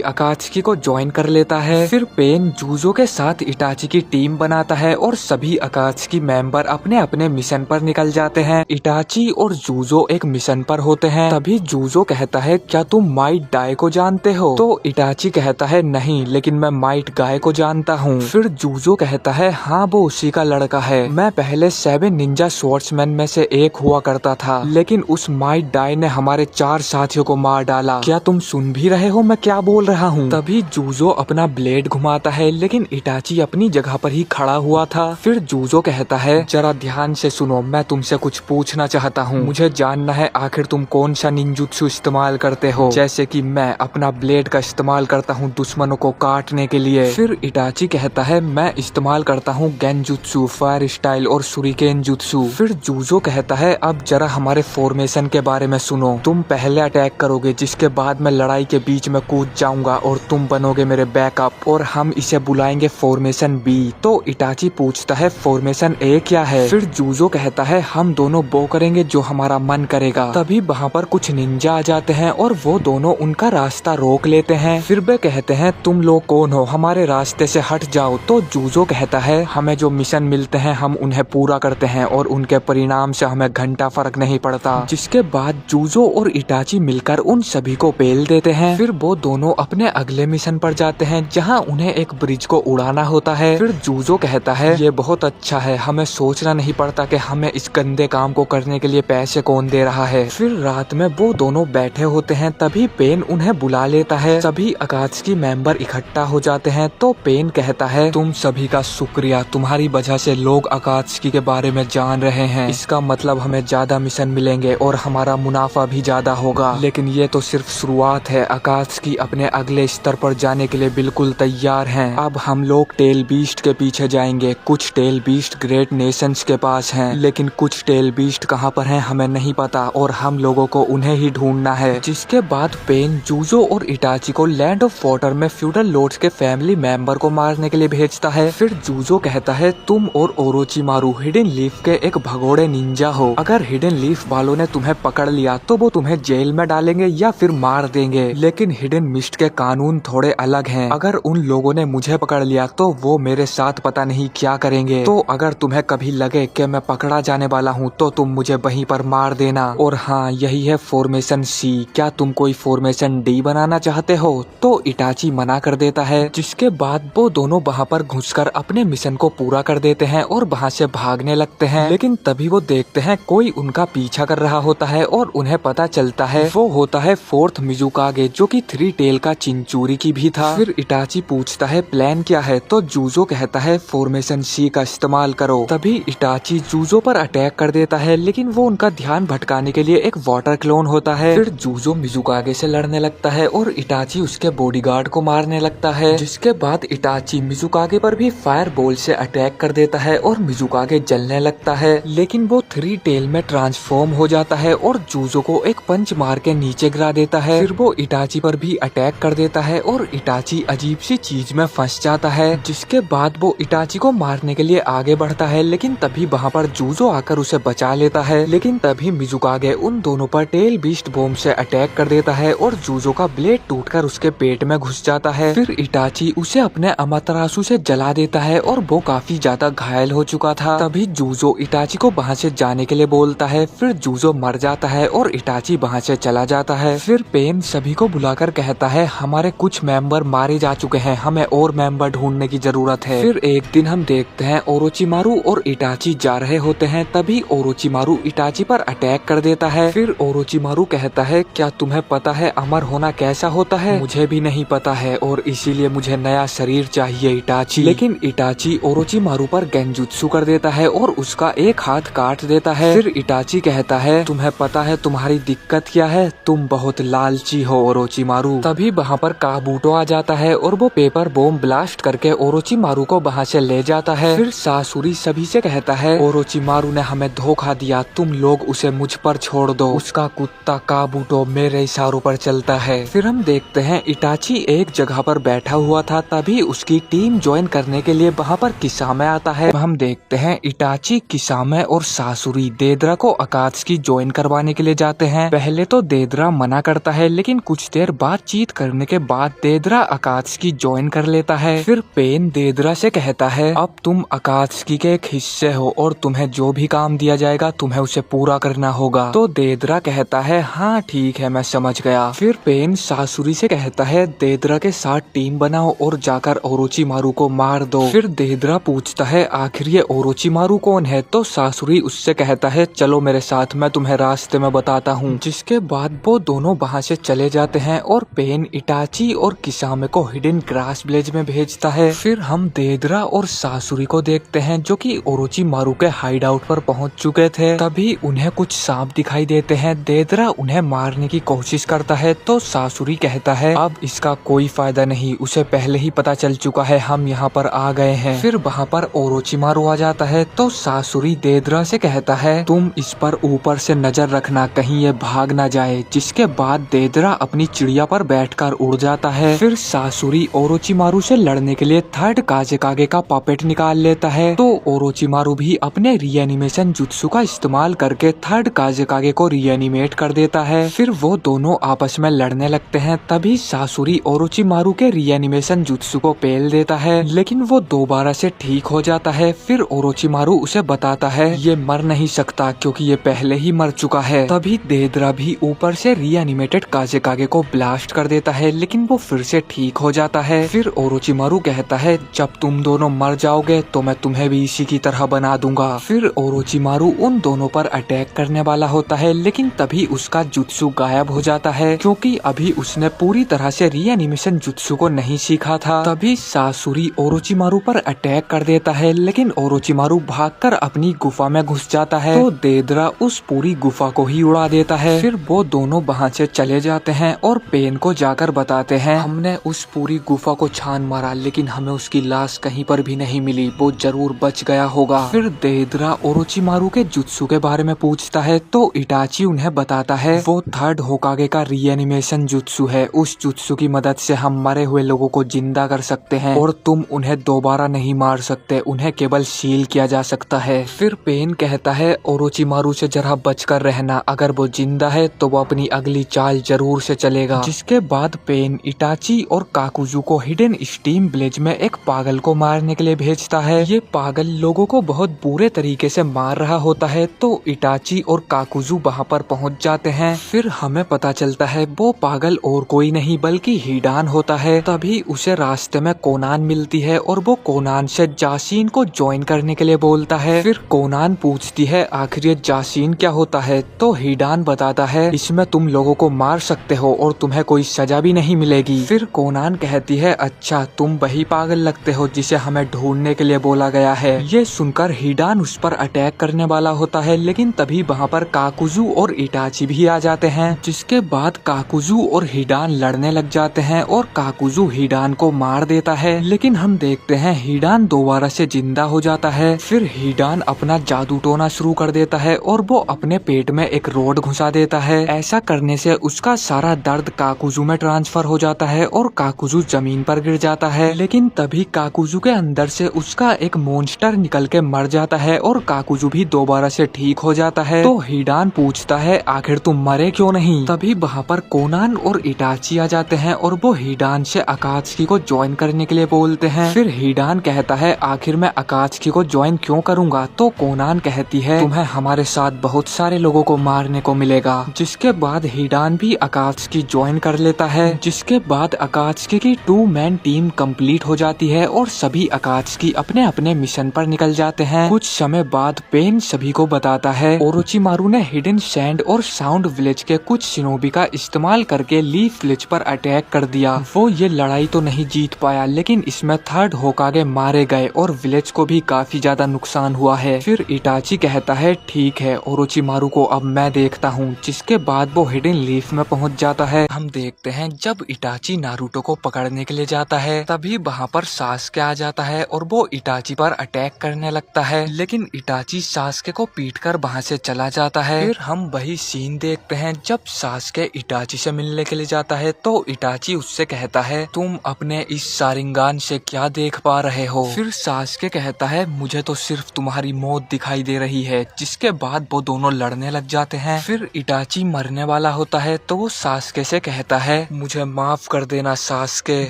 अकात्सुकी को ज्वाइन कर लेता है। फिर पेन जूजो के साथ इटाची की टीम बनाता है और सभी अकात्सुकी मेंबर अपने अपने मिशन पर निकल जाते हैं। इटाची और जूजो एक मिशन पर होते हैं। तभी जूजो कहता है, क्या तुम माइट डाई को जानते हो? तो इटाची कहता है, नहीं, लेकिन मैं माइट गाय को जानता हूँ। फिर जूजो कहता है, हाँ वो उसी का लड़का है। मैं पहले 7 निंजा स्वॉर्ड्समैन में से एक हुआ करता था, लेकिन उस माइट डाई ने हमारे 4 साथियों को मार डाला। क्या तुम सुन भी रहे हो मैं क्या बोल रहा हूँ? तभी जूजो अपना ब्लेड घुमाता है, लेकिन इटाची अपनी जगह पर ही खड़ा हुआ था। फिर जूजो कहता है, जरा ध्यान से सुनो, मैं तुमसे कुछ पूछना चाहता हूँ। मुझे जानना है आखिर तुम कौन सा निंजुत्सु इस्तेमाल करते हो। जैसे कि मैं अपना ब्लेड का इस्तेमाल करता हूँ दुश्मनों को काटने के लिए। फिर इटाची कहता है, मैं इस्तेमाल करता हूँ गेंजुत्सु, फायर स्टाइल और सुरिकेन जुत्सु। फिर जूजो कहता है, अब जरा हमारे फॉर्मेशन के बारे में सुनो। तुम पहले अटैक करोगे, जिसके बाद मैं लड़ाई के बीच में कूद जाऊंगा और तुम बनोगे मेरे बैकअप, और हम इसे बुलाएंगे फॉर्मेशन बी। तो इटाची पूछता है, फॉर्मेशन ए क्या है? फिर जूजो कहता है, हम दोनों वो करेंगे जो हमारा मन करेगा। तभी वहाँ पर कुछ निंजा आ जाते हैं और वो दोनों उनका रास्ता रोक लेते हैं। फिर वे कहते हैं, तुम लोग कौन हो, हमारे रास्ते से हट जाओ। तो जूजो कहता है, हमें जो मिशन मिलते हैं हम उन्हें पूरा करते हैं और उनके परिणाम से हमें घंटा फर्क नहीं पड़ता। जिसके बाद जूजो और इटाची मिलकर उन सभी को पेल देते हैं। फिर वो दोनों अपने अगले मिशन पर जाते हैं, जहाँ उन्हें एक ब्रिज को उड़ाना होता है। फिर जूजो कहता है, ये बहुत अच्छा है, हमें सोचना नहीं पड़ता कि हमें इस गंदे काम को करने के लिए पैसे कौन दे रहा है। फिर रात में वो दोनों बैठे होते हैं, तभी पेन उन्हें बुला लेता है। सभी अकात्सुकी मेंबर इकट्ठा हो जाते हैं। तो पेन कहता है, तुम सभी का शुक्रिया, तुम्हारी वजह से लोग अकात्सुकी के बारे में जान रहे हैं। इसका मतलब हमें ज्यादा मिशन मिलेंगे और हमारा मुनाफा भी ज्यादा होगा। लेकिन ये तो सिर्फ शुरुआत है। अकात्सुकी अपने अगले स्तर पर जाने के लिए बिल्कुल तैयार हैं। अब हम लोग टेल बीस्ट के पीछे जाएंगे। कुछ टेल बीस्ट ग्रेट नेशंस के पास हैं, लेकिन कुछ टेल बीस्ट कहाँ पर हैं हमें नहीं पता, और हम लोगों को उन्हें ही ढूंढना है। जिसके बाद पेन जूजो और इटाची को लैंड ऑफ वाटर में फ्यूडल लॉर्ड्स के फैमिली मेंबर को मारने के लिए भेजता है। फिर जूजो कहता है, तुम और ओरोचिमारू हिडन लीफ के एक भगोड़े निंजा हो। अगर हिडन लीफ वालों ने तुम्हें पकड़ लिया तो वो तुम्हें जेल में डालेंगे या फिर मार देंगे। लेकिन हिडन मिस्ट के कानून थोड़े अलग हैं। अगर उन लोगों ने मुझे पकड़ लिया तो वो मेरे साथ पता नहीं क्या करेंगे। तो अगर तुम्हें कभी लगे कि मैं पकड़ा जाने वाला हूँ तो तुम मुझे वहीं पर मार देना। और हाँ, यही है फॉर्मेशन सी। क्या तुम कोई फॉर्मेशन डी बनाना चाहते हो? तो इटाची मना कर देता है। जिसके बाद वो दोनों वहाँ पर घुसकर अपने मिशन को पूरा कर देते हैं और वहाँ से भागने लगते हैं। लेकिन तभी वो देखते हैं कोई उनका पीछा कर रहा होता है और उन्हें पता चलता है वो होता है 4th मिजुकागे, जो कि 3 टेल का चिंचूरी की भी था। फिर इटाची पूछता है, प्लान क्या है? तो जूजो कहता है, फॉर्मेशन सी का इस्तेमाल करो। तभी इटाची जूजो पर अटैक कर देता है, लेकिन वो उनका ध्यान भटकाने के लिए एक वाटर क्लोन होता है। फिर जूजो मिजुकागे से लड़ने लगता है और इटाची उसके बॉडीगार्ड को मारने लगता है। जिसके बाद इटाची मिजुकागे पर भी फायर बॉल से अटैक कर देता है और मिजुकागे जलने लगता है। लेकिन वो 3 टेल में ट्रांसफॉर्म हो जाता है और जूजो को एक पंच मार के नीचे गिरा देता है। फिर वो इटाची पर भी अटैक कर देता है और इटाची अजीब सी चीज में फंस जाता है। जिसके बाद वो इटाची को मारने के लिए आगे बढ़ता है, लेकिन तभी वहाँ पर जूजो आकर उसे बचा लेता है। लेकिन तभी मिजुकागे उन दोनों पर टेल बीस्ट बॉम्ब से अटैक कर देता है और जूजो का ब्लेड टूटकर उसके पेट में घुस जाता है। फिर इटाची उसे अपने अमातरासु से जला देता है और वो काफी ज्यादा घायल हो चुका था। तभी जूजो इटाची को वहाँ से जाने के लिए बोलता है। फिर जूजो मर जाता है और इटाची वहाँ से चला जाता है। फिर पेन सभी को बुलाकर कहता है, हमारे कुछ मेंबर मारे जा चुके हैं, हमें और मेंबर ढूंढने की जरूरत है। फिर एक दिन हम देखते हैं ओरोचिमारू और इटाची जा रहे होते हैं। तभी ओरोचिमारू इटाची पर अटैक कर देता है। फिर ओरोचिमारू कहता है, क्या तुम्हें पता है अमर होना कैसा होता है? मुझे भी नहीं पता है और इसीलिए मुझे नया शरीर चाहिए इटाची। लेकिन इटाची ओरोचिमारू पर गेंजुत्सु कर देता है और उसका एक हाथ काट देता है। फिर इटाची कहता है, तुम्हें पता है तुम्हारी दिक्कत क्या है? तुम बहुत लालची हो ओरोचिमारू। तभी वहाँ पर काबूटो आ जाता है और वो पेपर बॉम्ब ब्लास्ट करके ओरोचिमारू को वहाँ से ले जाता है। फिर सासुरी सभी से कहता है, ओरोचिमारू ने हमें धोखा दिया, तुम लोग उसे मुझ पर छोड़ दो। उसका कुत्ता काबूटो मेरे इशारों पर चलता है। फिर हम देखते हैं इटाची एक जगह जगह पर बैठा हुआ था तभी उसकी टीम ज्वाइन करने के लिए वहाँ पर किसामे आता है। हम देखते हैं इटाची, किसामे और सासुरी देदरा को अकात्सुकी ज्वाइन करवाने के लिए जाते हैं। पहले तो देदरा मना करता है लेकिन कुछ देर बातचीत करने के बाद देदरा अकात्सुकी ज्वाइन कर लेता है। फिर पेन देदरा से कहता है अब तुम अकात्सुकी के एक हिस्से हो और तुम्हें जो भी काम दिया जाएगा तुम्हें उसे पूरा करना होगा। तो देदरा कहता है हाँ ठीक है, मैं समझ गया। फिर पेन सासुरी से कहता है देदरा के साथ टीम बनाओ और जाकर ओरोचिमारू को मार दो। फिर देदरा पूछता है आखिर ये ओरोचिमारू कौन है, तो सासुरी उससे कहता है चलो मेरे साथ, मैं तुम्हें रास्ते में बताता हूँ। जिसके बाद वो दोनों वहाँ से चले जाते हैं और पेन इटाची और किसामे को हिडन ग्रास विलेज में भेजता है। फिर हम देदरा और सासुरी को देखते हैं जो कि ओरोचिमारू के हाइड आउट पर पहुंच चुके थे। तभी उन्हें कुछ सांप दिखाई देते हैं। देदरा उन्हें मारने की कोशिश करता है तो सासुरी कहता है अब इसका कोई फायदा नहीं, उसे पहले ही पता चल चुका है हम यहाँ पर आ गए हैं। फिर वहाँ पर ओरोचिमारू आ जाता है तो सासुरी देदरा से कहता है तुम इस पर ऊपर से नजर रखना कहीं ये भाग ना जाए। जिसके बाद देदरा अपनी चिड़िया पर बैठकर उड़ जाता है। फिर सासुरी ओरोचिमारू से लड़ने के लिए थर्ड काजेकागे का पपेट निकाल लेता है तो ओरोचिमारू भी अपने रीएनिमेशन जुत्सु का इस्तेमाल करके थर्ड काजेकागे को रीएनिमेट कर देता है। फिर वो दोनों आपस में लड़ने लगते हैं। तभी सासुरी ओरोचिमारू के रीएनिमेशन जुत्सु को पेल देता है लेकिन वो दोबारा से ठीक हो जाता है। फिर ओरोचिमारू उसे बताता है ये मर नहीं सकता क्योंकि ये पहले ही मर चुका है। तभी देदरा भी ऊपर से रीएनिमेटेड काजेकागे को ब्लास्ट कर देता है लेकिन वो फिर से ठीक हो जाता है। फिर ओरोचिमारू कहता है जब तुम दोनों मर जाओगे तो मैं तुम्हें भी इसी की तरह बना दूंगा। फिर ओरोचिमारू उन दोनों पर अटैक करने वाला होता है लेकिन तभी उसका जुत्सु गायब हो जाता है क्योंकि अभी उसने पूरी तरह से रीएनिमेशन जुत्सु को नहीं सीखा था। तभी सासुरी ओरोचिमारू पर अटैक कर देता है लेकिन ओरोचिमारू भागकर अपनी गुफा में घुस जाता है तो देदरा उस पूरी गुफा को ही उड़ा देता है। फिर वो दोनों वहाँ से चले जाते हैं और पेन को जाकर बताते हैं हमने उस पूरी गुफा को छान मारा लेकिन हमें उसकी लाश कहीं पर भी नहीं मिली, वो जरूर बच गया होगा। फिर देदरा ओरोचिमारू के जुत्सु के बारे में पूछता है तो इटाची उन्हें बताता है वो थर्ड होकागे का रीएनिमेशन जुत्सु है, उस जुत्सु की मदद से हम मरे हुए लोगों को जिंदा कर सकते हैं और तुम उन्हें दोबारा नहीं मार सकते, उन्हें केवल सील किया जा सकता है। फिर पेन कहता है ओरोचिमारू से जरा बचकर रहना, अगर वो जिंदा है तो वो अपनी अगली चाल जरूर से चलेगा। जिसके बाद पेन इटाची और काकुजू को हिडन स्टीम विलेज में एक पागल को मारने के लिए भेजता है। ये पागल लोगों को बहुत बुरे तरीके से मार रहा होता है तो इटाची और काकुजू वहाँ पर पहुँच जाते हैं। फिर हमें पता चलता है वो पागल और कोई नहीं बल्कि हिडान होता है। तभी उसे रास्ते में कोनान मिलती है और वो कोनान से जासीन को ज्वाइन करने के लिए बोलता है। फिर कोनान पूछती है आखिर ये जासीन क्या होता है, तो हिडान बताता है इसमें तुम लोगों को मार सकते हो और तुम्हें कोई सजा भी नहीं मिलेगी। फिर कोनान कहती है अच्छा तुम वही पागल लगते हो जिसे हमें ढूंढने के लिए बोला गया है। ये सुनकर हिडान उस पर अटैक करने वाला होता है लेकिन तभी वहाँ पर काकुजू और इटाची भी आ जाते हैं। जिसके बाद काकुजू और हिडान लड़ने लग जाते हैं और काकुजू हिडान को मार देता है लेकिन हम देखते हैं हिडान दोबारा से जिंदा हो जाता है। फिर हिडान अपना जादू टोना शुरू कर देता है और वो अपने पेट में एक रोड घुसा देता है। ऐसा करने से उसका सारा दर्द काकुजू में ट्रांसफर हो जाता है और काकुजू जमीन पर गिर जाता है लेकिन तभी काकुजू के अंदर से उसका एक मॉन्स्टर निकल के मर जाता है और काकुजू भी दोबारा से ठीक हो जाता है। तो हिडान पूछता है आखिर तुम मरे क्यों नहीं। तभी वहाँ पर कोनान और इटाची आ जाते हैं और वो हिडान से अकात्सुकी को ज्वाइन करने के लिए बोलते हैं। फिर हिडान कहता है आखिर मैं अकात्सुकी को ज्वाइन क्यों करूँगा, तो कोनान कहती है तुम्हें हमारे साथ बहुत सारे लोगों को मारने को मिलेगा। जिसके बाद हिडान भी अकात्सुकी ज्वाइन कर लेता है। जिसके बाद अकात्सुकी की 2 मैन टीम कंप्लीट हो जाती है और सभी अकात्सुकी अपने अपने मिशन पर निकल जाते हैं। कुछ समय बाद पेन सभी को बताता है ओरोचिमारू ने हिडन सैंड और साउंड विलेज के कुछ शिनोबी का इस्तेमाल करके लीफ विलेज पर अटैक कर दिया। वो ये लड़ाई तो नहीं जीत पाया लेकिन इसमें थर्ड होकागे मारे गए और विलेज को भी काफी ज्यादा नुकसान हुआ है। फिर इटाची कहता है ठीक है ओरोचिमारू को अब मैं देखता हूँ। जिसके बाद वो हिडन लीफ में पहुँच जाता है। हम देखते हैं जब इटाची नारुतो को पकड़ने के लिए जाता है तभी वहाँ पर सास्के आ जाता है और वो इटाची पर अटैक करने लगता है लेकिन इटाची सास्के को पीटकर वहाँ से चला जाता है। फिर हम वही सीन देखते हैं जब सास्के इटाची से मिलने के लिए जाता है तो इटाची उससे कहता है तुम अपने इस शारिंगान से क्या देख पा रहे हो। फिर सास्के कहता है मुझे तो सिर्फ तुम्हारी मौत दिखाई दे रही है, जिसके बाद वो दोनों लड़ने लग जाते हैं। फिर इटाची मरने वाला होता है तो वो सास्के से कहता है मुझे माफ कर देना सास्के।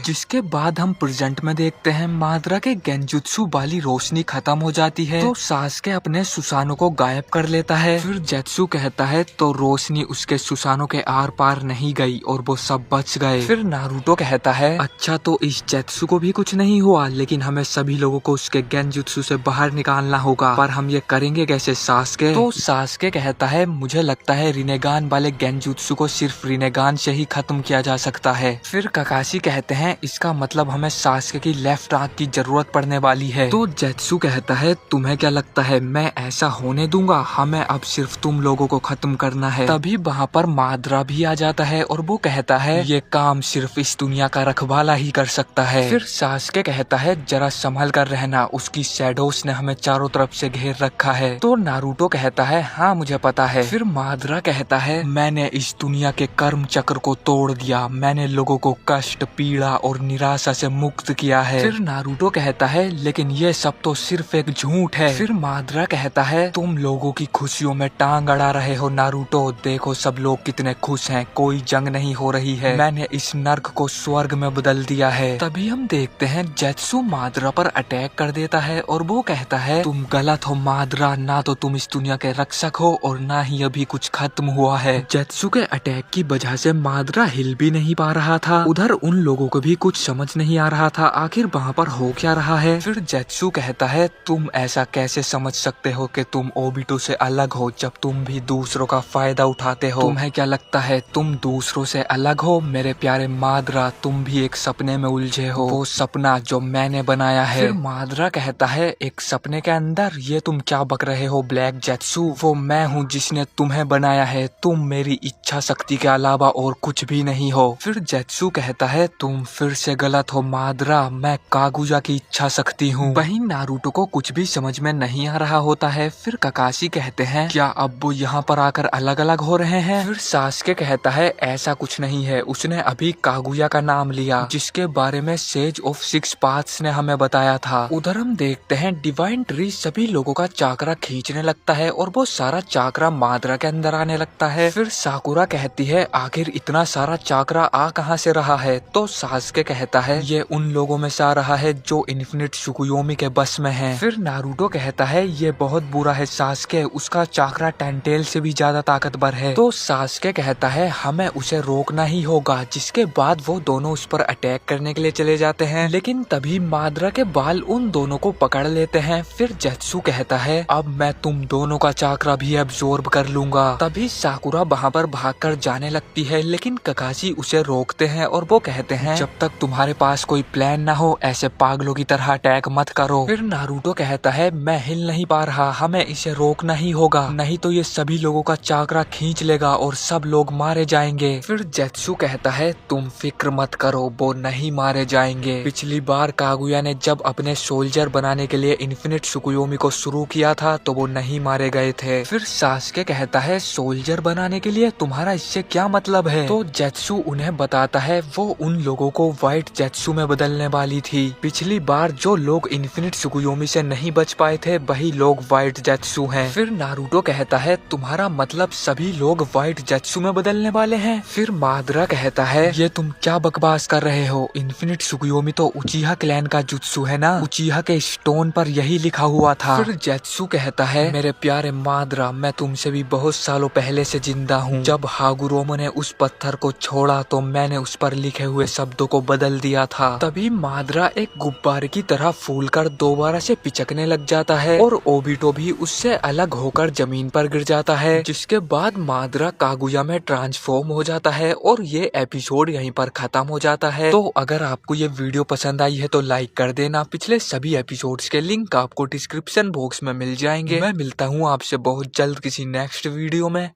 जिसके बाद हम प्रेजेंट में देखते हैं माद्रा के गेंजुत्सु वाली रोशनी खत्म हो जाती है तो सास्के अपने सुसानो को गायब कर लेता है। फिर जेत्सु कहता है तो रोशनी उसके सुसानो के आर पार नहीं गई और वो सब बच गए। फिर नारुतो कहता है अच्छा तो इस जेत्सु को भी कुछ नहीं हुआ, लेकिन हमें सभी लोगों को उसके गेंजुत्सु से बाहर निकालना होगा, पर हम ये करेंगे कैसे सास्के। तो सास्के कहता है मुझे लगता है रिनेगान वाले गेंजुत्सु को सिर्फ रिनेगान से ही खत्म किया जा सकता है। फिर ककाशी कहते हैं इसका मतलब हमें सास्के की लेफ्ट आंख की जरूरत पड़ने वाली है। तो जेत्सु कहता है तुम्हें क्या लगता है मैं ऐसा होने दूंगा, हमें अब सिर्फ तुम लोगों को खत्म करना है। तभी वहाँ पर माद्रा भी आ जाता है और वो कहता है ये काम सिर्फ इस दुनिया का रखवाला ही कर सकता है। फिर सास्के कहता है जरा संभल कर रहना, उसकी शैडोज ने हमें चारों तरफ से घेर रखा है। तो नारुतो कहता है हाँ मुझे पता है। फिर माद्रा कहता है मैंने इस दुनिया के कर्म चक्र को तोड़ दिया, मैंने लोगों को कष्ट पीड़ा और निराशा से मुक्त किया है। फिर नारुतो कहता है लेकिन ये सब तो सिर्फ एक झूठ है। फिर माद्रा कहता है तुम लोगों की खुशियों में टांग अड़ा रहे हो नारुतो, देखो सब लोग कितने खुश हैं, कोई जंग नहीं हो रही है, मैंने इस नर्क को स्वर्ग में बदल दिया है। तभी हम देखते हैं जेत्सु माद्रा पर अटैक कर देता है और वो कहता है तुम गलत हो माद्रा, ना तो तुम इस दुनिया के रक्षक हो और ना ही अभी कुछ खत्म हुआ है। जेत्सु के अटैक की वजह से माद्रा हिल भी नहीं पा रहा था। उधर उन लोगों को भी कुछ समझ नहीं आ रहा था आखिर वहाँ पर हो क्या रहा है। फिर जेत्सु कहता है तुम ऐसा कैसे समझ सकते हो कि तुम ओबिटो से अलग हो जब तुम भी दूसरों का फायदा उठाते हो। तुम्हें क्या लगता है तुम दूसरों से अलग हो? मेरे प्यारे माद्रा तुम भी एक सपने में उलझे हो, वो सपना जो मैंने बनाया है। फिर माद्रा कहता है एक सपने के अंदर? ये तुम क्या बक रहे हो ब्लैक जेत्सु, वो मैं हूँ जिसने तुम्हें बनाया है, तुम मेरी इच्छा शक्ति के अलावा और कुछ भी नहीं हो। फिर जेत्सु कहता है तुम फिर से गलत हो माद्रा, मैं कागुया की इच्छा शक्ति हूँ। वहीं नारुतो को कुछ भी समझ में नहीं आ रहा होता है। फिर ककाशी कहते हैं क्या अब वो यहाँ पर आकर अलग अलग हो रहे हैं? फिर सास्के कहता है ऐसा कुछ नहीं है, उसने अभी कागुया का नाम लिया जिसके बारे में सेज ऑफ सिक्स पाथ्स ने हमें बताया था। उधर हम देखते हैं डिवाइन ट्री सभी लोगों का चाकरा खींचने लगता है और वो सारा चाकरा माद्रा के अंदर आने लगता है। फिर साकुरा कहती है आखिर इतना सारा चाकरा आ कहाँ से रहा है? तो सास्के कहता है ये उन लोगों में से आ रहा है जो इन्फिनिट सुकुयोमी के बस में है। फिर नारुतो कहता है ये बहुत बुरा है सास्के, उसका चाकरा टेंटेल से भी ज्यादा ताकतवर है। तो सास्के कहता है हमें उसे रोकना ही होगा, जिसके बाद वो दोनों उस पर अटैक करने के लिए चले जाते हैं। लेकिन तभी माद्रा के बाल उन दोनों को पकड़ लेते हैं। फिर जेत्सु कहता है अब मैं तुम दोनों का चाकरा भी एब्जॉर्ब कर लूंगा। तभी साकुरा वहाँ पर भागकर जाने लगती है, लेकिन ककाशी उसे रोकते हैं और वो कहते हैं जब तक तुम्हारे पास कोई प्लान ना हो ऐसे पागलों की तरह अटैक मत करो। फिर नारुतो कहता है मैं हिल नहीं पा रहा, हमें इसे रोकना ही होगा, नहीं तो ये सभी लोगों का चाकरा खींच लेगा और सब लोग मारे जाएंगे। फिर जेत्सु कहता है तुम फिक्र मत करो, वो नहीं मारे जाएंगे। पिछली बार कागुया ने जब अपने सोल्जर बनाने के लिए इन्फिनिट सुकुयोमी को शुरू किया था तो वो नहीं मारे गए थे। फिर सास्के कहता है सोल्जर बनाने के लिए तुम्हारा इससे क्या मतलब है? तो जेत्सु उन्हें बताता है वो उन लोगों को व्हाइट जेत्सु में बदलने वाली थी। पिछली बार जो लोग इन्फिनिट सुकुयोमी से नहीं बच पाए थे वही लोग व्हाइट जेत्सु हैं। फिर नारुतो कहता है तुम्हारा मतलब सभी लोग व्हाइट जेत्सु में बदलने वाले हैं? फिर माद्रा कहता है ये तुम क्या बकवास कर रहे हो, इन्फिनिट सुकुयोमी तो उचिहा क्लैन का जुत्सु है ना, उचिहा के स्टोन पर यही लिखा हुआ था। फिर जेत्सु कहता है मेरे प्यारे माद्रा मैं तुमसे भी बहुत सालों पहले से जिंदा हूँ, जब हागुरोमो ने उस पत्थर को छोड़ा तो मैंने उस पर लिखे हुए शब्दों को बदल दिया था। तभी माद्रा एक गुब्बारे की तरह फूलकर दोबारा से पिचकने लग जाता है और ओबिटो भी उससे अलग होकर जमीन पर गिर जाता है, जिसके बाद माद्रा कागुया में ट्रांसफॉर्म हो जाता है और ये एपिसोड यहीं पर खत्म हो जाता है। तो अगर आपको ये वीडियो पसंद आई है तो लाइक कर देना। पिछले सभी एपिसोड्स के लिंक आपको डिस्क्रिप्शन बॉक्स में मिल जाएंगे। मैं मिलता हूँ आपसे बहुत जल्द किसी नेक्स्ट वीडियो में।